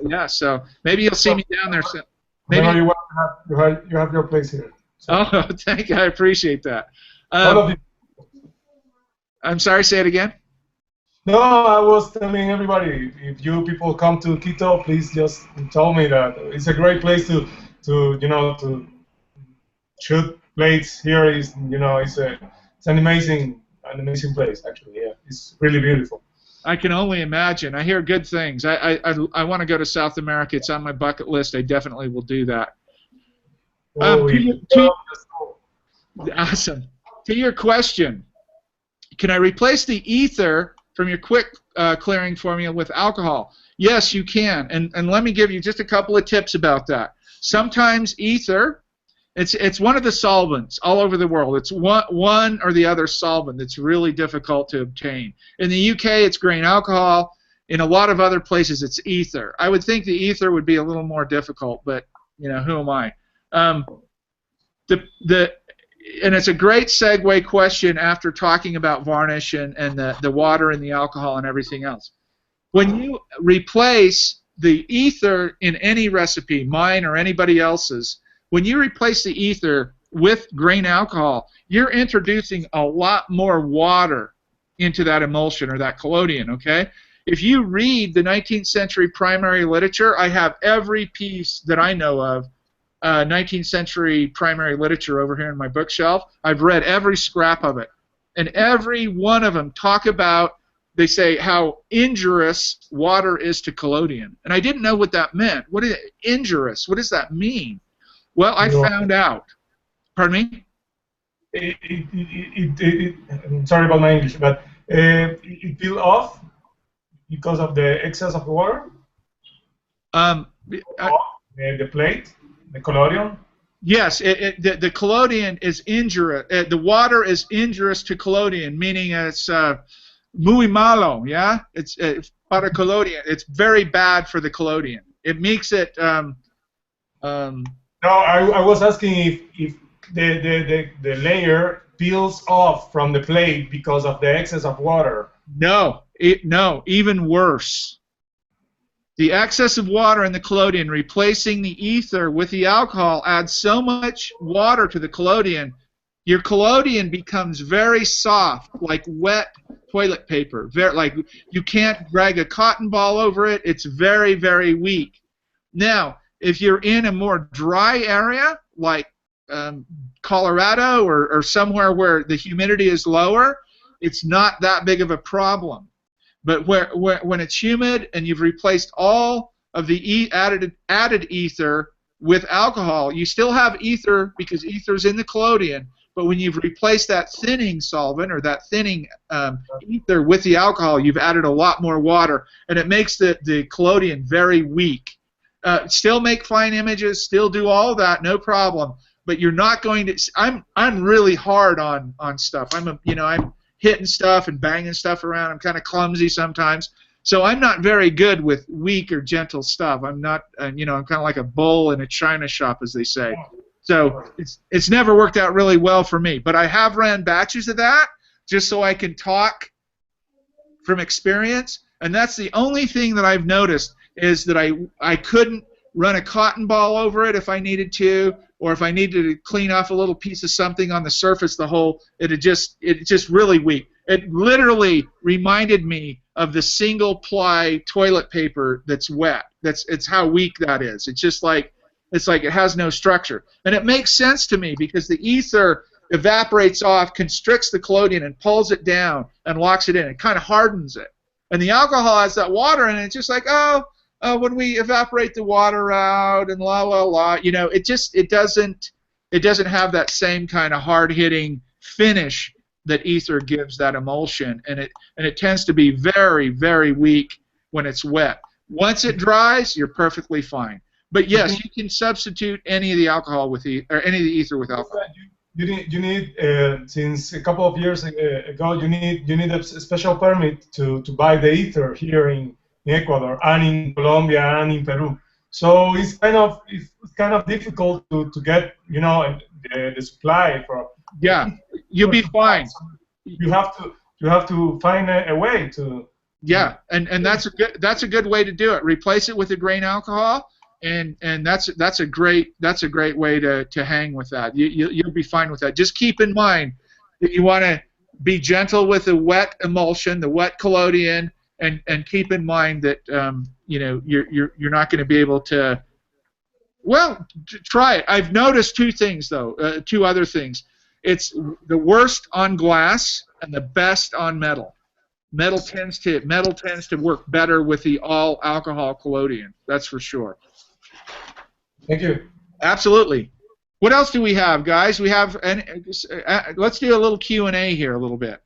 Yeah, so maybe you'll see me down there soon. Maybe Maybe. you have your place here. So. Oh, thank you. I appreciate that. I'm sorry. Say it again. No, I was telling everybody, if you people come to Quito, please just tell me that it's a great place to shoot plates here. Is it's an amazing place actually. Yeah, it's really beautiful. I can only imagine. I hear good things. I want to go to South America. It's on my bucket list. I definitely will do that. Awesome. To your question, can I replace the ether from your quick clearing formula with alcohol? Yes, you can. And let me give you just a couple of tips about that. Sometimes ether, it's one of the solvents all over the world. It's one or the other solvent that's really difficult to obtain. In the UK, it's grain alcohol. In a lot of other places, it's ether. I would think the ether would be a little more difficult, but who am I? And it's a great segue question after talking about varnish and the water and the alcohol and everything else. When you replace the ether in any recipe, mine or anybody else's, when you replace the ether with grain alcohol, you're introducing a lot more water into that emulsion or that collodion, okay? If you read the 19th century primary literature, I have every piece that I know of 19th century primary literature over here in my bookshelf. I've read every scrap of it. And every one of them talk about, they say how injurious water is to collodion. And I didn't know what that meant. What is it? Injurious? What does that mean? Well, I found out. Pardon me? I'm sorry about my English, but it peeled off because of the excess of water? The plate, the collodion? Yes, the collodion is injurious. The water is injurious to collodion, meaning it's muy malo, yeah? It's para collodion. It's very bad for the collodion. It makes it... No, I was asking if the layer peels off from the plate because of the excess of water. No, no, even worse. The excess of water in the collodion, replacing the ether with the alcohol, adds so much water to the collodion, your collodion becomes very soft, like wet toilet paper. Like you can't drag a cotton ball over it. It's very, very weak. Now, if you're in a more dry area, like Colorado or somewhere where the humidity is lower, it's not that big of a problem. But when it's humid and you've replaced all of the added ether with alcohol, you still have ether because ether's in the collodion. But when you've replaced that thinning solvent or that thinning ether with the alcohol, you've added a lot more water, and it makes the collodion very weak. Still make fine images, still do all that, no problem. But you're not going to. I'm really hard on stuff. I'm hitting stuff and banging stuff around. I'm kind of clumsy sometimes, so I'm not very good with weak or gentle stuff. I'm not, I'm kind of like a bull in a china shop, as they say. So it's never worked out really well for me. But I have ran batches of that just so I can talk from experience, and that's the only thing that I've noticed is that I couldn't run a cotton ball over it if I needed to, or if I needed to clean off a little piece of something on the surface, it's just really weak. It literally reminded me of the single-ply toilet paper that's wet. It's how weak that is. It's like it has no structure, and it makes sense to me because the ether evaporates off, constricts the collodion, and pulls it down and locks it in. It kind of hardens it, and the alcohol has that water, and it's just like when we evaporate the water out and la la la, it doesn't have that same kind of hard-hitting finish that ether gives that emulsion, and it tends to be very, very weak when it's wet. Once it dries, you're perfectly fine. But yes, you can substitute any of the alcohol with any of the ether with alcohol. You need since a couple of years ago, you need a special permit to buy the ether here in Ecuador and in Colombia and in Peru. So it's kind of difficult to get the supply for. Yeah, you'll be fine. You have to find a way to. Yeah, and that's a good way to do it. Replace it with a grain alcohol, and that's a great way to hang with that. You'll be fine with that. Just keep in mind that you want to be gentle with the wet emulsion, the wet collodion. And keep in mind that you're not going to be able to. Well, try it. I've noticed two other things. It's the worst on glass and the best on metal. Metal tends to work better with the all alcohol collodion. That's for sure. Thank you. Absolutely. What else do we have, guys? We have. Let's do a little Q&A here a little bit.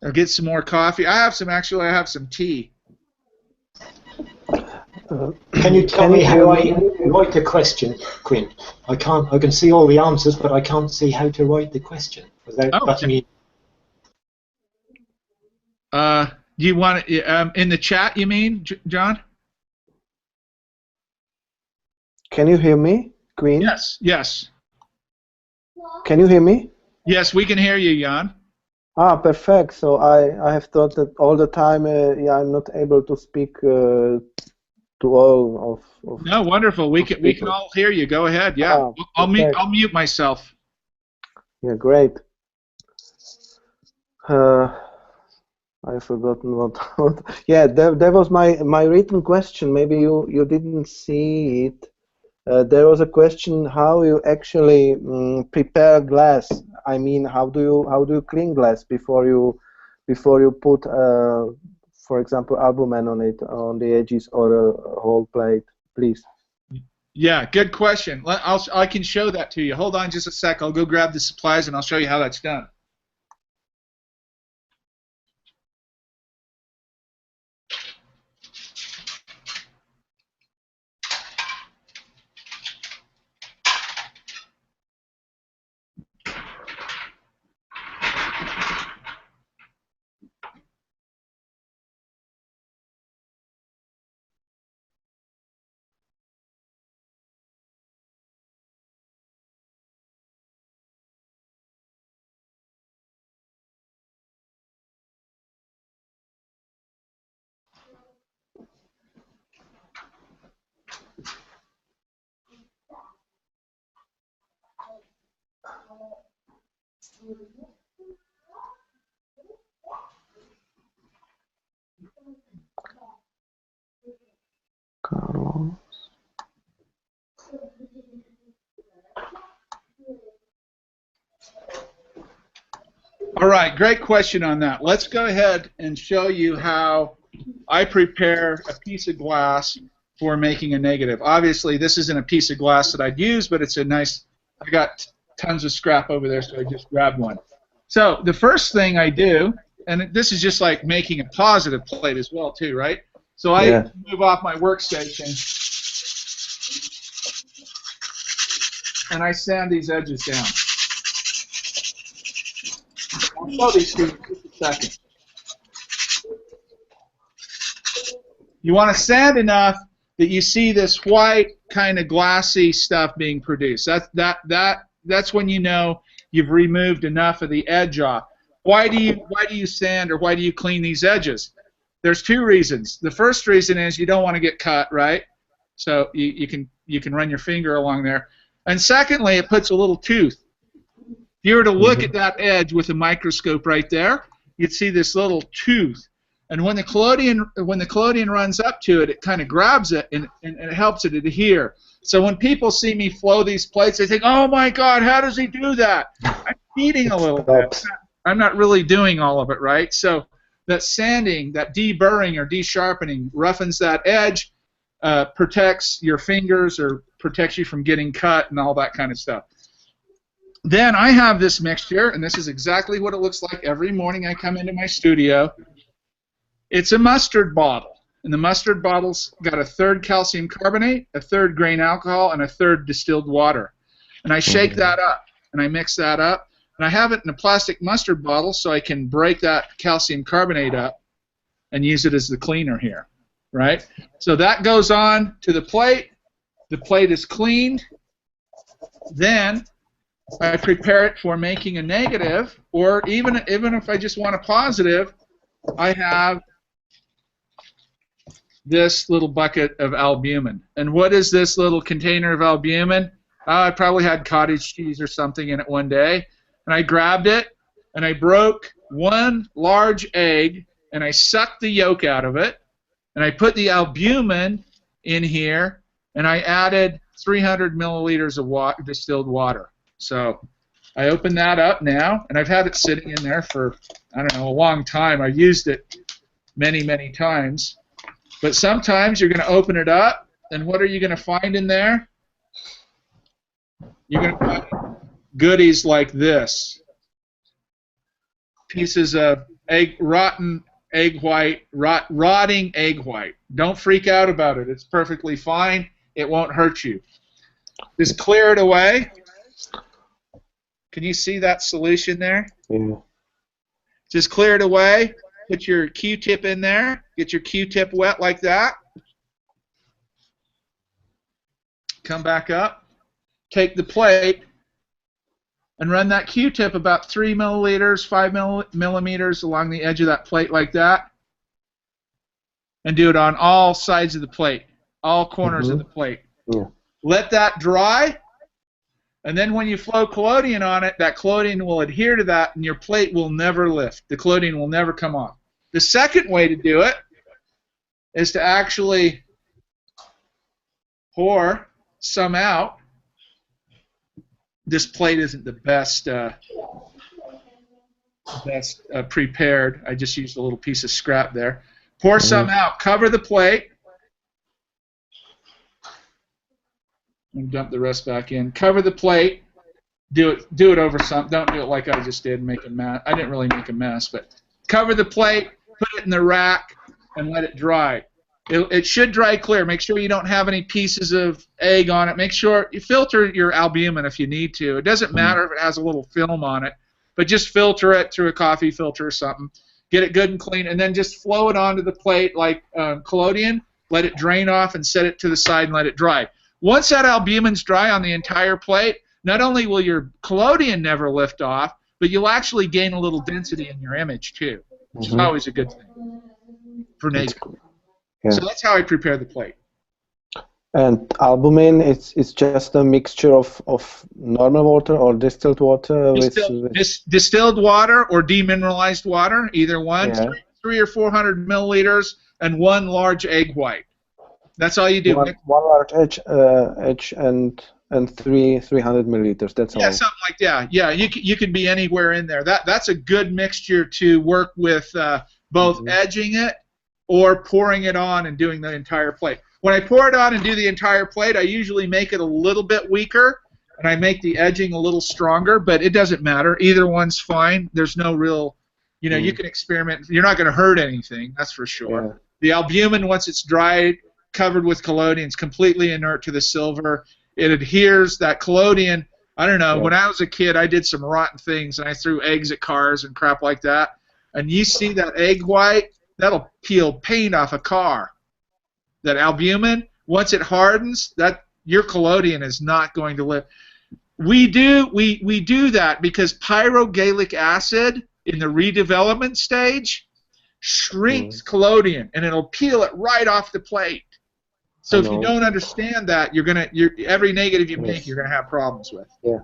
I'll get some more coffee. I have some tea. Can you tell me how I write the question, Quinn? I can see all the answers, but I can't see how to write the question without butting in. Do you want it in the chat, you mean, John? Can you hear me, Quinn? Yes. Can you hear me? Yes, we can hear you, Jan. Ah, perfect. So I have thought that all the time, I'm not able to speak to all of. No, wonderful. We can all hear you. Go ahead. Yeah, I'll mute myself. Yeah, great. Uh, I've forgotten what. Yeah, there was my written question. Maybe you didn't see it. There was a question how you actually prepare glass. I mean, how do you clean glass before you put, for example, albumen on it on the edges or a whole plate, please. Yeah, good question. I can show that to you. Hold on just a sec. I'll go grab the supplies and I'll show you how that's done. Carlos. All right, great question on that. Let's go ahead and show you how I prepare a piece of glass for making a negative. Obviously, this isn't a piece of glass that I'd use, but it's a nice, I got tons of scrap over there, so I just grabbed one. So the first thing I do, and this is just like making a positive plate as well too, right? So I move off my workstation, and I sand these edges down. I'll show these to you in just a second. You want to sand enough that you see this white kind of glassy stuff being produced. That's when you know you've removed enough of the edge off. Why do you sand or why do you clean these edges? There's two reasons. The first reason is you don't want to get cut, right? So you can run your finger along there. And secondly, it puts a little tooth. If you were to look at that edge with a microscope right there, you'd see this little tooth. And when the collodion runs up to it, it kind of grabs it and it helps it adhere. So when people see me flow these plates, they think, "Oh my God, how does he do that?" I'm cheating a little bit. I'm not really doing all of it right. So that sanding, that deburring or de-sharpening, roughens that edge, protects your fingers or protects you from getting cut and all that kind of stuff. Then I have this mixture, and this is exactly what it looks like every morning I come into my studio. It's a mustard bottle, and the mustard bottle's got a third calcium carbonate, a third grain alcohol, and a third distilled water. And I shake that up, and I mix that up, and I have it in a plastic mustard bottle so I can break that calcium carbonate up and use it as the cleaner here, right? So that goes on to the plate. The plate is cleaned. Then I prepare it for making a negative, or even if I just want a positive, I have this little bucket of albumin. And what is this little container of albumin? I probably had cottage cheese or something in it one day, and I grabbed it, and I broke one large egg, and I sucked the yolk out of it, and I put the albumin in here, and I added 300 milliliters of distilled water. So I open that up now, and I've had it sitting in there for, I don't know, a long time. I've used it many, many times. But sometimes you're going to open it up, and what are you going to find in there? You're going to find goodies like this. Pieces of rotting egg white. Don't freak out about it. It's perfectly fine. It won't hurt you. Just clear it away. Can you see that solution there? Yeah. Just clear it away. Put your Q-tip in there. Get your Q-tip wet like that. Come back up. Take the plate and run that Q-tip about 3 milliliters, 5 millimeters along the edge of that plate like that. And do it on all sides of the plate, all corners of the plate. Yeah. Let that dry. And then when you flow collodion on it, that collodion will adhere to that, and your plate will never lift. The collodion will never come off. The second way to do it is to actually pour some out. This plate isn't the best prepared. I just used a little piece of scrap there. Pour some out. Cover the plate. And dump the rest back in. Cover the plate. Do it over some. Don't do it like I just did. Make a mess. I didn't really make a mess, but cover the plate. Put it in the rack and let it dry. It should dry clear. Make sure you don't have any pieces of egg on it. Make sure you filter your albumin if you need to. It doesn't matter if it has a little film on it, but just filter it through a coffee filter or something. Get it good and clean, and then just flow it onto the plate like collodion. Let it drain off and set it to the side and let it dry. Once that albumin's dry on the entire plate, not only will your collodion never lift off, but you'll actually gain a little density in your image too, which is always a good thing for negative. Yeah. So that's how I prepare the plate. And albumin, it's just a mixture of normal water or distilled water? Distilled water or demineralized water, either one, Yeah. 300 or 400 milliliters, and one large egg white. That's all you do. One large edge and 300 milliliters. That's all. Yeah, something like that. Yeah, you can be anywhere in there. That's a good mixture to work with both edging it or pouring it on and doing the entire plate. When I pour it on and do the entire plate, I usually make it a little bit weaker and I make the edging a little stronger, but it doesn't matter. Either one's fine. There's no real, you can experiment. You're not going to hurt anything, that's for sure. Yeah. The albumin, once it's dried, covered with collodion, is completely inert to the silver. It adheres. That collodion, I don't know, when I was a kid, I did some rotten things, and I threw eggs at cars and crap like that. And you see that egg white, that'll peel paint off a car. That albumin, once it hardens, your collodion is not going to live. We do that because pyrogallic acid in the redevelopment stage shrinks collodion, and it'll peel it right off the plate. So if you don't understand that, every negative you make, you're gonna have problems with. Yeah,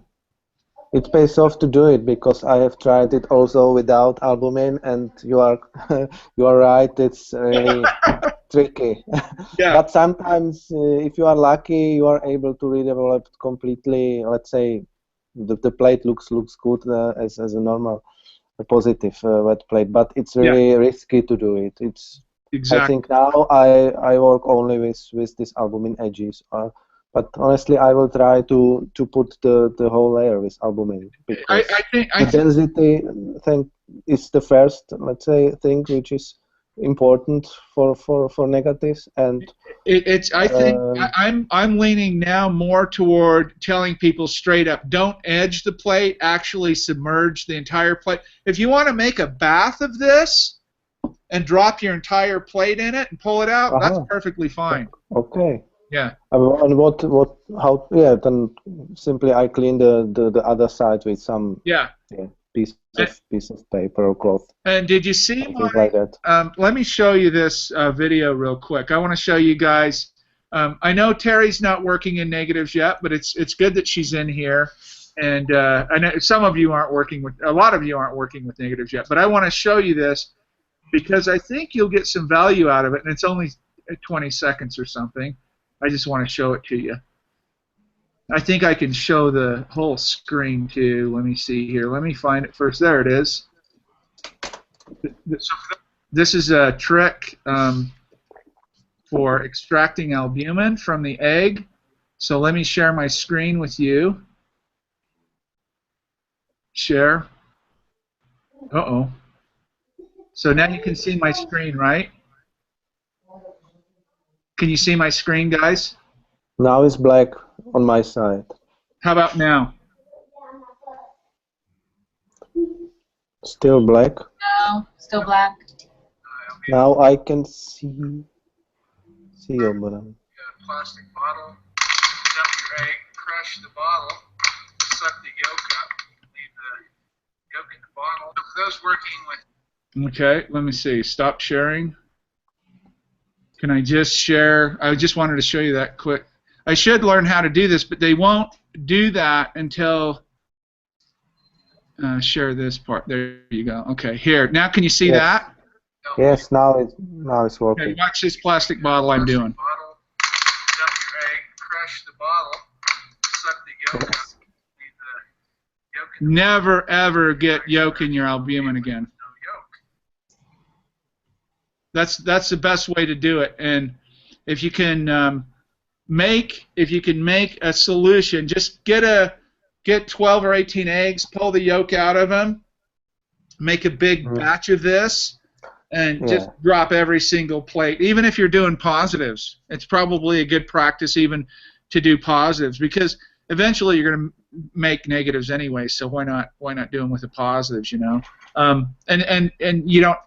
it pays off to do it because I have tried it also without albumin, and you are right. It's really tricky. Yeah. But sometimes, if you are lucky, you are able to redevelop it completely. Let's say the plate looks good as a normal, positive wet plate, but it's really risky to do it. Exactly. I think now I work only with these albumin edges, but honestly I will try to put the whole layer with albumin because I think density thing is the first, let's say, thing which is important for negatives, and I'm leaning now more toward telling people straight up, don't edge the plate, actually submerge the entire plate. If you want to make a bath of this and drop your entire plate in it and pull it out, that's perfectly fine. Okay. Yeah. And how? Yeah. Then simply I clean the other side with some piece of paper or cloth. And did you see like that? Let me show you this video real quick. I want to show you guys. I know Terry's not working in negatives yet, but it's good that she's in here. And I know some of you aren't working with. A lot of you aren't working with negatives yet, but I want to show you this because I think you'll get some value out of it, and it's only 20 seconds or something. I just want to show it to you. I think I can show the whole screen too. Let me see here. Let me find it first. There it is. This is a trick for extracting albumin from the egg. So let me share my screen with you. Share. Uh-oh. So now you can see my screen, right? Can you see my screen, guys? Now it's black on my side. How about now? Still black? No, still black. Now I can see your bottom. Plastic bottle. Dump your egg, crush the bottle, suck the yolk up, leave the yolk in the bottle. For those working with... Okay, let me see. Stop sharing. Can I just share? I just wanted to show you that quick. I should learn how to do this, but they won't do that until share this part. There you go. Okay, here. Now can you see that? Yes, now it's working. Okay, watch this plastic bottle I'm doing. Dump your egg, crush the bottle, suck the yolk out. Never ever get yolk in your albumin again. That's the best way to do it. And if you can make a solution, just get 12 or 18 eggs, pull the yolk out of them, make a big batch of this, and just drop every single plate. Even if you're doing positives, it's probably a good practice even to do positives, because eventually you're going to make negatives anyway. So why not do them with the positives? You know, and you don't.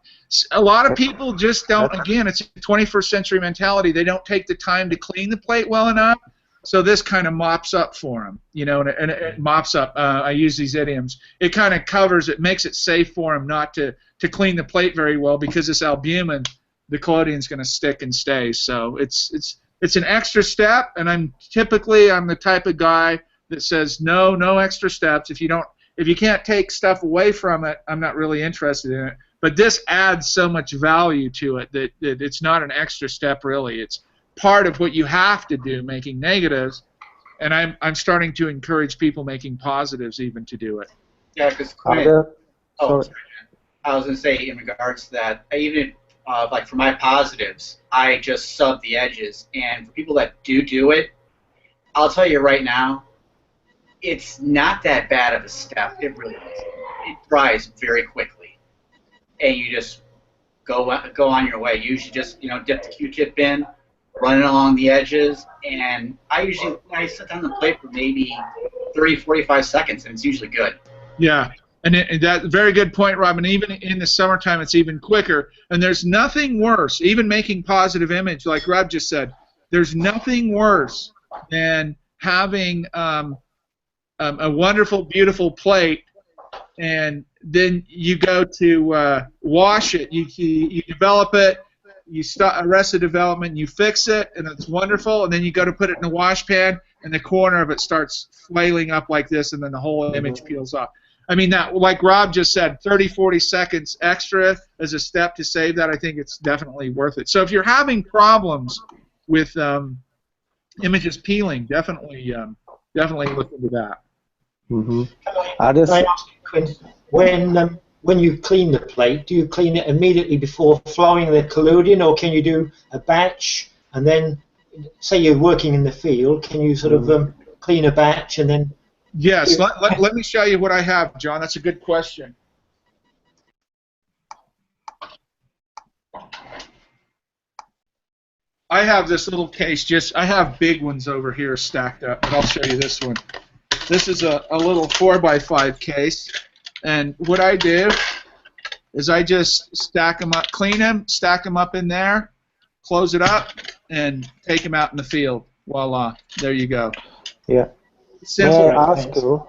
A lot of people just don't. Again, it's a 21st century mentality. They don't take the time to clean the plate well enough. So this kind of mops up for them, you know, and it mops up. I use these idioms. It kind of covers it, makes it safe for them not to clean the plate very well, because this albumin, the collodion is going to stick and stay. So it's an extra step, and I'm the type of guy that says no extra steps. If you can't take stuff away from it, I'm not really interested in it. But this adds so much value to it that it's not an extra step really. It's part of what you have to do, making negatives, and I'm starting to encourage people making positives even to do it. Yeah, because I was going to say in regards to that, even like for my positives, I just sub the edges, and for people that do it, I'll tell you right now, it's not that bad of a step. It really is. It dries very quickly, and you just go on your way. You usually just dip the Q-tip in, run it along the edges, and I sit down the plate for maybe 30, 45 seconds, and it's usually good. Yeah, and that's a very good point, Robin. Even in the summertime, it's even quicker. And there's nothing worse, even making positive image, like Rob just said, there's nothing worse than having a wonderful, beautiful plate, and then you go to wash it. You develop it. You start Arrested Development, you fix it, and it's wonderful, and then you go to put it in the wash pan, and the corner of it starts flailing up like this, and then the whole image peels off. I mean, that, like Rob just said, 30, 40 seconds extra as a step to save that, I think it's definitely worth it. So if you're having problems with images peeling, definitely look into that. Mm-hmm. When you clean the plate, do you clean it immediately before flowing the collodion, or can you do a batch and then, say you're working in the field, can you sort of clean a batch and then? Yes, let me show you what I have, John. That's a good question. I have this little case, I have big ones over here stacked up, but I'll show you this one. This is a little 4x5 case. And what I do is I just stack them up, clean them, stack them up in there, close it up, and take them out in the field. Voila, there you go. Yeah. Simple. May I ask you?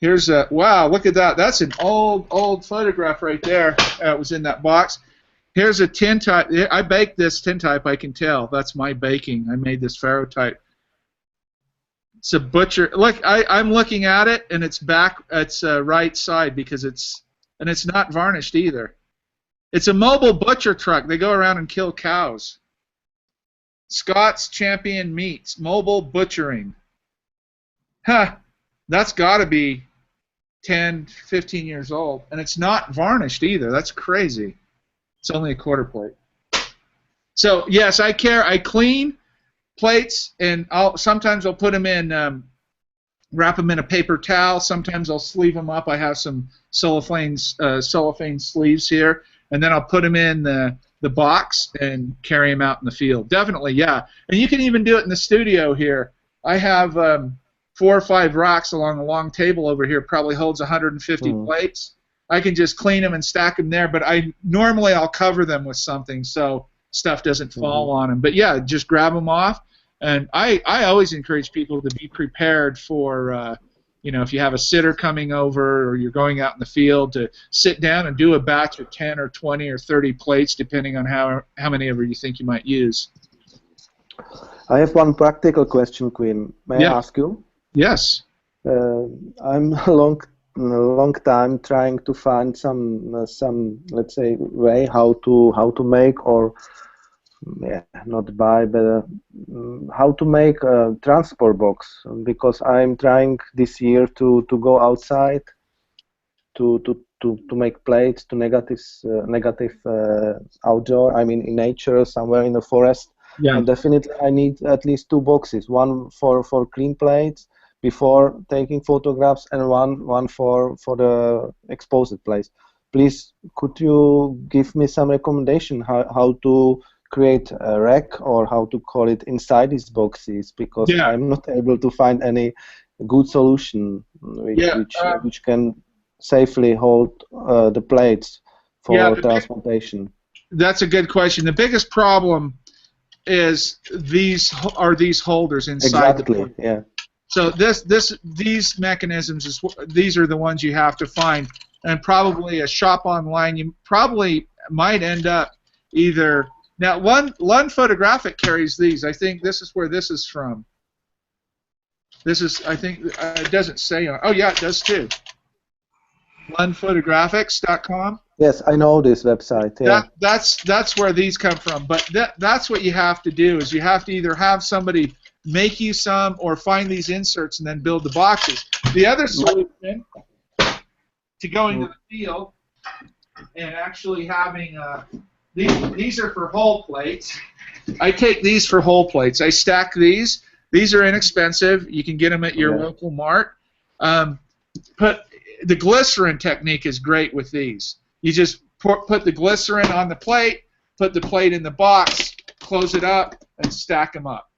Here's a, wow, look at that. That's an old photograph right there. It was in that box. Here's a tintype. I baked this tintype, I can tell. That's my baking. I made this ferrotype. It's a butcher. Look, I'm looking at it, and it's right side because it's not varnished either. It's a mobile butcher truck. They go around and kill cows. Scott's Champion Meats, mobile butchering. Huh, that's got to be 10, 15 years old, and it's not varnished either. That's crazy. It's only a quarter plate. So yes, I clean plates, and sometimes I'll put them in, wrap them in a paper towel. Sometimes I'll sleeve them up. I have some cellophane sleeves here, and then I'll put them in the box and carry them out in the field. Definitely, yeah. And you can even do it in the studio here. I have 4 or 5 racks along a long table over here. Probably holds 150 plates. I can just clean them and stack them there, but normally I'll cover them with something so stuff doesn't fall on them. But yeah, just grab them off. And I always encourage people to be prepared for, if you have a sitter coming over or you're going out in the field, to sit down and do a batch of 10 or 20 or 30 plates, depending on how many ever you think you might use. I have one practical question, Quinn. May I ask you? Yes. I'm a long time trying to find some let's say way how to make, or not buy, but how to make a transport box, because I'm trying this year to go outside to make plates to negative outdoor. I mean in nature, somewhere in the forest. Yeah. And definitely I need at least 2 boxes, one for clean plates before taking photographs, and one for the exposed place. Please, could you give me some recommendation how to create a rack, or how to call it, inside these boxes, because Yeah. I'm not able to find any good solution which can safely hold the plates for transportation. That's a good question. The biggest problem is these holders inside. Exactly. Yeah. So these mechanisms these are the ones you have to find, and probably a shop online. You probably might end up either now. Lund Photographic carries these. I think this is where this is from. This is, I think, it doesn't say on. Oh yeah, it does too. LundPhotographics.com. Yes, I know this website. Yeah. That's where these come from. But that's what you have to do, is you have to either have somebody make you some, or find these inserts and then build the boxes. The other solution to going to the field and actually having these are for whole plates. I take these for whole plates. I stack these. These are inexpensive. You can get them at your local mart. But the glycerin technique is great with these. You just put the glycerin on the plate, put the plate in the box, close it up, and stack them up.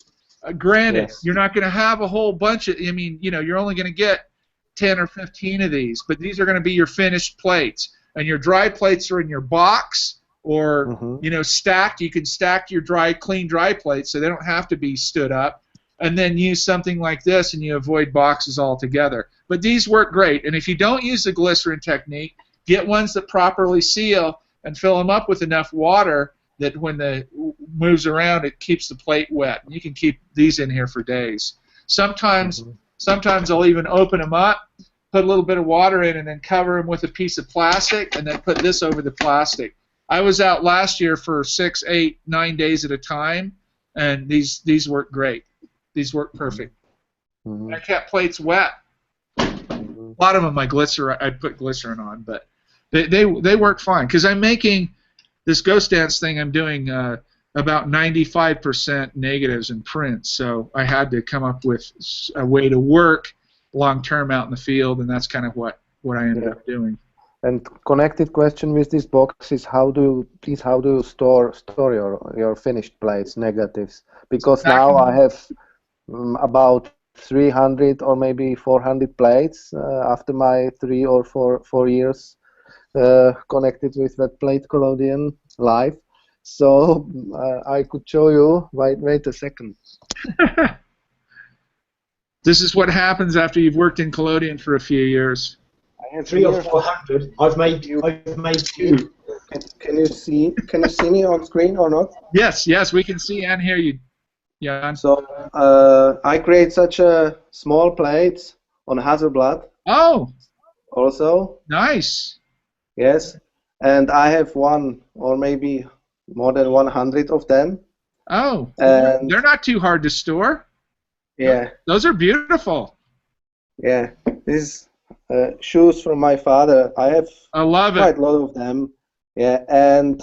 Granted, you're not going to have a whole bunch of, I mean, you're only going to get 10 or 15 of these, but these are going to be your finished plates. And your dry plates are in your box, or, stacked. You can stack your clean dry plates so they don't have to be stood up, and then use something like this, and you avoid boxes altogether. But these work great. And if you don't use the glycerin technique, get ones that properly seal and fill them up with enough water that when the moves around, it keeps the plate wet. You can keep these in here for days. Sometimes I'll even open them up, put a little bit of water in, and then cover them with a piece of plastic, and then put this over the plastic. I was out last year for 6, 8, 9 days at a time, and these work great. These work perfect. I kept plates wet. A lot of them I put glycerin on, but they work fine, because I'm making this ghost dance thing. I'm doing about 95% negatives and prints, so I had to come up with a way to work long term out in the field, and that's kind of what I ended up doing. And connected question with this box is, how do you store your finished plates, negatives? Because now I have about 300 or maybe 400 plates after my 3 or 4 years connected with that plate collodion live. So I could show you. Wait a second. This is what happens after you've worked in collodion for a few years. I have 300 or 400. I've made 2. Can you see me on screen or not? Yes, we can see and hear you. Yeah. So I create such a small plates on Hasselblad. Oh. Also. Nice. Yes, and I have 1 or maybe more than 100 of them. Oh. And they're not too hard to store. Yeah. Those are beautiful. Yeah. These shoes from my father. I love quite a lot of them. Yeah, and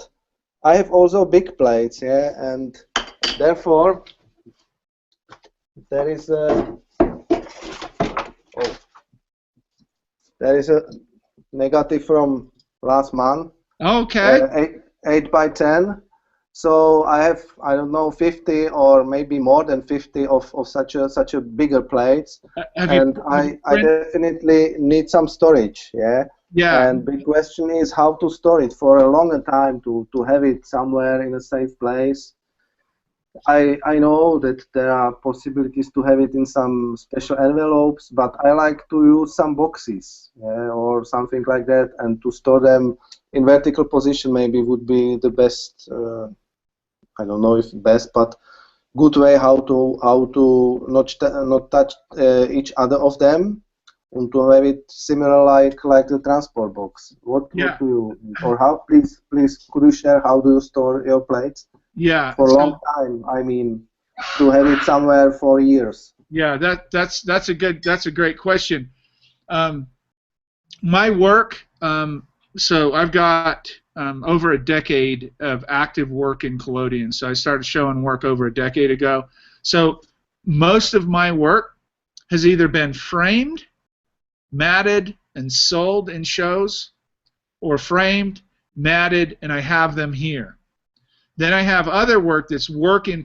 I have also big plates. Yeah, and therefore there is a negative from last month. Okay. 8 by 10. So I have, I don't know, 50 or maybe more than 50 of such a bigger plates. And I definitely need some storage. Yeah. Yeah. And the question is how to store it for a longer time, to have it somewhere in a safe place. I know that there are possibilities to have it in some special envelopes, but I like to use some boxes, or something like that, and to store them in vertical position maybe would be the best. I don't know if best, but good way how to not touch each other of them, and to have it similar like the transport box. What do you, or how? Please could you share how do you store your plates? Yeah. For a long time. I mean, to have it somewhere for years. Yeah, that's a great question. My work, so I've got over a decade of active work in collodion. So I started showing work over a decade ago. So most of my work has either been framed, matted, and sold in shows, or framed, matted, and I have them here. Then I have other work that's work in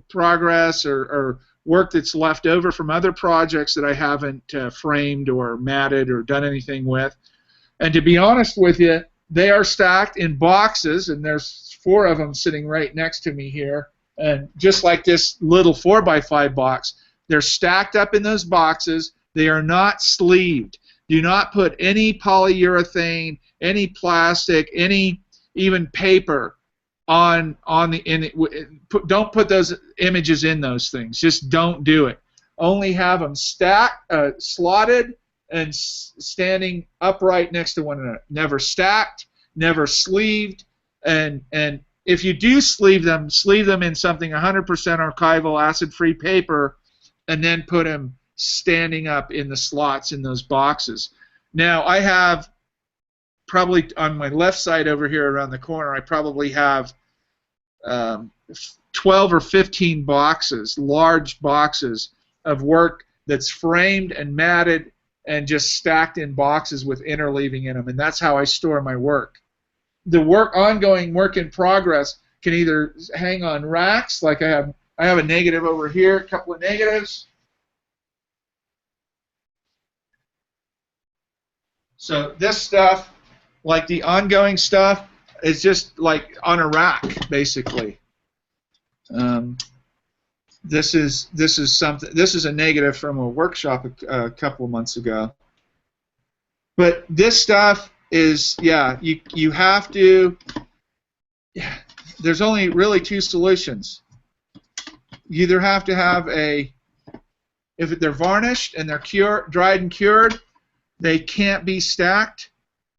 progress or work that's left over from other projects that I haven't framed or matted or done anything with. And to be honest with you, they are stacked in boxes, and there's 4 of them sitting right next to me here. And just like this little 4x5 box, they're stacked up in those boxes. They are not sleeved. Do not put any polyurethane, any plastic, any even paper on don't put those images in those things. Just don't do it. Only have them stacked, slotted, and standing upright next to one another. Never stacked, never sleeved, and if you do sleeve them in something 100% archival acid-free paper, and then put them standing up in the slots in those boxes. Now I have probably on my left side over here around the corner, I probably have 12 or 15 boxes, large boxes of work that's framed and matted and just stacked in boxes with interleaving in them, and that's how I store my work. The ongoing work in progress can either hang on racks, like I have a negative over here, a couple of negatives. So this stuff, like the ongoing stuff, is just like on a rack, basically. This is something. This is a negative from a workshop a couple of months ago. But this stuff is, yeah, you have to. Yeah, there's only really 2 solutions. You either have to have if they're varnished and they're dried and cured, they can't be stacked.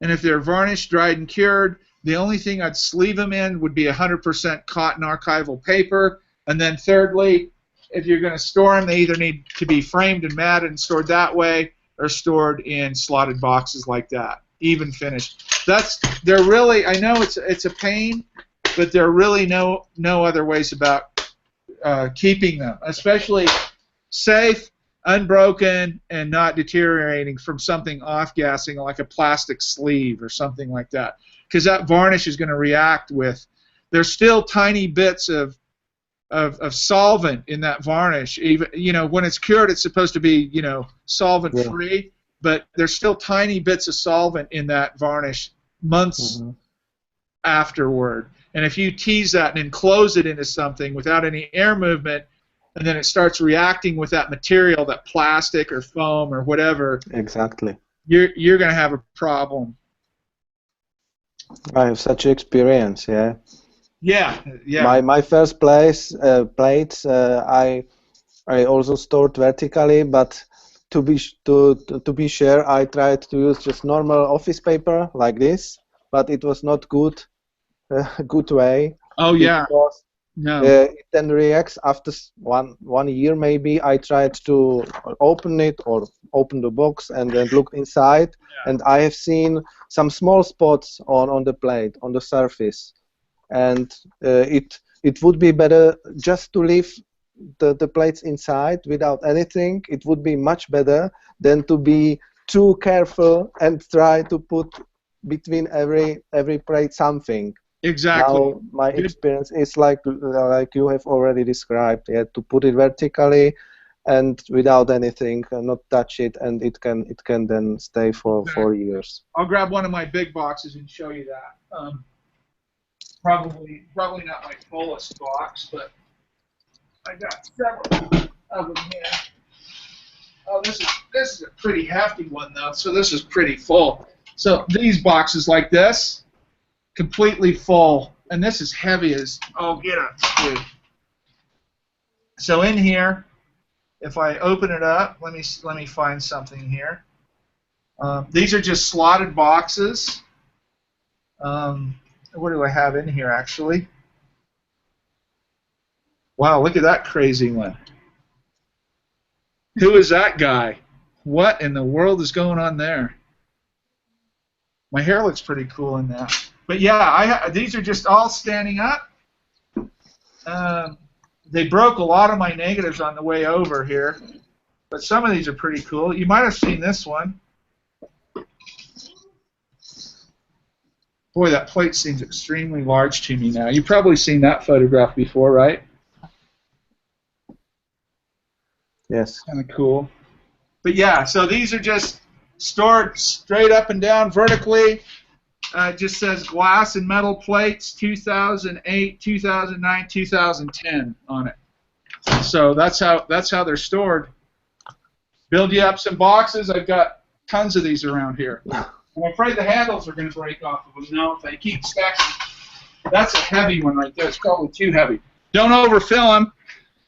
And if they're varnished, dried, and cured, the only thing I'd sleeve them in would be 100% cotton archival paper. And then thirdly, if you're going to store them, they either need to be framed and matted and stored that way, or stored in slotted boxes like that, even finished. They're really, I know it's a pain, but there are really no other ways about keeping them, especially safe, unbroken, and not deteriorating from something off-gassing like a plastic sleeve or something like that, because that varnish is going to react with. There's still tiny bits of solvent in that varnish. Even when it's cured, it's supposed to be solvent-free, but there's still tiny bits of solvent in that varnish months afterward. And if you tease that and enclose it into something without any air movement, and then it starts reacting with that material, that plastic or foam or whatever. Exactly. You're going to have a problem. I have such experience, yeah. Yeah, yeah. My first plates, I also stored vertically, but to be sure, I tried to use just normal office paper like this, but it was not good way. Oh yeah. No. It then reacts after one year maybe. I tried to open it or open the box and then look inside, and I have seen some small spots on the plate, on the surface, and it would be better just to leave the plates inside without anything. It would be much better than to be too careful and try to put between every plate something. Exactly. Now my experience is like you have already described. Yeah, to put it vertically and without anything, not touch it, and it can then stay for 4 years. I'll grab one of my big boxes and show you that. Probably not my fullest box, but I got several of them here. Oh, this is a pretty hefty one though, so this is pretty full. So these boxes like this, completely full, and this is heavy as, oh, get up, dude. So in here, if I open it up, let me find something here. These are just slotted boxes. What do I have in here, actually? Wow, look at that crazy one. Who is that guy? What in the world is going on there? My hair looks pretty cool in that. But yeah, these are just all standing up. They broke a lot of my negatives on the way over here, but some of these are pretty cool. You might have seen this one. Boy, that plate seems extremely large to me now. You've probably seen that photograph before, right? Yes. Kind of cool. But yeah, so these are just stored straight up and down vertically. It just says glass and metal plates, 2008, 2009, 2010 on it. So that's how they're stored. Build you up some boxes. I've got tons of these around here. I'm afraid the handles are going to break off of them now if I keep stacking. That's a heavy one right there. It's probably too heavy. Don't overfill them,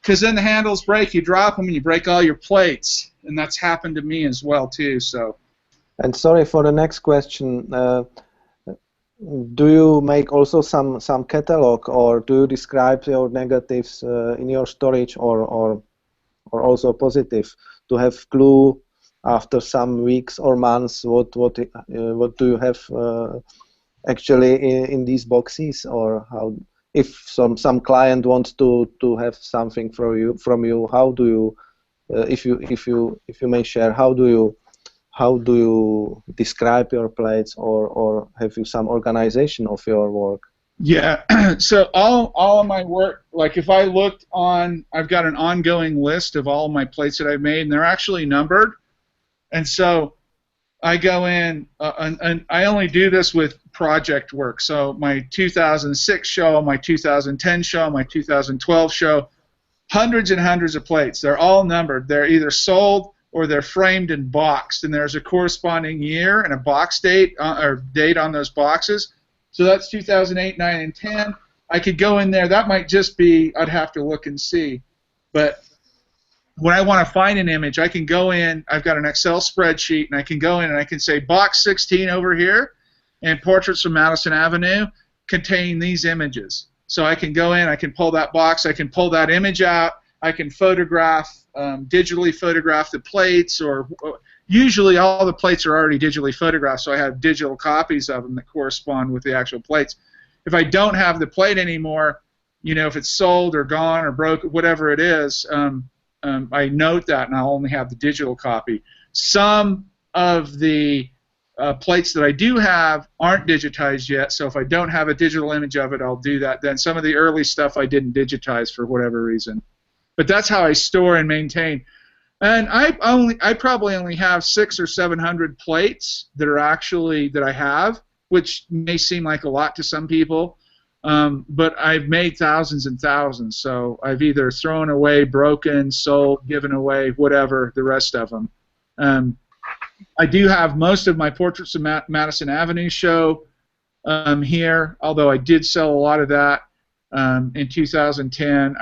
because then the handles break. You drop them and you break all your plates, and that's happened to me as well too. So. And sorry for the next question. Do you make also some catalog, or do you describe your negatives in your storage, or also positive, to have clue after some weeks or months what do you have actually in these boxes, or how, if some client wants to have something from you, how do you if you may share, how do you describe your plates, or have you some organization of your work? Yeah, so all of my work, like if I looked on, I've got an ongoing list of all of my plates that I've made, and they're actually numbered. And so I go in, and I only do this with project work. So my 2006 show, my 2010 show, my 2012 show, hundreds and hundreds of plates. They're all numbered. They're either sold or they're framed and boxed, and there's a corresponding year and a box date or date on those boxes. So that's 2008, 9, and 10. I could go in there. That might just be, I'd have to look and see. But when I want to find an image, I can go in. I've got an Excel spreadsheet, and I can go in and I can say box 16 over here and Portraits from Madison Avenue contain these images. So I can go in, I can pull that box, I can pull that image out, I can photograph, digitally photograph the plates, or usually all the plates are already digitally photographed, so I have digital copies of them that correspond with the actual plates. If I don't have the plate anymore, you know, if it's sold or gone or broke, whatever it is, I note that, and I'll only have the digital copy. Some of the plates that I do have aren't digitized yet, so if I don't have a digital image of it, I'll do that. Then some of the early stuff I didn't digitize for whatever reason. But that's how I store and maintain. And I probably only have 600 or 700 plates that I have, which may seem like a lot to some people. But I've made thousands and thousands, so I've either thrown away, broken, sold, given away, whatever, the rest of them. I do have most of my Portraits of Madison Avenue show here, although I did sell a lot of that in 2010.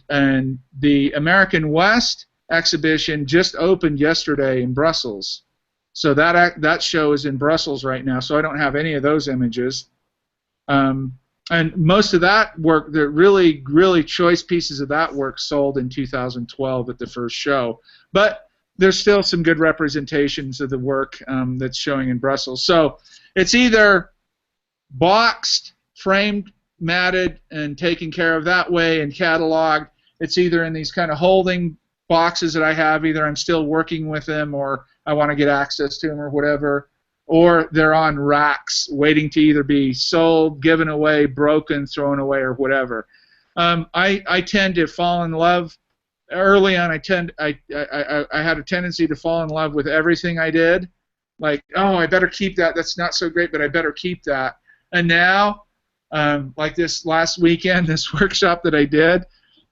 And the American West exhibition just opened yesterday in Brussels, so that show is in Brussels right now, so I don't have any of those images. And most of that work, the really, really choice pieces of that work, sold in 2012 at the first show. But there's still some good representations of the work that's showing in Brussels. So it's either boxed, framed, matted, and taken care of that way and cataloged. It's either in these kind of holding boxes that I have. Either I'm still working with them, or I want to get access to them, or whatever. Or they're on racks waiting to either be sold, given away, broken, thrown away, or whatever. I tend to fall in love early on. I had a tendency to fall in love with everything I did. Like, oh, I better keep that. That's not so great, but I better keep that. And now, like this last weekend, this workshop that I did,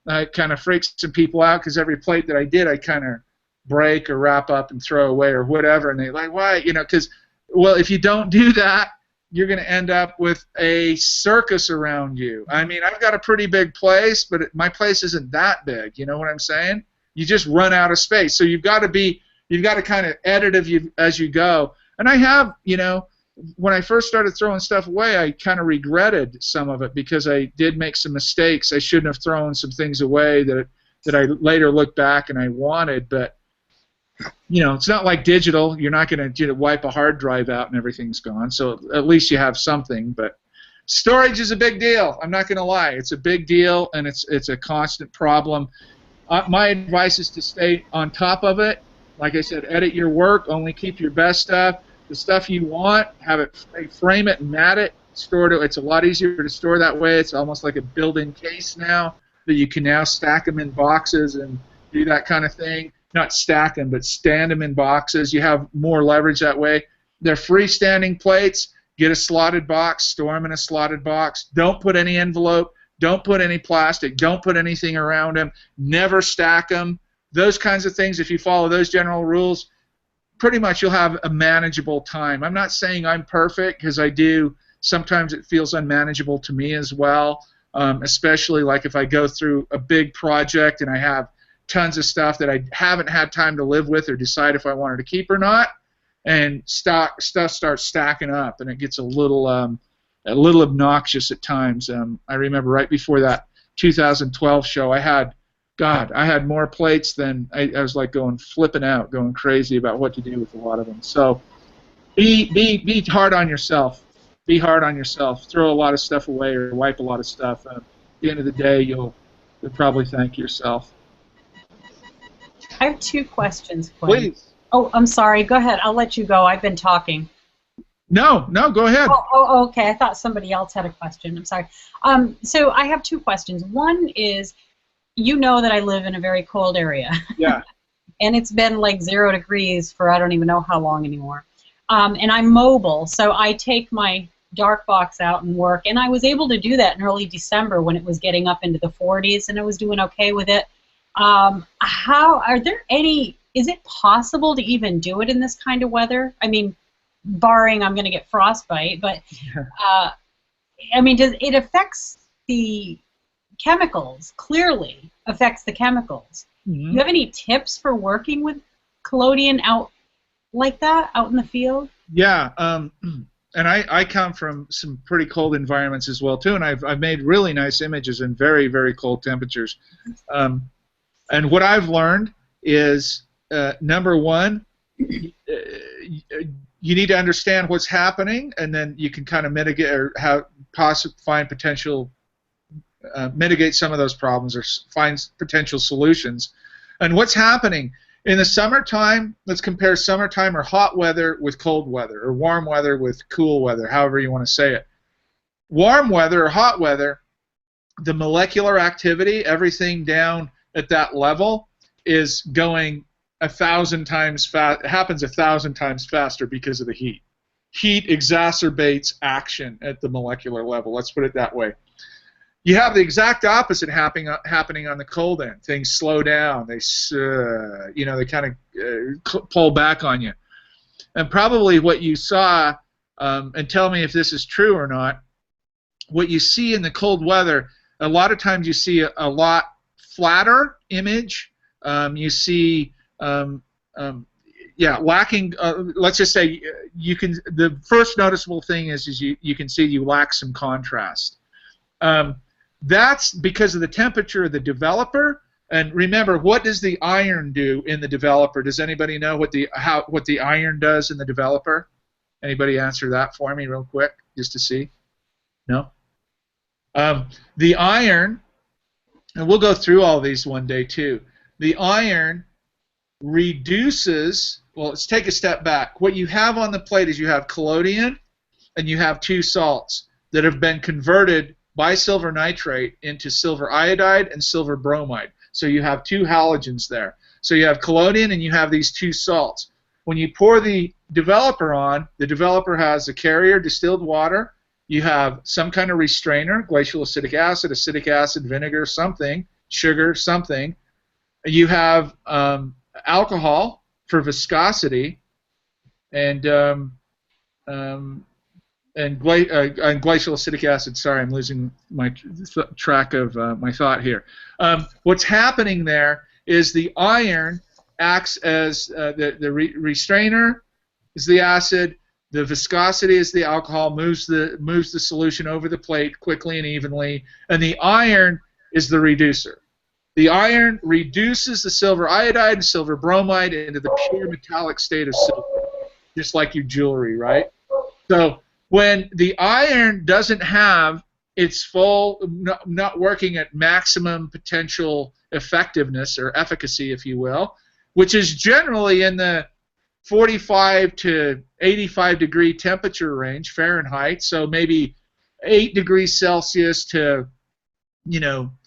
I kind of freaked some people out, because every plate that I did, I kind of break or wrap up and throw away or whatever. And they're like, why? You know, because, well, if you don't do that, you're going to end up with a circus around you. I mean, I've got a pretty big place, but my place isn't that big. You know what I'm saying? You just run out of space. So you've got to kind of edit as you go. And I have, you know, when I first started throwing stuff away, I kind of regretted some of it because I did make some mistakes. I shouldn't have thrown some things away that I later looked back and I wanted, but you know, it's not like digital. You're not going to wipe a hard drive out and everything's gone. So at least you have something. But storage is a big deal. I'm not going to lie. It's a big deal, and it's a constant problem. My advice is to stay on top of it. Like I said, edit your work. Only keep your best stuff. The stuff you want, frame it and mat it. Store it. It's a lot easier to store that way. It's almost like a built-in case now that you can now stack them in boxes and do that kind of thing. Not stack them, but stand them in boxes. You have more leverage that way. They're freestanding plates. Get a slotted box. Store them in a slotted box. Don't put any envelope. Don't put any plastic. Don't put anything around them. Never stack them. Those kinds of things, if you follow those general rules, pretty much you'll have a manageable time. I'm not saying I'm perfect, because I do. Sometimes it feels unmanageable to me as well, especially like if I go through a big project and I have tons of stuff that I haven't had time to live with or decide if I wanted to keep or not, and stuff starts stacking up, and it gets a little obnoxious at times. I remember right before that 2012 show, I had more plates than I was like flipping out, going crazy about what to do with a lot of them. So be hard on yourself. Be hard on yourself. Throw a lot of stuff away or wipe a lot of stuff. At the end of the day, you'll probably thank yourself. I have two questions, Quinn. Please. Oh, I'm sorry. Go ahead. I'll let you go. I've been talking. No, go ahead. Oh, okay. I thought somebody else had a question. I'm sorry. So I have two questions. One is, you know that I live in a very cold area. Yeah. And it's been like 0 degrees for I don't even know how long anymore. And I'm mobile, so I take my dark box out and work. And I was able to do that in early December when it was getting up into the 40s, and I was doing okay with it. Is it possible to even do it in this kind of weather? I mean, barring I'm going to get frostbite, but I mean, it affects the chemicals, clearly affects the chemicals. Mm-hmm. Do you have any tips for working with collodion out like that, out in the field? Yeah, and I come from some pretty cold environments as well too, and I've made really nice images in very, very cold temperatures. And what I've learned is, number one, you need to understand what's happening, and then you can kind of mitigate or find potential, mitigate some of those problems or find potential solutions. And what's happening in the summertime? Let's compare summertime or hot weather with cold weather, or warm weather with cool weather, however you want to say it. Warm weather or hot weather, the molecular activity, everything down at that level is going 1,000 times fast. It happens 1,000 times faster because of the heat. Heat exacerbates action at the molecular level. Let's put it that way. You have the exact opposite happening on the cold end. Things slow down. They kind of pull back on you. And probably what you saw, and tell me if this is true or not, what you see in the cold weather, a lot of times you see a lot flatter image. You see, lacking. Let's just say the first noticeable thing is you can see you lack some contrast. That's because of the temperature of the developer. And remember, what does the iron do in the developer? Does anybody know what the iron does in the developer? Anybody answer that for me real quick, just to see? No? The iron, and we'll go through all these one day too. The iron reduces, well, let's take a step back. What you have on the plate is you have collodion and you have two salts that have been converted by silver nitrate into silver iodide and silver bromide. So you have two halogens there. So you have collodion and you have these two salts. When you pour the developer on, the developer has a carrier, distilled water. You have some kind of restrainer, glacial acidic acid, vinegar, something, sugar, something. You have alcohol for viscosity, and and glacial acetic acid. Sorry, I'm losing my track of my thought here. What's happening there is the iron acts as the restrainer is the acid. The viscosity is the alcohol, moves the solution over the plate quickly and evenly, and the iron is the reducer. The iron reduces the silver iodide and silver bromide into the pure metallic state of silver, just like your jewelry, right? So when the iron doesn't have its full, not working at maximum potential effectiveness or efficacy, if you will, which is generally in the 45 to 85 degree temperature range, Fahrenheit, so maybe 8 degrees Celsius to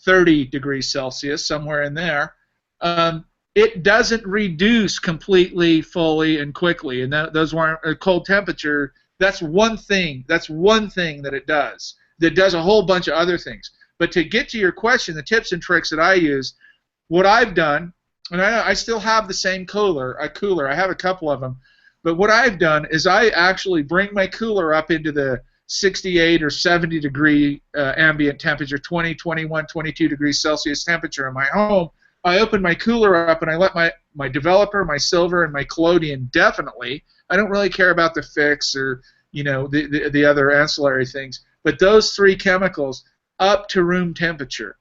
30 degrees Celsius, somewhere in there, it doesn't reduce completely, fully, and quickly. And those weren't a cold temperature. That's one thing. That's one thing that it does. That does a whole bunch of other things. But to get to your question, the tips and tricks that I use, what I've done, and I still have the same cooler. I have a couple of them. But what I've done is I actually bring my cooler up into the 68 or 70 degree ambient temperature, 20, 21, 22 degrees Celsius temperature in my home. I open my cooler up and I let my developer, my silver, and my collodion definitely. I don't really care about the fix or the other ancillary things, but those three chemicals up to room temperature.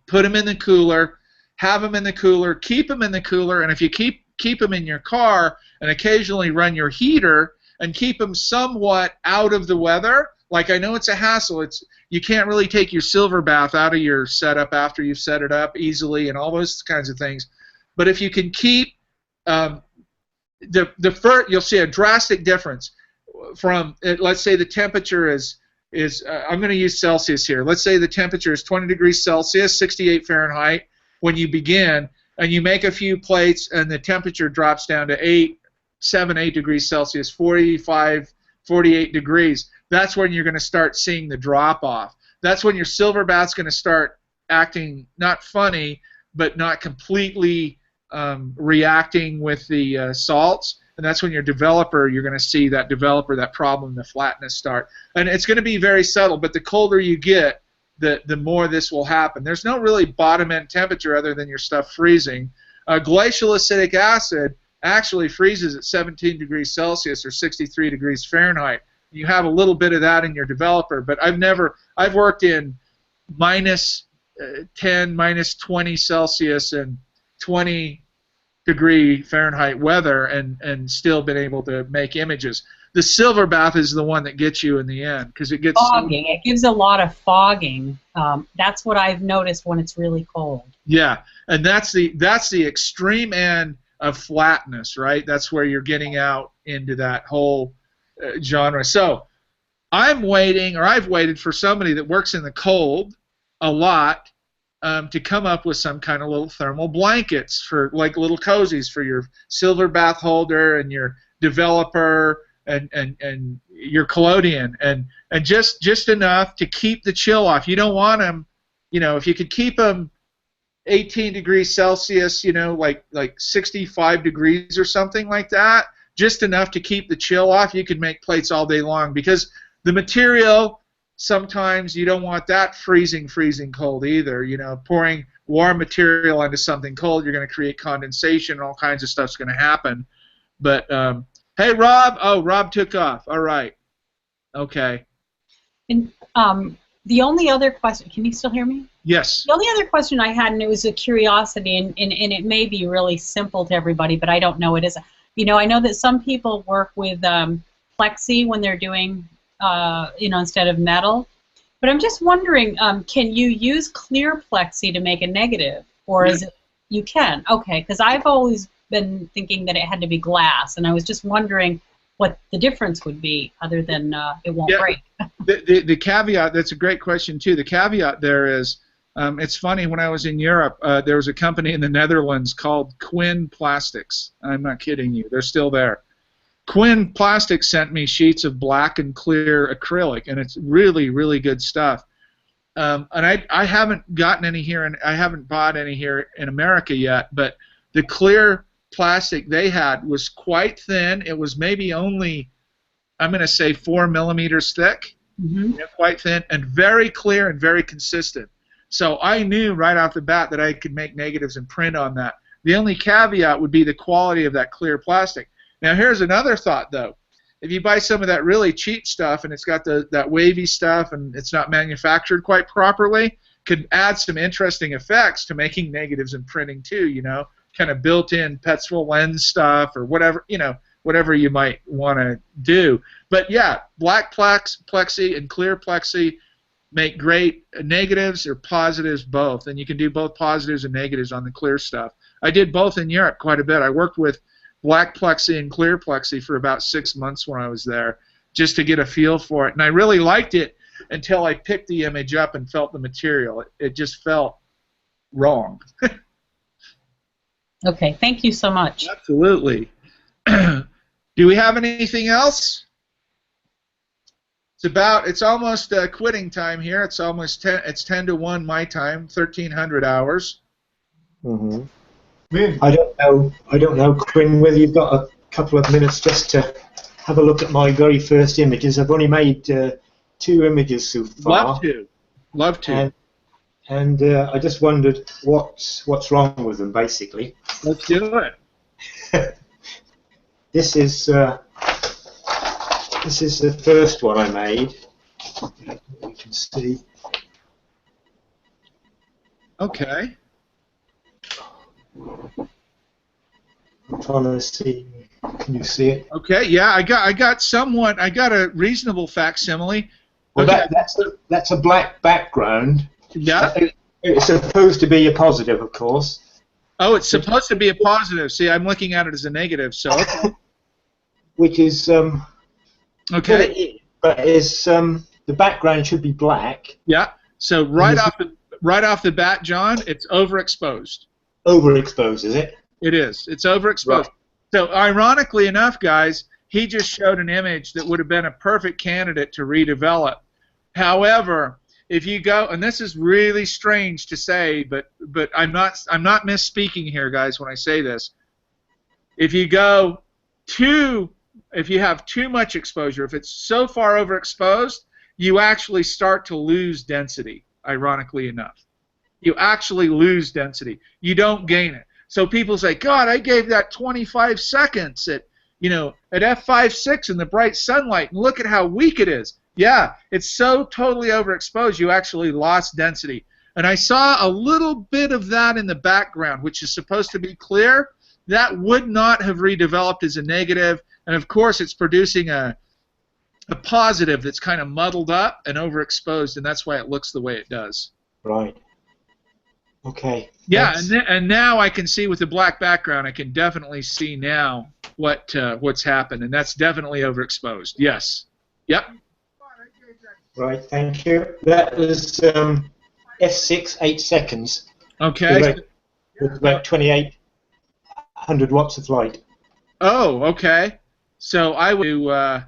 Put them in the cooler, have them in the cooler, keep them in the cooler, and if you keep them in your car and occasionally run your heater and keep them somewhat out of the weather. Like, I know it's a hassle. You can't really take your silver bath out of your setup after you've set it up easily and all those kinds of things. But if you can keep you'll see a drastic difference from, let's say the temperature is I'm going to use Celsius here. Let's say the temperature is 20 degrees Celsius, 68 Fahrenheit when you begin, and you make a few plates and the temperature drops down to 7, 8 degrees Celsius, 45, 48 degrees. That's when you're going to start seeing the drop-off. That's when your silver bath's going to start acting not funny, but not completely reacting with the salts. And that's when your developer, you're going to see that problem, the flatness start. And it's going to be very subtle, but the colder you get, the more this will happen. There's no really bottom-end temperature other than your stuff freezing. Glacial acetic acid actually freezes at 17 degrees Celsius or 63 degrees Fahrenheit. You have a little bit of that in your developer, but I've worked in minus 10, minus 20 Celsius and 20 degree Fahrenheit weather and still been able to make images. The silver bath is the one that gets you in the end because it gets fogging. It gives a lot of fogging. That's what I've noticed when it's really cold. Yeah, and that's the extreme end of flatness, right? That's where you're getting out into that whole genre. So I've waited for somebody that works in the cold a lot to come up with some kind of little thermal blankets for like little cozies for your silver bath holder and your developer and your collodion and just enough to keep the chill off. You don't want them, if you could keep them 18 degrees Celsius, like 65 degrees or something like that, just enough to keep the chill off, you could make plates all day long because the material, sometimes you don't want that freezing cold either. Pouring warm material onto something cold, you're going to create condensation and all kinds of stuff's going to happen. But, hey, Rob. Oh, Rob took off. All right. Okay. And the only other question, can you still hear me? Yes. The only other question I had, and it was a curiosity, and it may be really simple to everybody, but I don't know it is. I know that some people work with plexi when they're doing, instead of metal. But I'm just wondering, can you use clear plexi to make a negative, or is it you can? Okay, because I've always been thinking that it had to be glass, and I was just wondering what the difference would be, other than it won't break. The caveat, that's a great question too. The caveat there is, it's funny, when I was in Europe, there was a company in the Netherlands called Quinn Plastics. I'm not kidding you. They're still there. Quinn Plastics sent me sheets of black and clear acrylic, and it's really, really good stuff. And I haven't gotten any here, and I haven't bought any here in America yet, but the clear plastic they had was quite thin. It was maybe only I'm going to say 4 millimeters thick, quite thin, and very clear and very consistent. So I knew right off the bat that I could make negatives and print on that. The only caveat would be the quality of that clear plastic. Now here's another thought though. If you buy some of that really cheap stuff and it's got that wavy stuff and it's not manufactured quite properly, could add some interesting effects to making negatives and printing too, you know, kind of built-in Petzval lens stuff or whatever, you know, whatever you might want to do. But yeah, black plexi and clear plexi make great negatives or positives both, and you can do both positives and negatives on the clear stuff. I did both in Europe quite a bit. I worked with black plexi and clear plexi for about 6 months when I was there, just to get a feel for it, and I really liked it until I picked the image up and felt the material. It just felt wrong. Okay, thank you so much. Absolutely. Do we have anything else? It's almost quitting time here. It's almost 10 to 1 my time, 1300 hours. Mm-hmm. I don't know, Quinn, whether you've got a couple of minutes just to have a look at my very first images. I've only made 2 images so far. Love to. And I just wondered what's wrong with them, basically. Let's do it. This is the first one I made. You can see. Okay. I'm trying to see. Can you see it? Okay. Yeah, I got a reasonable facsimile. Well, Okay. that's a black background. Yeah. It's supposed to be a positive, of course. Oh, it's supposed to be a positive. See, I'm looking at it as a negative. So. Okay. Which is okay. But it's the background should be black. Yeah. So right off the bat, John, it's overexposed. Overexposed, is it? It is. It's overexposed. Right. So ironically enough, guys, he just showed an image that would have been a perfect candidate to redevelop. However, if you go, and this is really strange to say, but I'm not misspeaking here, guys, when I say this. If you have too much exposure, if it's so far overexposed, you actually start to lose density, ironically enough. You actually lose density. You don't gain it. So people say, God, I gave that 25 seconds at f5.6 in the bright sunlight, and look at how weak it is. Yeah, it's so totally overexposed, you actually lost density. And I saw a little bit of that in the background, which is supposed to be clear. That would not have redeveloped as a negative. And of course, it's producing a positive that's kind of muddled up and overexposed, and that's why it looks the way it does. Right. Okay. Yeah, and now I can see with the black background, I can definitely see now what's happened, and that's definitely overexposed. Yes. Yep. Right. Thank you. That was f6, 8 seconds. Okay. With about 2,800 watts of light. Oh, okay. So I would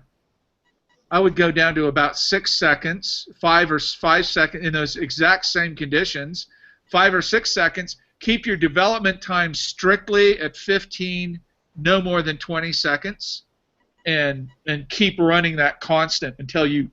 go down to about 6 seconds, 5 seconds in those exact same conditions. 5 or 6 seconds. Keep your development time strictly at 15, no more than 20 seconds, and keep running that constant until you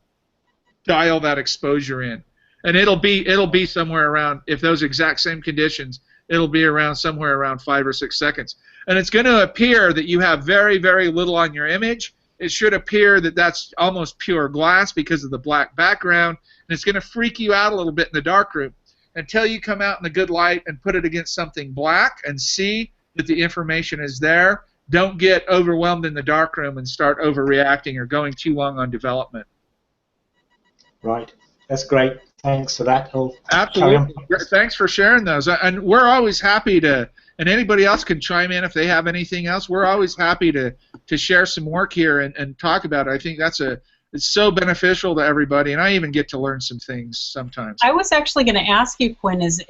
dial that exposure in. And it'll be somewhere around, if those exact same conditions, it'll be around somewhere around 5 or 6 seconds. And it's going to appear that you have very, very little on your image. It should appear that that's almost pure glass because of the black background, and it's going to freak you out a little bit in the darkroom until you come out in the good light and put it against something black and see that the information is there. Don't get overwhelmed in the darkroom and start overreacting or going too long on development. Right. That's great. Thanks for that. Absolutely. Thanks for sharing those. And we're always happy to, and anybody else can chime in if they have anything else. We're always happy to share some work here and talk about it. I think it's so beneficial to everybody, and I even get to learn some things sometimes. I was actually going to ask you, Quinn, is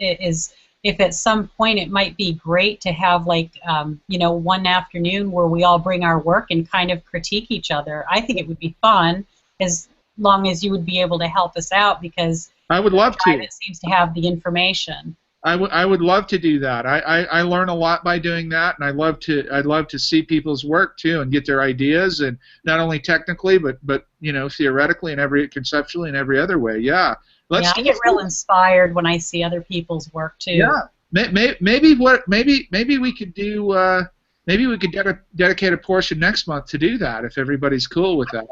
if at some point it might be great to have one afternoon where we all bring our work and kind of critique each other. I think it would be fun, as long as you would be able to help us out, because I would love to. That seems to have the information. I would love to do that. I learn a lot by doing that, and I'd love to see people's work too and get their ideas, and not only technically but theoretically and conceptually and every other way. Yeah. I get real inspired when I see other people's work too. Yeah. Maybe we could do maybe we could dedicate a portion next month to do that if everybody's cool with that.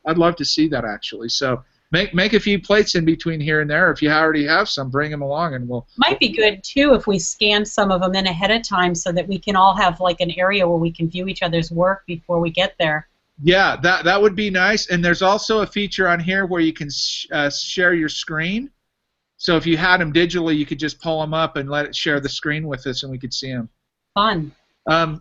I'd love to see that actually. So. Make a few plates in between here and there. If you already have some, bring them along, and we'll. Might be good too if we scan some of them in ahead of time, so that we can all have like an area where we can view each other's work before we get there. Yeah, that would be nice. And there's also a feature on here where you can share your screen. So if you had them digitally, you could just pull them up and let it share the screen with us, and we could see them. Fun.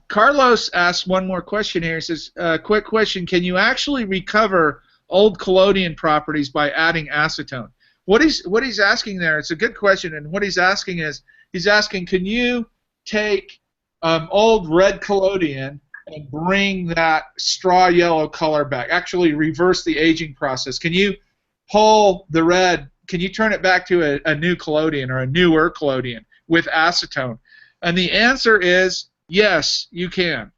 Carlos asked one more question here. He says, quick question: can you actually recover old collodion properties by adding acetone? What he's asking there, it's a good question, and what he's asking is, can you take old red collodion and bring that straw yellow color back, actually reverse the aging process? Can you pull the red, can you turn it back to a new collodion or a newer collodion with acetone? And the answer is yes, you can.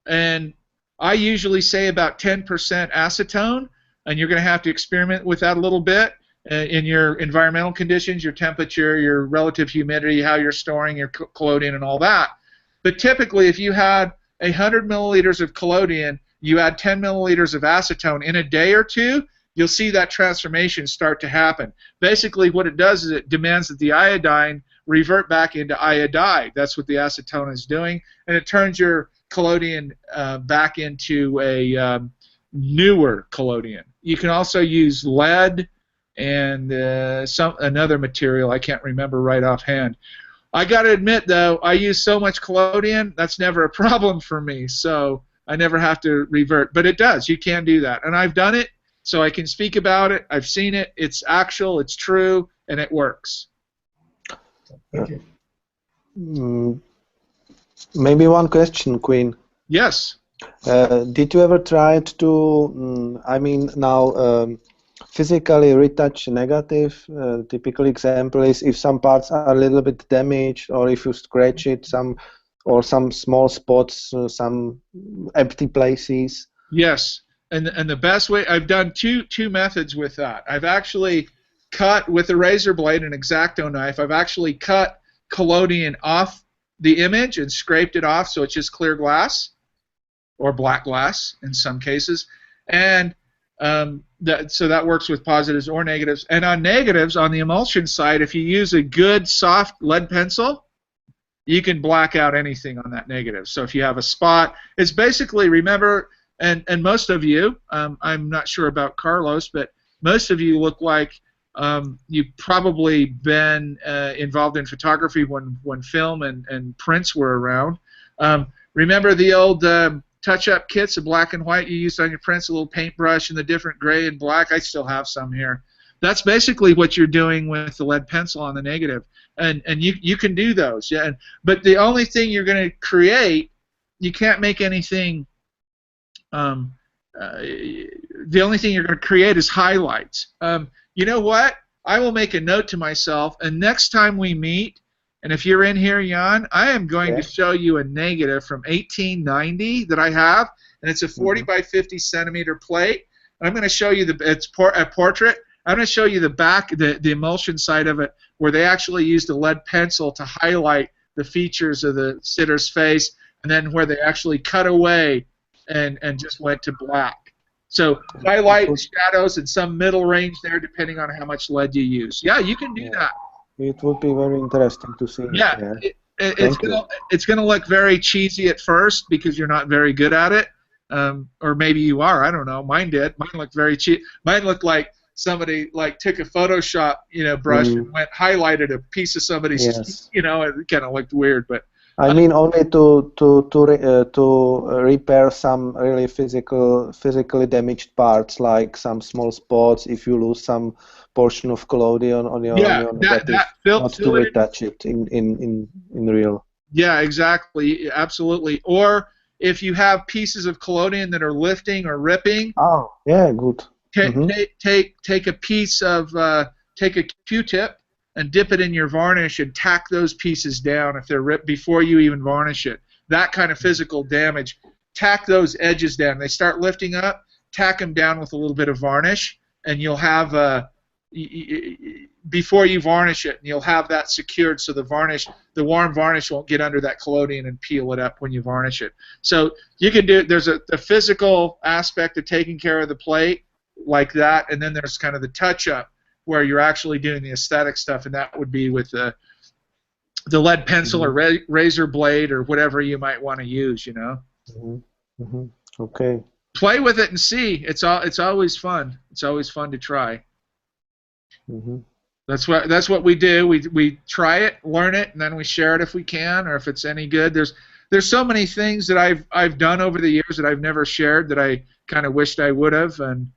And I usually say about 10% acetone, and you're going to have to experiment with that a little bit in your environmental conditions, your temperature, your relative humidity, how you're storing your collodion and all that. But typically, if you had 100 milliliters of collodion, you add 10 milliliters of acetone in a day or two, you'll see that transformation start to happen. Basically, what it does is it demands that the iodine revert back into iodide. That's what the acetone is doing, and it turns your collodion back into a newer collodion. You can also use lead and another material I can't remember right offhand. I got to admit, though, I use so much collodion, that's never a problem for me, so I never have to revert. But it does. You can do that. And I've done it, so I can speak about it. I've seen it. It's actual, it's true, and it works. Thank you. Maybe one question, Quinn. Yes. Did you ever try to, I mean, now physically retouch negative? Typical example is if some parts are a little bit damaged, or if you scratch it, some small spots, some empty places. Yes, and the best way, I've done two methods with that. I've actually cut with a razor blade, an X-Acto knife. I've actually cut collodion off the image and scraped it off so it's just clear glass, or black glass in some cases, and so that works with positives or negatives. And on negatives, on the emulsion side, if you use a good soft lead pencil, you can black out anything on that negative. So if you have a spot, it's basically, remember, and most of you, I'm not sure about Carlos, but most of you look like you've probably been involved in photography when film and prints were around. Remember the old touch-up kits of black and white you used on your prints, a little paintbrush and the different gray and black? I still have some here. That's basically what you're doing with the lead pencil on the negative, and you can do those. Yeah. But the only thing you're going to create, you can't make anything. The only thing you're going to create is highlights. You know what? I will make a note to myself, and next time we meet, and if you're in here, Jan, I am going to show you a negative from 1890 that I have, and it's a 40 by 50 centimeter plate. And I'm going to show you it's a portrait. I'm going to show you the back, the emulsion side of it, where they actually used a lead pencil to highlight the features of the sitter's face, and then where they actually cut away and just went to black. So highlight, shadows, and some middle range there, depending on how much lead you use. Yeah, you can do that. It would be very interesting to see. Yeah, it's gonna look very cheesy at first because you're not very good at it, or maybe you are. I don't know. Mine did. Mine looked very cheap. Mine looked like somebody took a Photoshop brush and highlighted a piece of somebody's. Yes. It kind of looked weird, but. I mean, only to repair some really physically damaged parts, like some small spots. If you lose some portion of collodion on your negative, not to retouch it in real. Yeah, exactly, absolutely. Or if you have pieces of collodion that are lifting or ripping. Oh, yeah, good. Take a piece of take a Q-tip and dip it in your varnish and tack those pieces down if they're ripped before you even varnish it. That kind of physical damage. Tack those edges down. They start lifting up, tack them down with a little bit of varnish, and you'll have before you varnish it, and you'll have that secured so the warm varnish won't get under that collodion and peel it up when you varnish it. So you can do, there's a physical aspect of taking care of the plate like that, and then there's kind of the touch-up where you're actually doing the aesthetic stuff, and that would be with the lead pencil or razor blade or whatever you might want to use, you know. Okay. Play with it and see. It's always fun. It's always fun to try. That's what we do. We try it, learn it, and then we share it if we can, or if it's any good. There's so many things that I've done over the years that I've never shared that I kind of wished I would have, and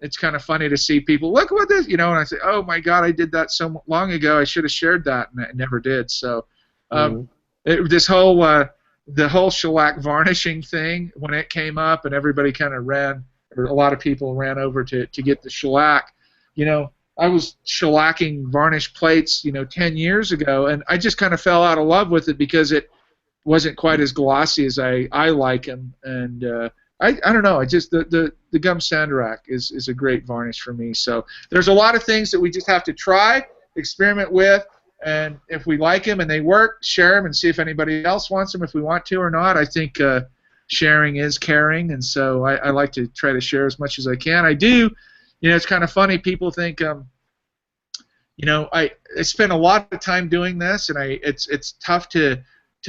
it's kind of funny to see people look what this, you know, and I say, oh my God, I did that so long ago. I should have shared that, and I never did. So this whole the whole shellac varnishing thing, when it came up, and everybody kind of ran, or a lot of people ran over to get the shellac, you know. I was shellacking varnish plates, you know, 10 years ago, and I just kind of fell out of love with it because it wasn't quite as glossy as I like them, and I don't know. I just the gum sanderac is a great varnish for me. So there's a lot of things that we just have to try, experiment with, and if we like them and they work, share them and see if anybody else wants them if we want to or not. I think sharing is caring, and so I like to try to share as much as I can. I do. You know, it's kind of funny. People think, you know, I spend a lot of time doing this, and it's tough to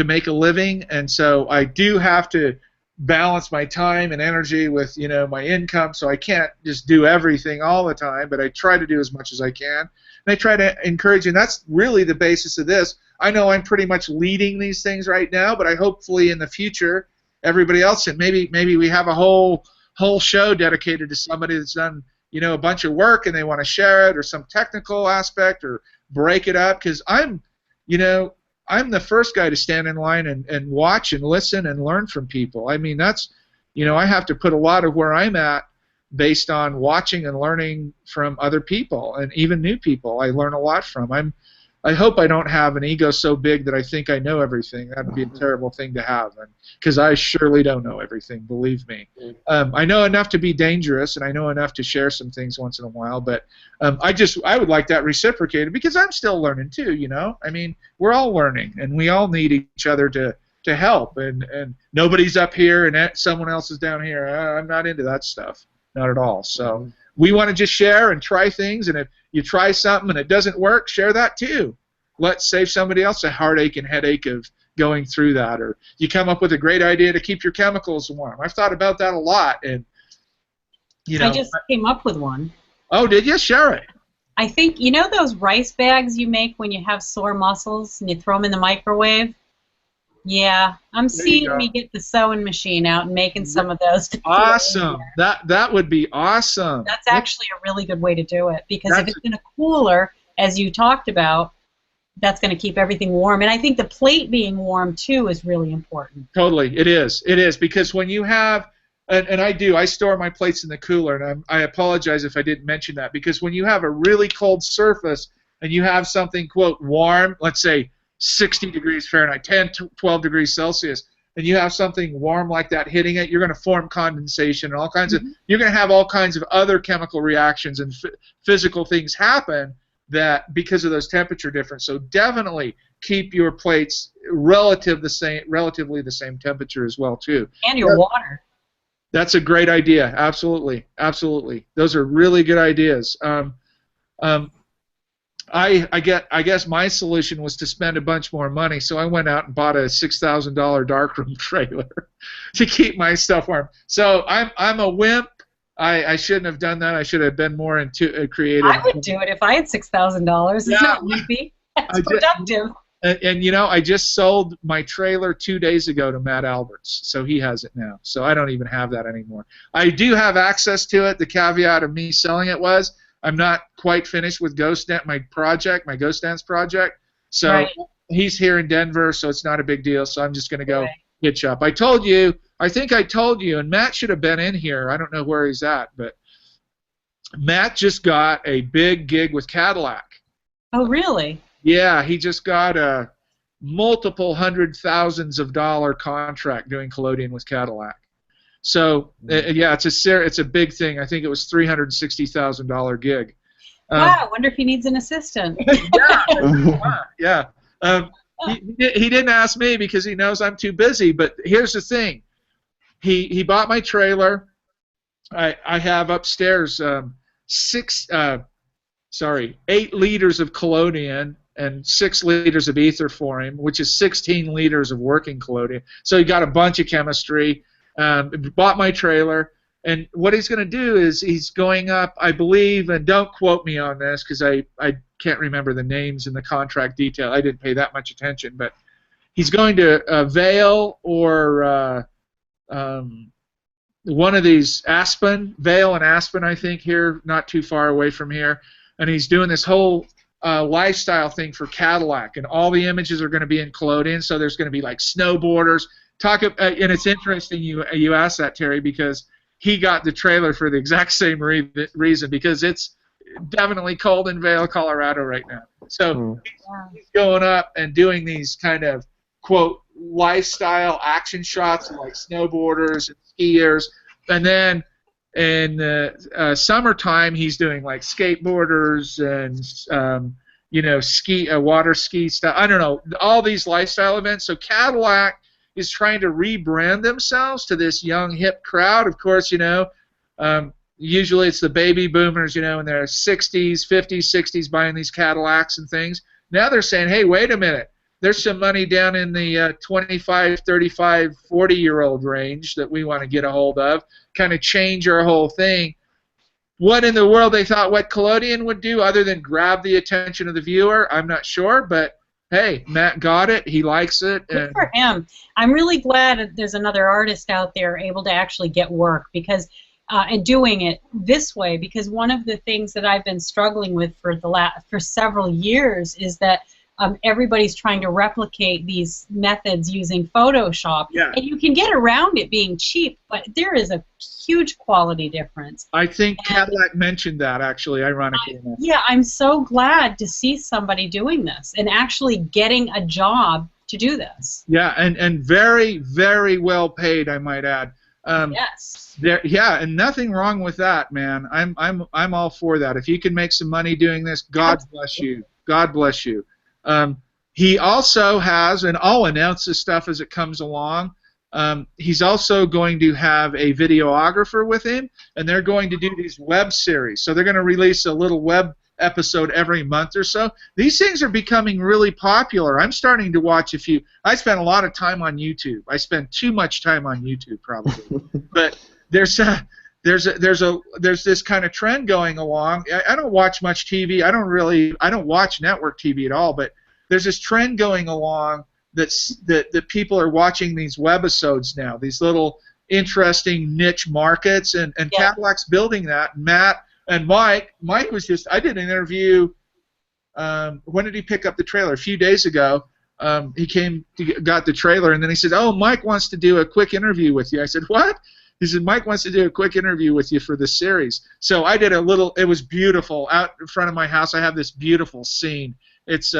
make a living, and so I do have to balance my time and energy with, you know, my income. So I can't just do everything all the time, but I try to do as much as I can, and I try to encourage. And that's really the basis of this. I know I'm pretty much leading these things right now, but I hopefully in the future everybody else, and maybe we have a whole show dedicated to somebody that's done, you know, a bunch of work and they want to share it, or some technical aspect, or break it up, because I'm the first guy to stand in line and watch and listen and learn from people. I mean, that's, you know, I have to put a lot of where I'm at based on watching and learning from other people, and even new people I learn a lot from. I hope I don't have an ego so big that I think I know everything. That would be a terrible thing to have, because I surely don't know everything, believe me. I know enough to be dangerous, and I know enough to share some things once in a while, but I would like that reciprocated, because I'm still learning too, you know? I mean, we're all learning, and we all need each other to help, and nobody's up here and someone else is down here. I'm not into that stuff, not at all. So we want to just share and try things, and if you try something and it doesn't work, share that too. Let's save somebody else a heartache and headache of going through that. Or you come up with a great idea to keep your chemicals warm. I've thought about that a lot, and you know. I just came up with one. Oh, did you? Share it. I think, you know those rice bags you make when you have sore muscles and you throw them in the microwave? Yeah, I'm seeing me get the sewing machine out and making some of those. Awesome. That would be awesome. That's actually a really good way to do it, because if it's in a cooler, as you talked about, that's going to keep everything warm. And I think the plate being warm too is really important. Totally, it is. It is, because when you have, and I store my plates in the cooler, and I apologize if I didn't mention that, because when you have a really cold surface and you have something, quote, warm, let's say 60 degrees Fahrenheit, 10 to 12 degrees Celsius, and you have something warm like that hitting it, you're going to form condensation and all kinds of, you're going to have all kinds of other chemical reactions and physical things happen that because of those temperature difference. So definitely keep your plates relatively the same temperature as well too. And your water. That's a great idea. Absolutely, absolutely. Those are really good ideas. I guess my solution was to spend a bunch more money, so I went out and bought a $6,000 darkroom trailer to keep my stuff warm. So I'm a wimp. I shouldn't have done that. I should have been more creative. I would do it if I had $6,000. It's not wimpy. It's productive. And you know, I just sold my trailer 2 days ago to Matt Alberts, so he has it now. So I don't even have that anymore. I do have access to it. The caveat of me selling it was I'm not quite finished with my Ghost Dance project. So he's here in Denver, so it's not a big deal. So I'm just going to go hitch up. I think I told you, and Matt should have been in here. I don't know where he's at, but Matt just got a big gig with Cadillac. Oh, really? Yeah, he just got a multiple hundred thousands of dollar contract doing collodion with Cadillac. So yeah, it's a big thing. I think it was $360,000 gig. Wow, I wonder if he needs an assistant. Yeah. He didn't ask me because he knows I'm too busy. But here's the thing: he bought my trailer. I have upstairs 8 liters of collodion and 6 liters of ether for him, which is 16 liters of working collodion. So he got a bunch of chemistry. Bought my trailer, and what he's going to do is he's going up, I believe, and don't quote me on this because I can't remember the names in the contract detail. I didn't pay that much attention, but he's going to Vail or one of these Aspen, Vail and Aspen, I think, here, not too far away from here, and he's doing this whole lifestyle thing for Cadillac, and all the images are going to be in collodion, so there's going to be like snowboarders. And it's interesting you asked that, Terry, because he got the trailer for the exact same reason, because it's definitely cold in Vail, Colorado right now. So he's going up and doing these kind of, quote, lifestyle action shots of like snowboarders and skiers. And then in the summertime, he's doing like skateboarders and, water ski stuff. I don't know, all these lifestyle events. So Cadillac is trying to rebrand themselves to this young, hip crowd. Of course, usually it's the baby boomers, in their 60s, 50s, 60s buying these Cadillacs and things. Now they're saying, hey, wait a minute. There's some money down in the 25, 35, 40-year-old range that we want to get a hold of, kind of change our whole thing. What in the world they thought what collodion would do other than grab the attention of the viewer, I'm not sure, but hey, Matt got it. He likes it. Good for him. I'm really glad there's another artist out there able to actually get work and doing it this way. Because one of the things that I've been struggling with for several years is that everybody's trying to replicate these methods using Photoshop, and you can get around it being cheap, but there is a huge quality difference. I think Cadillac mentioned that, actually, ironically enough. Yeah, I'm so glad to see somebody doing this and actually getting a job to do this. Yeah, and very, very well paid, I might add. Yes. Yeah, and nothing wrong with that, man. I'm all for that. If you can make some money doing this, God bless you. God bless you. He also has, and I'll announce this stuff as it comes along, he's also going to have a videographer with him, and they're going to do these web series. So they're going to release a little web episode every month or so. These things are becoming really popular. I'm starting to watch a few. I spend a lot of time on YouTube. I spend too much time on YouTube, probably. But there's this kind of trend going along. I don't watch much TV. I don't watch network TV at all. But there's this trend going along that people are watching these webisodes now. These little interesting niche markets, and Cadillac's building that. Matt and Mike was just. I did an interview. When did he pick up the trailer? A few days ago. He got the trailer, and then he said, "Oh, Mike wants to do a quick interview with you." I said, "What?" He said, Mike wants to do a quick interview with you for the series. So I did a little, it was beautiful. Out in front of my house, I have this beautiful scene. It's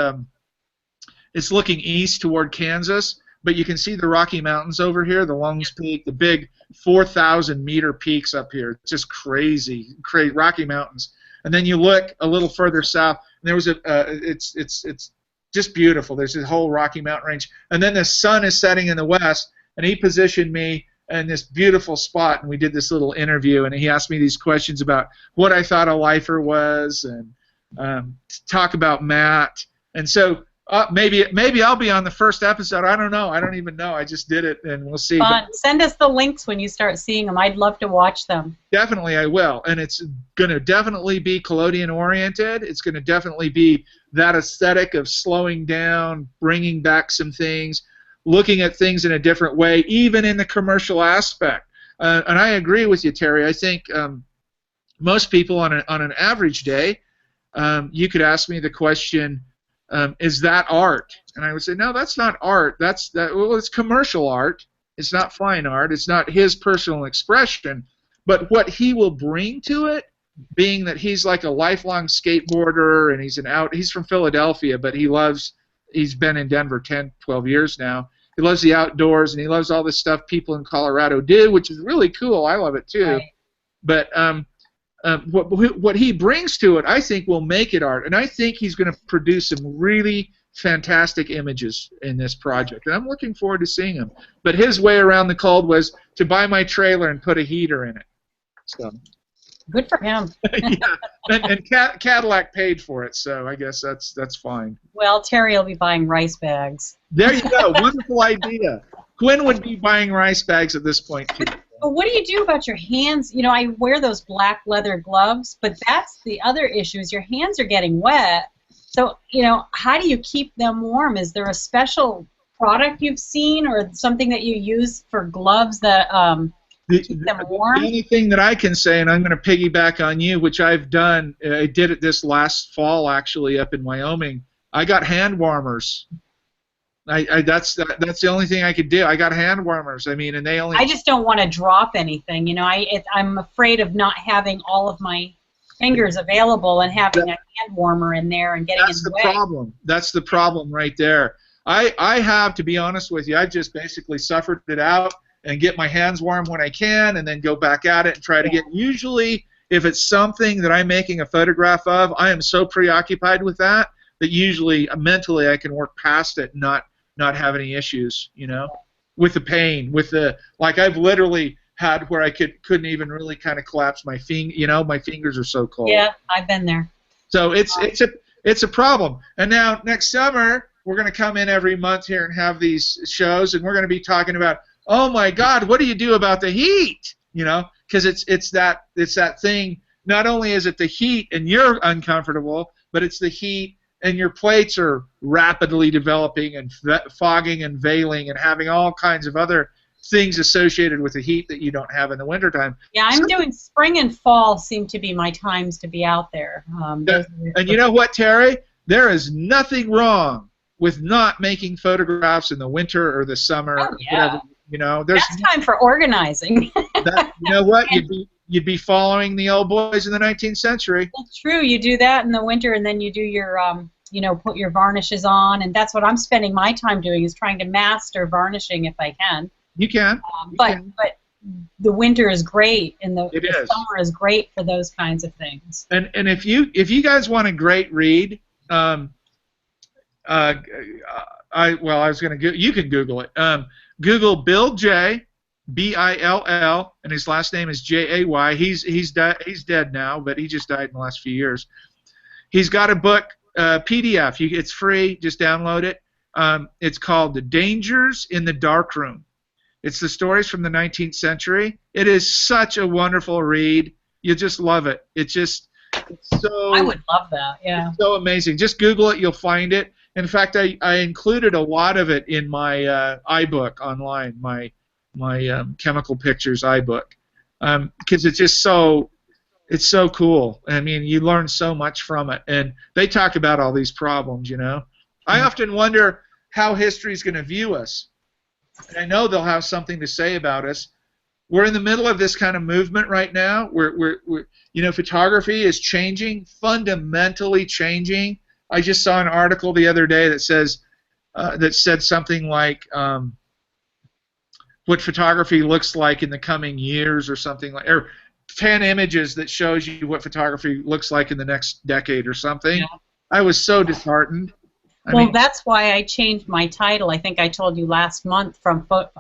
looking east toward Kansas, but you can see the Rocky Mountains over here, the Lungs Peak, the big 4,000-meter peaks up here. It's just crazy Rocky Mountains. And then you look a little further south, and there was it's just beautiful. There's this whole Rocky Mountain range. And then the sun is setting in the west, and he positioned me in this beautiful spot, and we did this little interview, and he asked me these questions about what I thought a lifer was, and talk about Matt. And so maybe I'll be on the first episode. I don't know. I don't even know. I just did it, and we'll see. Fun. Send us the links when you start seeing them. I'd love to watch them. Definitely I will, and it's going to definitely be collodion-oriented. It's going to definitely be that aesthetic of slowing down, bringing back some things, looking at things in a different way, even in the commercial aspect. And I agree with you, Terry. I think most people on an average day, you could ask me the question, is that art? And I would say, no, that's not art. Well, it's commercial art. It's not fine art. It's not his personal expression. But what he will bring to it being that he's like a lifelong skateboarder and he's from Philadelphia, but he's been in Denver 10, 12 years now. He loves the outdoors and he loves all this stuff people in Colorado do, which is really cool. I love it too. Right. But what he brings to it, I think, will make it art, and I think he's going to produce some really fantastic images in this project, and I'm looking forward to seeing him. But his way around the cold was to buy my trailer and put a heater in it. So. Good for him. Yeah, and Cadillac paid for it, so I guess that's fine. Well, Terry will be buying rice bags. There you go. Wonderful idea. Quinn would be buying rice bags at this point too. But what do you do about your hands? You know, I wear those black leather gloves, but that's the other issue is your hands are getting wet. So, you know, how do you keep them warm? Is there a special product you've seen or something that you use for gloves that keep them warm? The only thing that I can say, and I'm going to piggyback on you, which I've done, I did it this last fall actually up in Wyoming. I got hand warmers. That's the only thing I could do. I got hand warmers. I mean, and they only. I just don't want to drop anything. You know, I'm afraid of not having all of my fingers available and having a hand warmer in there and getting in the way. That's the problem. That's the problem right there. I have, to be honest with you, I've just basically suffered it out and get my hands warm when I can, and then go back at it and try to get. Usually, if it's something that I'm making a photograph of, I am so preoccupied with that usually mentally I can work past it, and not have any issues, you know, with the pain, with the like. I've literally had where I couldn't even really kind of collapse my finger. You know, my fingers are so cold. Yeah, I've been there. So it's a problem. And now next summer we're going to come in every month here and have these shows, and we're going to be talking about, oh my God, what do you do about the heat? You know, because it's that thing. Not only is it the heat and you're uncomfortable, but it's the heat and your plates are rapidly developing and fogging and veiling and having all kinds of other things associated with the heat that you don't have in the wintertime. Yeah, I'm doing spring and fall seem to be my times to be out there. And you know what, Terry? There is nothing wrong with not making photographs in the winter or the summer. Oh, yeah. Whatever, you know, there's that's time for organizing. You know what? You'd be following the old boys in the 19th century. Well, true. You do that in the winter, and then you do your, you know, put your varnishes on, and that's what I'm spending my time doing is trying to master varnishing if I can. You can. But the winter is great, and the is. summer is great for those kinds of things. And if you guys want a great read, I was going to you can Google it. Google Bill J. Bill, and his last name is Jay. He's dead now, but he just died in the last few years. He's got a book, PDF. It's free. Just download it. It's called The Dangers in the Darkroom. It's the stories from the 19th century. It is such a wonderful read. You'll just love it. It's so. I would love that. Yeah. It's so amazing. Just Google it. You'll find it. In fact, I included a lot of it in my iBook online. My Chemical Pictures iBook, because it's just so cool. I mean, you learn so much from it, and they talk about all these problems. You know, I often wonder how history is going to view us, and I know they'll have something to say about us. We're in the middle of this kind of movement right now. We're you know, photography is changing, fundamentally changing. I just saw an article the other day that said something like. What photography looks like in the coming years, or something like, or 10 images that shows you what photography looks like in the next decade or something. Yeah. I was so disheartened. I mean, that's why I changed my title. I think I told you last month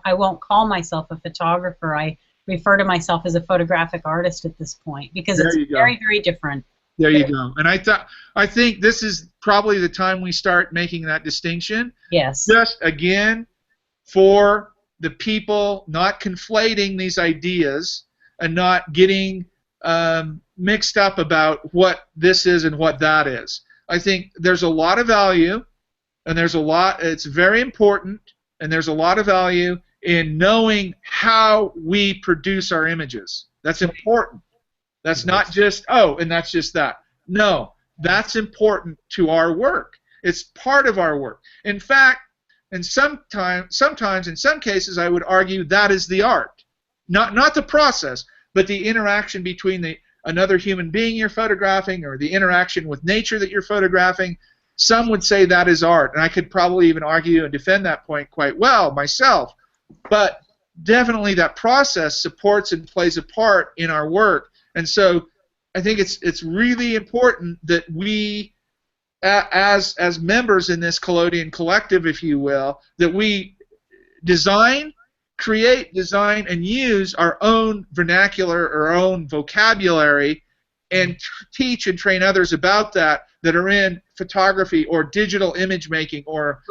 I won't call myself a photographer. I refer to myself as a photographic artist at this point because it's very, very different. There you go. And I think this is probably the time we start making that distinction. Yes. Just again for the people not conflating these ideas and not getting mixed up about what this is and what that is. I think there's a lot of value, and it's very important, and there's a lot of value in knowing how we produce our images. That's important. That's not just, and that's just that. No, that's important to our work. It's part of our work. In fact, and sometimes, in some cases, I would argue that is the art, not the process, but the interaction between another human being you're photographing or the interaction with nature that you're photographing, some would say that is art. And I could probably even argue and defend that point quite well myself. But definitely that process supports and plays a part in our work. And so I think it's really important that we, as members in this collodion collective, if you will, that we create, design, and use our own vernacular, our own vocabulary, and teach and train others about that are in photography or digital image making or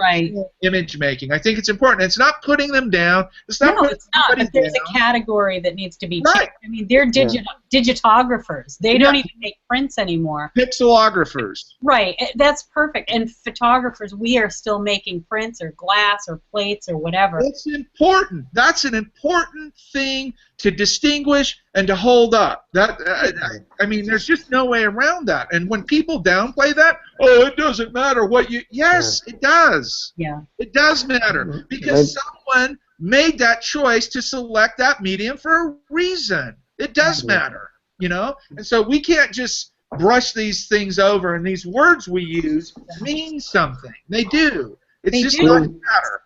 image making. I think it's important. It's not putting them down. It's not. No, it's not. But there's a category that needs to be checked. I mean, they're digitographers. They don't even make prints anymore. Pixelographers. Right. That's perfect. And photographers, we are still making prints or glass or plates or whatever. It's important. That's an important thing to distinguish and to hold up. I mean, there's just no way around that. And when people downplay that, oh, it doesn't matter what you. Yes, it does. Yeah. It does matter because someone made that choice to select that medium for a reason. It does matter, you know. And so we can't just brush these things over. And these words we use mean something. They do. It's just not matter.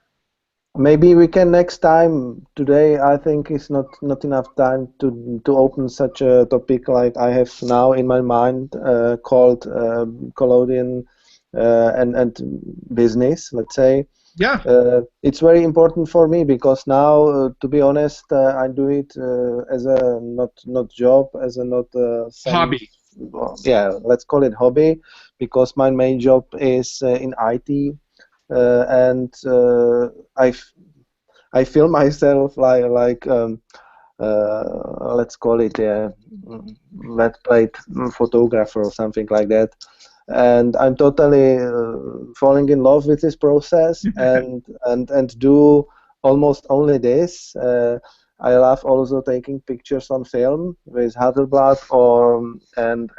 Maybe we can next time. Today, I think is not enough time to open such a topic like I have now in my mind, called collodion and business. Let's say. Yeah. It's very important for me because now, to be honest, I do it as a not job, as a not hobby. Yeah, let's call it hobby, because my main job is in IT. And I feel myself like let's call it a wet plate photographer or something like that, and I'm totally falling in love with this process and do almost only this. I love also taking pictures on film with Hasselblad and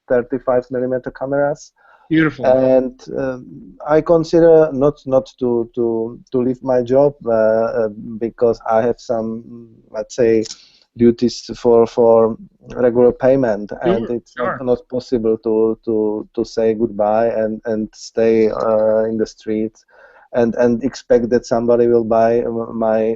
35mm cameras. Beautiful. And I consider not to leave my job because I have some, let's say, duties for regular payment, and it's not possible to say goodbye and stay in the streets and expect that somebody will buy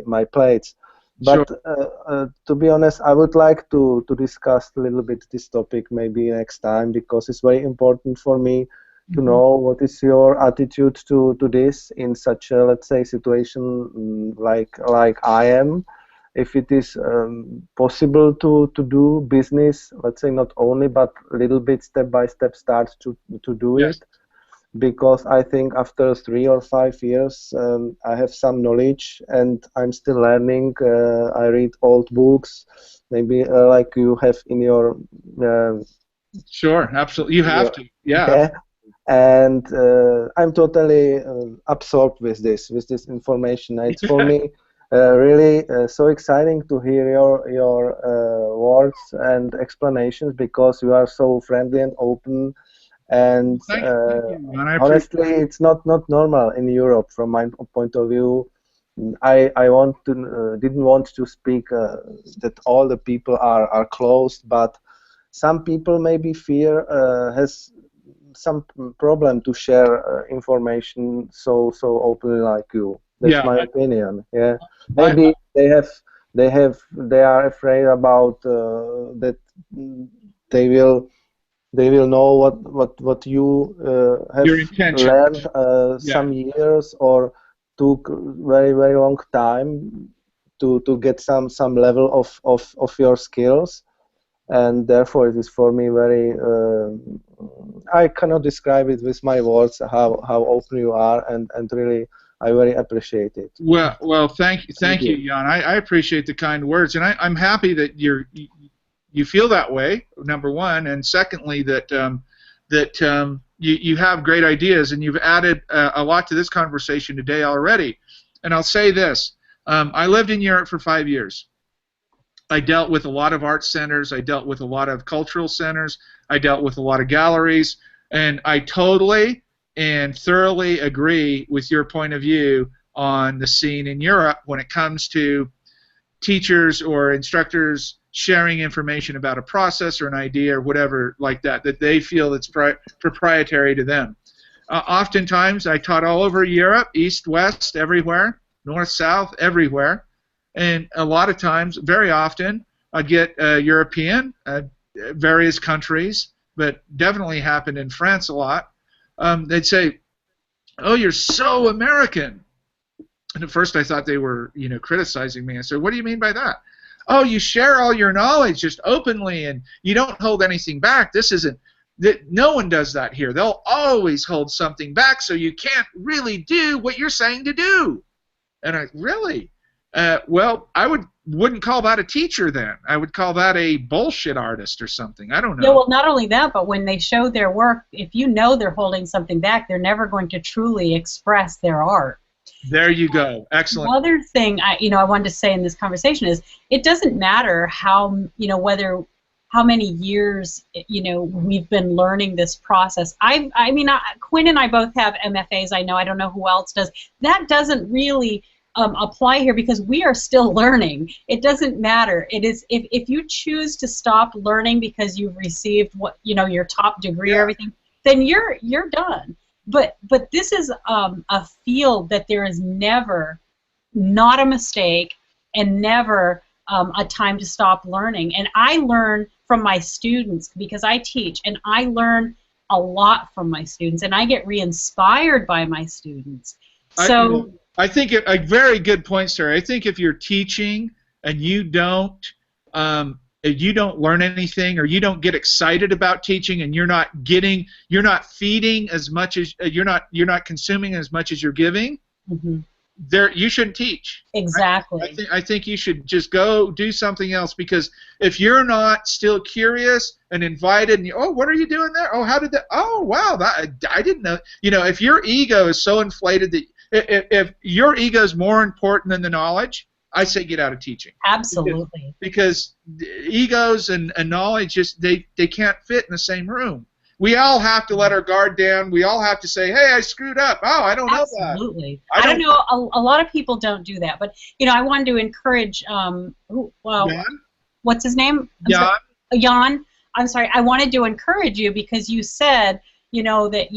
my plates. But to be honest, I would like to discuss a little bit this topic maybe next time, because it's very important for me to know what is your attitude to this in such a, let's say, situation like I am. If it is possible to do business, let's say not only but a little bit step by step start to do it. Because I think after 3 or 5 years I have some knowledge and I'm still learning. I read old books, maybe like you have in your sure, absolutely, you have to, yeah. And I'm totally absorbed with this information. It's for me really so exciting to hear your words and explanations, because you are so friendly and open. And honestly, it's not normal in Europe from my point of view. I didn't want to speak that all the people are closed, but some people maybe fear has some problem to share information so openly like you. That's my opinion. Yeah, maybe they are afraid about that they will know what you have learned some years or took very long time to get some level of your skills, and therefore it is for me very I cannot describe it with my words how open you are, and really I very appreciate it. Well, thank you, Jan. I appreciate the kind words, and I'm happy that you feel that way, number one, and secondly that you have great ideas, and you've added a lot to this conversation today already. And I'll say this: I lived in Europe for 5 years. I dealt with a lot of art centers. I dealt with a lot of cultural centers. I dealt with a lot of galleries, and I totally and thoroughly agree with your point of view on the scene in Europe when it comes to teachers or instructors sharing information about a process or an idea or whatever like that they feel that's proprietary to them. Oftentimes, I taught all over Europe, east, west, everywhere, north, south, everywhere. And a lot of times, very often, I'd get European, various countries, but definitely happened in France a lot. They'd say, "Oh, you're so American." And at first I thought they were, criticizing me. I said, "What do you mean by that?" "Oh, you share all your knowledge just openly and you don't hold anything back. No one does that here. They'll always hold something back, so you can't really do what you're saying to do." And I, really? Well, I wouldn't call that a teacher then. I would call that a bullshit artist or something. I don't know. Yeah, well, not only that, but when they show their work, if you know they're holding something back, they're never going to truly express their art. There you go. Excellent. Another thing I wanted to say in this conversation is it doesn't matter how many years we've been learning this process. Quinn and I both have MFAs. I don't know who else does. That doesn't really apply here because we are still learning. It doesn't matter. It is if you choose to stop learning because you've received your top degree or everything, then you're done. But this is a field that there is never not a mistake and never a time to stop learning. And I learn from my students because I teach, and I learn a lot from my students, and I get re-inspired by my students. So I think a very good point, Sarah. I think if you're teaching and you don't learn anything, or you don't get excited about teaching, and you're not feeding as much as you're not consuming as much as you're giving, you shouldn't teach. Exactly. I think you should just go do something else, because if you're not still curious and invited, and what are you doing there? Oh, how did that? Oh, wow, I didn't know. If your ego is so inflated that if your ego is more important than the knowledge, I say get out of teaching. Absolutely. Because egos and knowledge they can't fit in the same room. We all have to let our guard down. We all have to say, "Hey, I screwed up. Oh, I don't know that." Absolutely. I don't know. A lot of people don't do that. But I wanted to encourage. Jan? What's his name? Jan. Jan. I'm sorry. I wanted to encourage you because you said that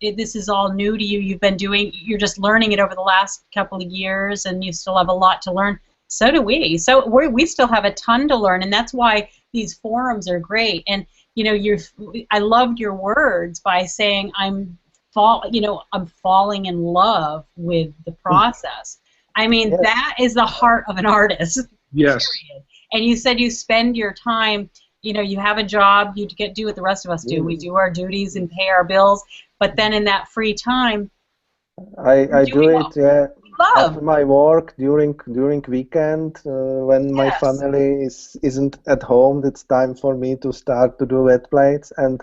this is all new to you. You're just learning it over the last couple of years, and you still have a lot to learn. So do we. So we still have a ton to learn, and that's why these forums are great. And I loved your words by saying I'm falling in love with the process. That is the heart of an artist. Yes. Period. And you said you spend your time. You have a job, you do what the rest of us do. We do our duties and pay our bills, but then in that free time, I do it, yeah. Love. After my work, during weekend, when my family isn't at home, it's time for me to start to do wet plates, and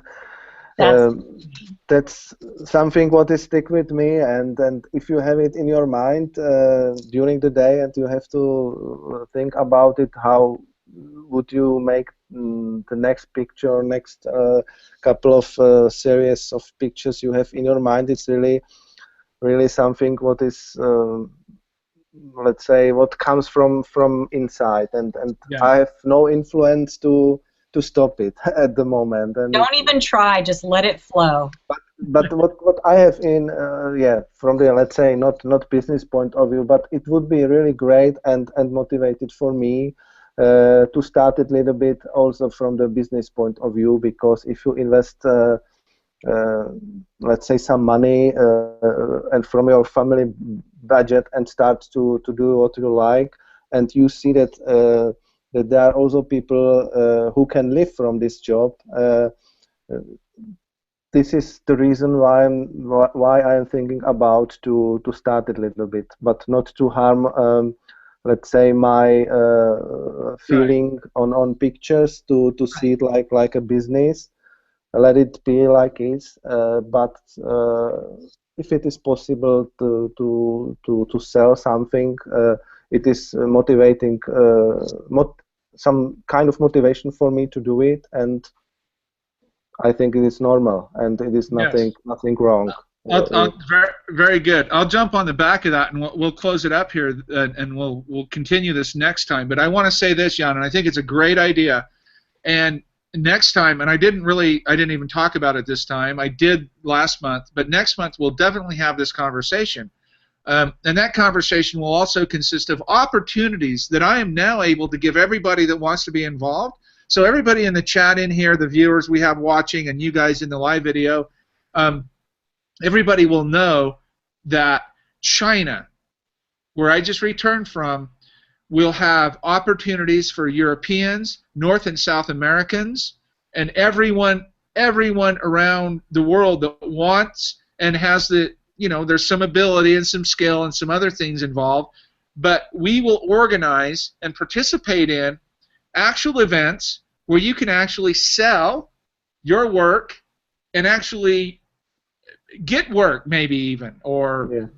that's something what is stick with me. And if you have it in your mind during the day, and you have to think about it, how would you make the next picture, next couple of series of pictures you have in your mind? It's really something what is, let's say, what comes from inside, and I have no influence to stop it at the moment. And don't even try, just let it flow. But what I have in from the, let's say, not business point of view, but it would be really great and motivated for me to start it a little bit also from the business point of view, because if you invest let's say some money and from your family budget and start to do what you like, and you see that that there are also people who can live from this job, this is the reason why I'm thinking about to start it a little bit, but not to harm let's say my feeling on pictures, to see it like a business. Let it be like it, but if it is possible to sell something, it is motivating, some kind of motivation for me to do it, and I think it is normal, and it is nothing wrong. Very, very good. I'll jump on the back of that, and we'll close it up here, and we'll continue this next time. But I want to say this, Jan, and I think it's a great idea. And next time, and I didn't even talk about it this time. I did last month, but next month we'll definitely have this conversation. And that conversation will also consist of opportunities that I am now able to give everybody that wants to be involved. So everybody in the chat in here, the viewers we have watching, and you guys in the live video, everybody will know that China, where I just returned from, will have opportunities for Europeans, North and South Americans, and everyone around the world that wants and has the, there's some ability and some skill and some other things involved, but we will organize and participate in actual events where you can actually sell your work and actually get work, maybe even, or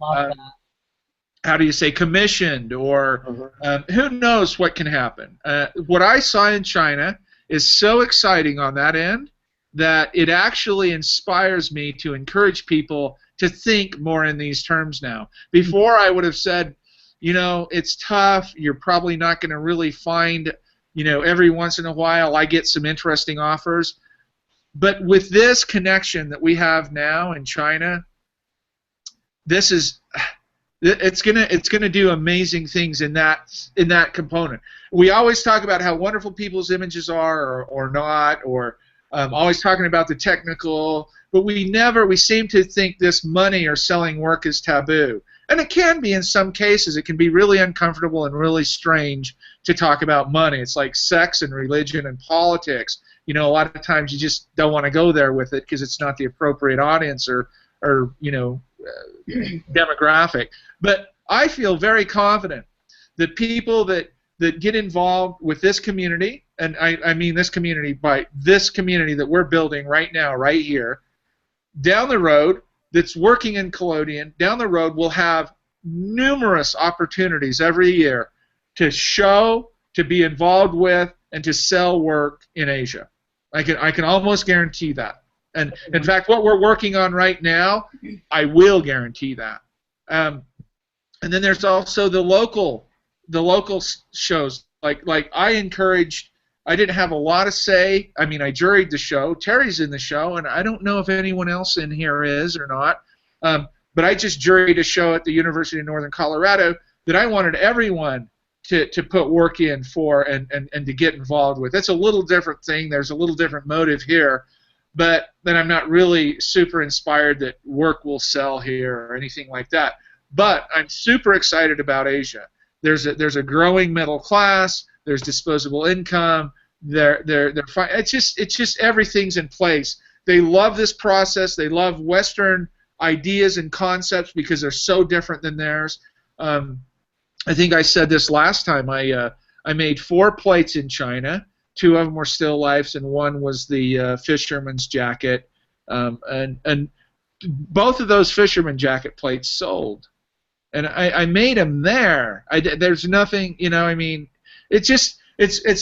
how do you say, commissioned, or who knows what can happen. What I saw in China is so exciting on that end that it actually inspires me to encourage people to think more in these terms now. Before I would have said, it's tough, you're probably not going to really find, every once in a while I get some interesting offers. But with this connection that we have now in China, it's gonna do amazing things in that component. We always talk about how wonderful people's images are or not, or always talking about the technical, but we seem to think this money or selling work is taboo. And it can be in some cases. It can be really uncomfortable and really strange to talk about money. It's like sex and religion and politics. A lot of times you just don't want to go there with it because it's not the appropriate audience or demographic. But I feel very confident that people that get involved with this community, and I mean this community by this community that we're building right now, right here, down the road, that's working in collodion, down the road we'll have numerous opportunities every year to show, to be involved with, and to sell work in Asia. I can almost guarantee that. And in fact, what we're working on right now, I will guarantee that. And then there's also the local shows. Like I encouraged. I didn't have a lot of say. I mean, I juried the show. Terry's in the show, and I don't know if anyone else in here is or not. But I just juried a show at the University of Northern Colorado that I wanted everyone to put work in for and to get involved with. That's a little different thing. There's a little different motive here. But then I'm not really super inspired that work will sell here or anything like that. But I'm super excited about Asia. There's a growing middle class. There's disposable income. It's just everything's in place. They love this process. They love Western ideas and concepts because they're so different than theirs. I think I said this last time. I made 4 plates in China. 2 of them were still lifes, and 1 was the fisherman's jacket. And both of those fisherman jacket plates sold. And I made them there. There's nothing, it's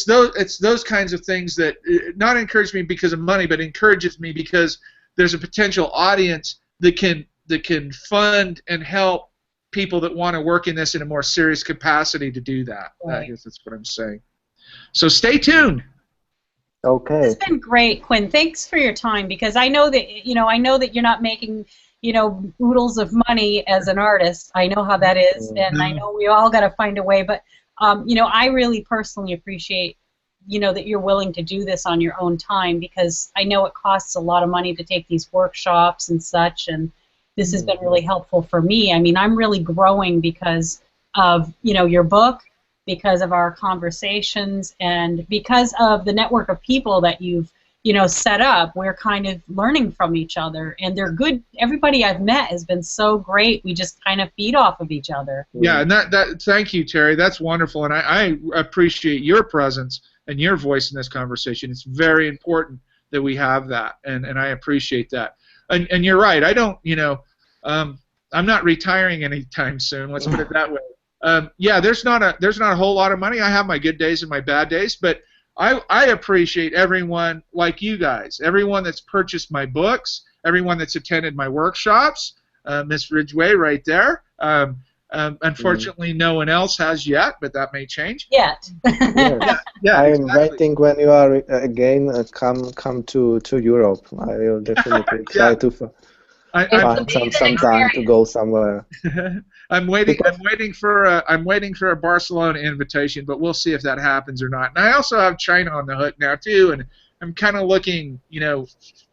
those kinds of things that not encourage me because of money, but encourages me because there's a potential audience that can fund and help people that want to work in this in a more serious capacity to do that. Right. I guess that's what I'm saying. So stay tuned. Okay. It's been great, Quinn. Thanks for your time, because I know that you're not making oodles of money as an artist. I know how that is, and I know we all got to find a way. But I really personally appreciate that you're willing to do this on your own time, because I know it costs a lot of money to take these workshops and such, and this has been really helpful for me. I mean, I'm really growing because of your book, because of our conversations, and because of the network of people that you've set up. We're kind of learning from each other, and they're good. Everybody I've met has been so great. We just kind of feed off of each other. Yeah, and that thank you, Terry. That's wonderful, and I appreciate your presence and your voice in this conversation. It's very important that we have that, and I appreciate that. And you're right. I don't, I'm not retiring anytime soon. Let's put it that way. Yeah, there's not a whole lot of money. I have my good days and my bad days, but I appreciate everyone like you guys, everyone that's purchased my books, everyone that's attended my workshops. Miss Ridgway right there. Unfortunately, no one else has yet, but that may change. Yet. Yes. Yeah, I'm exactly. waiting when you are again come to Europe. I will definitely try to find some time to go somewhere. I'm waiting for a Barcelona invitation, but we'll see if that happens or not. And I also have China on the hook now too, and I'm kind of looking,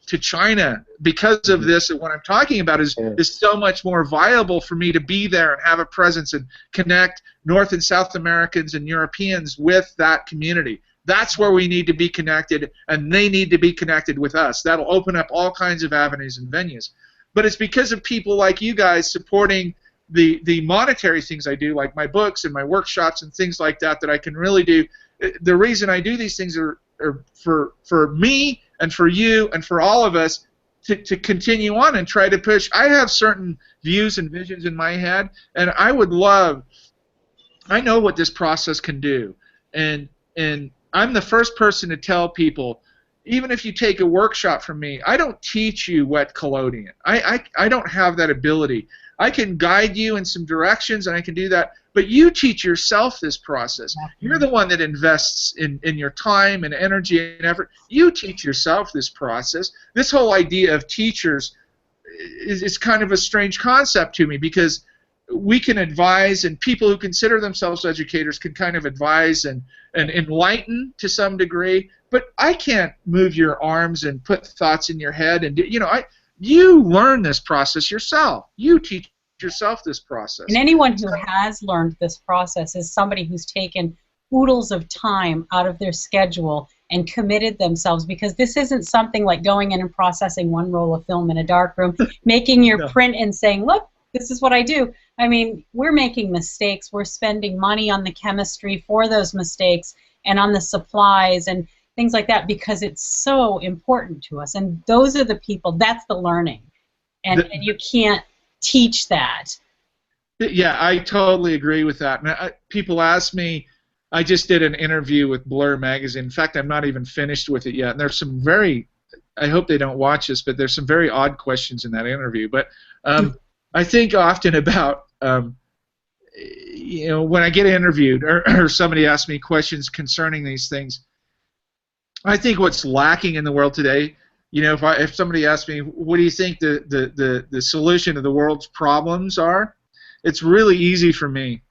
to China because of this. And what I'm talking about is so much more viable for me to be there and have a presence and connect North and South Americans and Europeans with that community. That's where we need to be connected, and they need to be connected with us. That'll open up all kinds of avenues and venues. But it's because of people like you guys supporting the monetary things I do, like my books and my workshops and things like that, that I can really do. The reason I do these things are for me and for you and for all of us to continue on and try to push. I have certain views and visions in my head, and I know what this process can do. And I'm the first person to tell people, even if you take a workshop from me, I don't teach you wet collodion. I don't have that ability. I can guide you in some directions, and I can do that, but you teach yourself this process. You're the one that invests in your time and energy and effort. You teach yourself this process. This whole idea of teachers is kind of a strange concept to me, because we can advise, and people who consider themselves educators can kind of advise and enlighten to some degree, but I can't move your arms and put thoughts in your head. And you learn this process yourself. You teach yourself this process. And anyone who has learned this process is somebody who's taken oodles of time out of their schedule and committed themselves, because this isn't something like going in and processing one roll of film in a dark room, making your print and saying, look, this is what I do. I mean, we're making mistakes. We're spending money on the chemistry for those mistakes and on the supplies and things like that, because it's so important to us. And those are the people, that's the learning. And you can't teach that. Yeah, I totally agree with that. And people ask me, I just did an interview with Blur magazine. In fact, I'm not even finished with it yet. And there's some I hope they don't watch this, but there's some very odd questions in that interview. But I think often about, when I get interviewed or somebody asks me questions concerning these things, I think what's lacking in the world today, if somebody asks me, what do you think the solution to the world's problems are? It's really easy for me.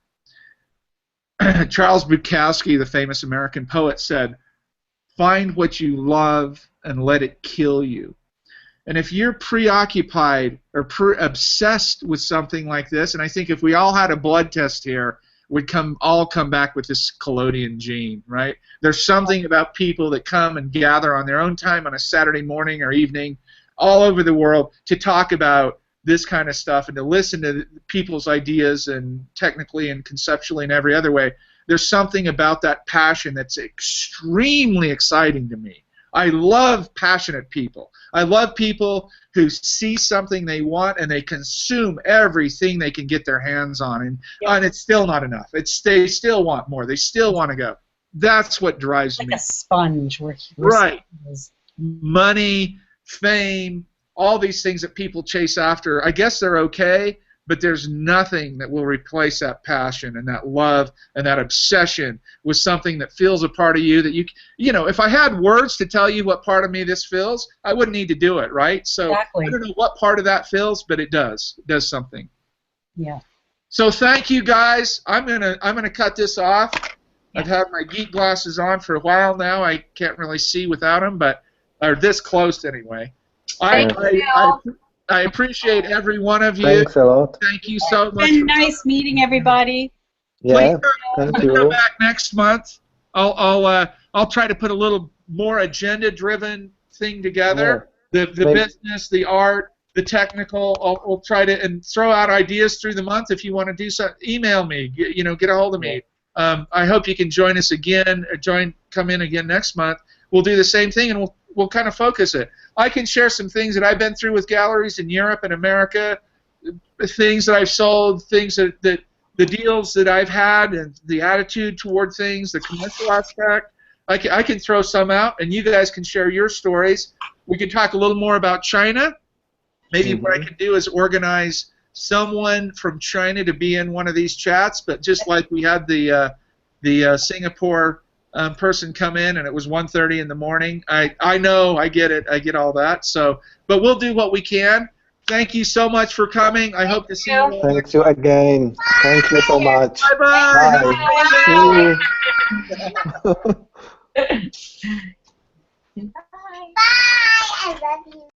Charles Bukowski, the famous American poet, said, find what you love and let it kill you. And if you're preoccupied or obsessed with something like this, and I think if we all had a blood test here, we'd all come back with this collodion gene, right? There's something about people that come and gather on their own time on a Saturday morning or evening all over the world to talk about this kind of stuff and to listen to people's ideas, and technically and conceptually and every other way. There's something about that passion that's extremely exciting to me. I love passionate people. I love people who see something they want and they consume everything they can get their hands on, and it's still not enough. They still want more. They still want to go. That's what drives me. Like a sponge. Right. Money, fame, all these things that people chase after, I guess they're okay, but there's nothing that will replace that passion and that love and that obsession with something that feels a part of you that if I had words to tell you what part of me this feels, I wouldn't need to do it, right? So exactly. I don't know what part of that feels, but it does. It does something. Yeah. So thank you guys. I'm gonna cut this off. I've had my geek glasses on for a while now. I can't really see without them, or this close anyway. I appreciate every one of you. Thanks a lot. Thank you so much. It's been nice meeting everybody. Yeah, thank you. Come back next month. I'll try to put a little more agenda-driven thing together. Yeah. The business, the art, the technical. I'll try to throw out ideas through the month. If you want to do so, email me. Get a hold of me. I hope you can join us again. Come in again next month. We'll do the same thing, and we'll kind of focus it. I can share some things that I've been through with galleries in Europe and America, things that I've sold, things that the deals that I've had, and the attitude toward things, the commercial aspect. I can throw some out, and you guys can share your stories. We can talk a little more about China, maybe what I could do is organize someone from China to be in one of these chats, but just like we had the Singapore person come in and it was 1:30 in the morning. I know, I get it, I get all that. So, but we'll do what we can. Thank you so much for coming. I hope to see you all Thank next you time. again. Thank you so much. Bye-bye. Bye. See you. Bye. I love you.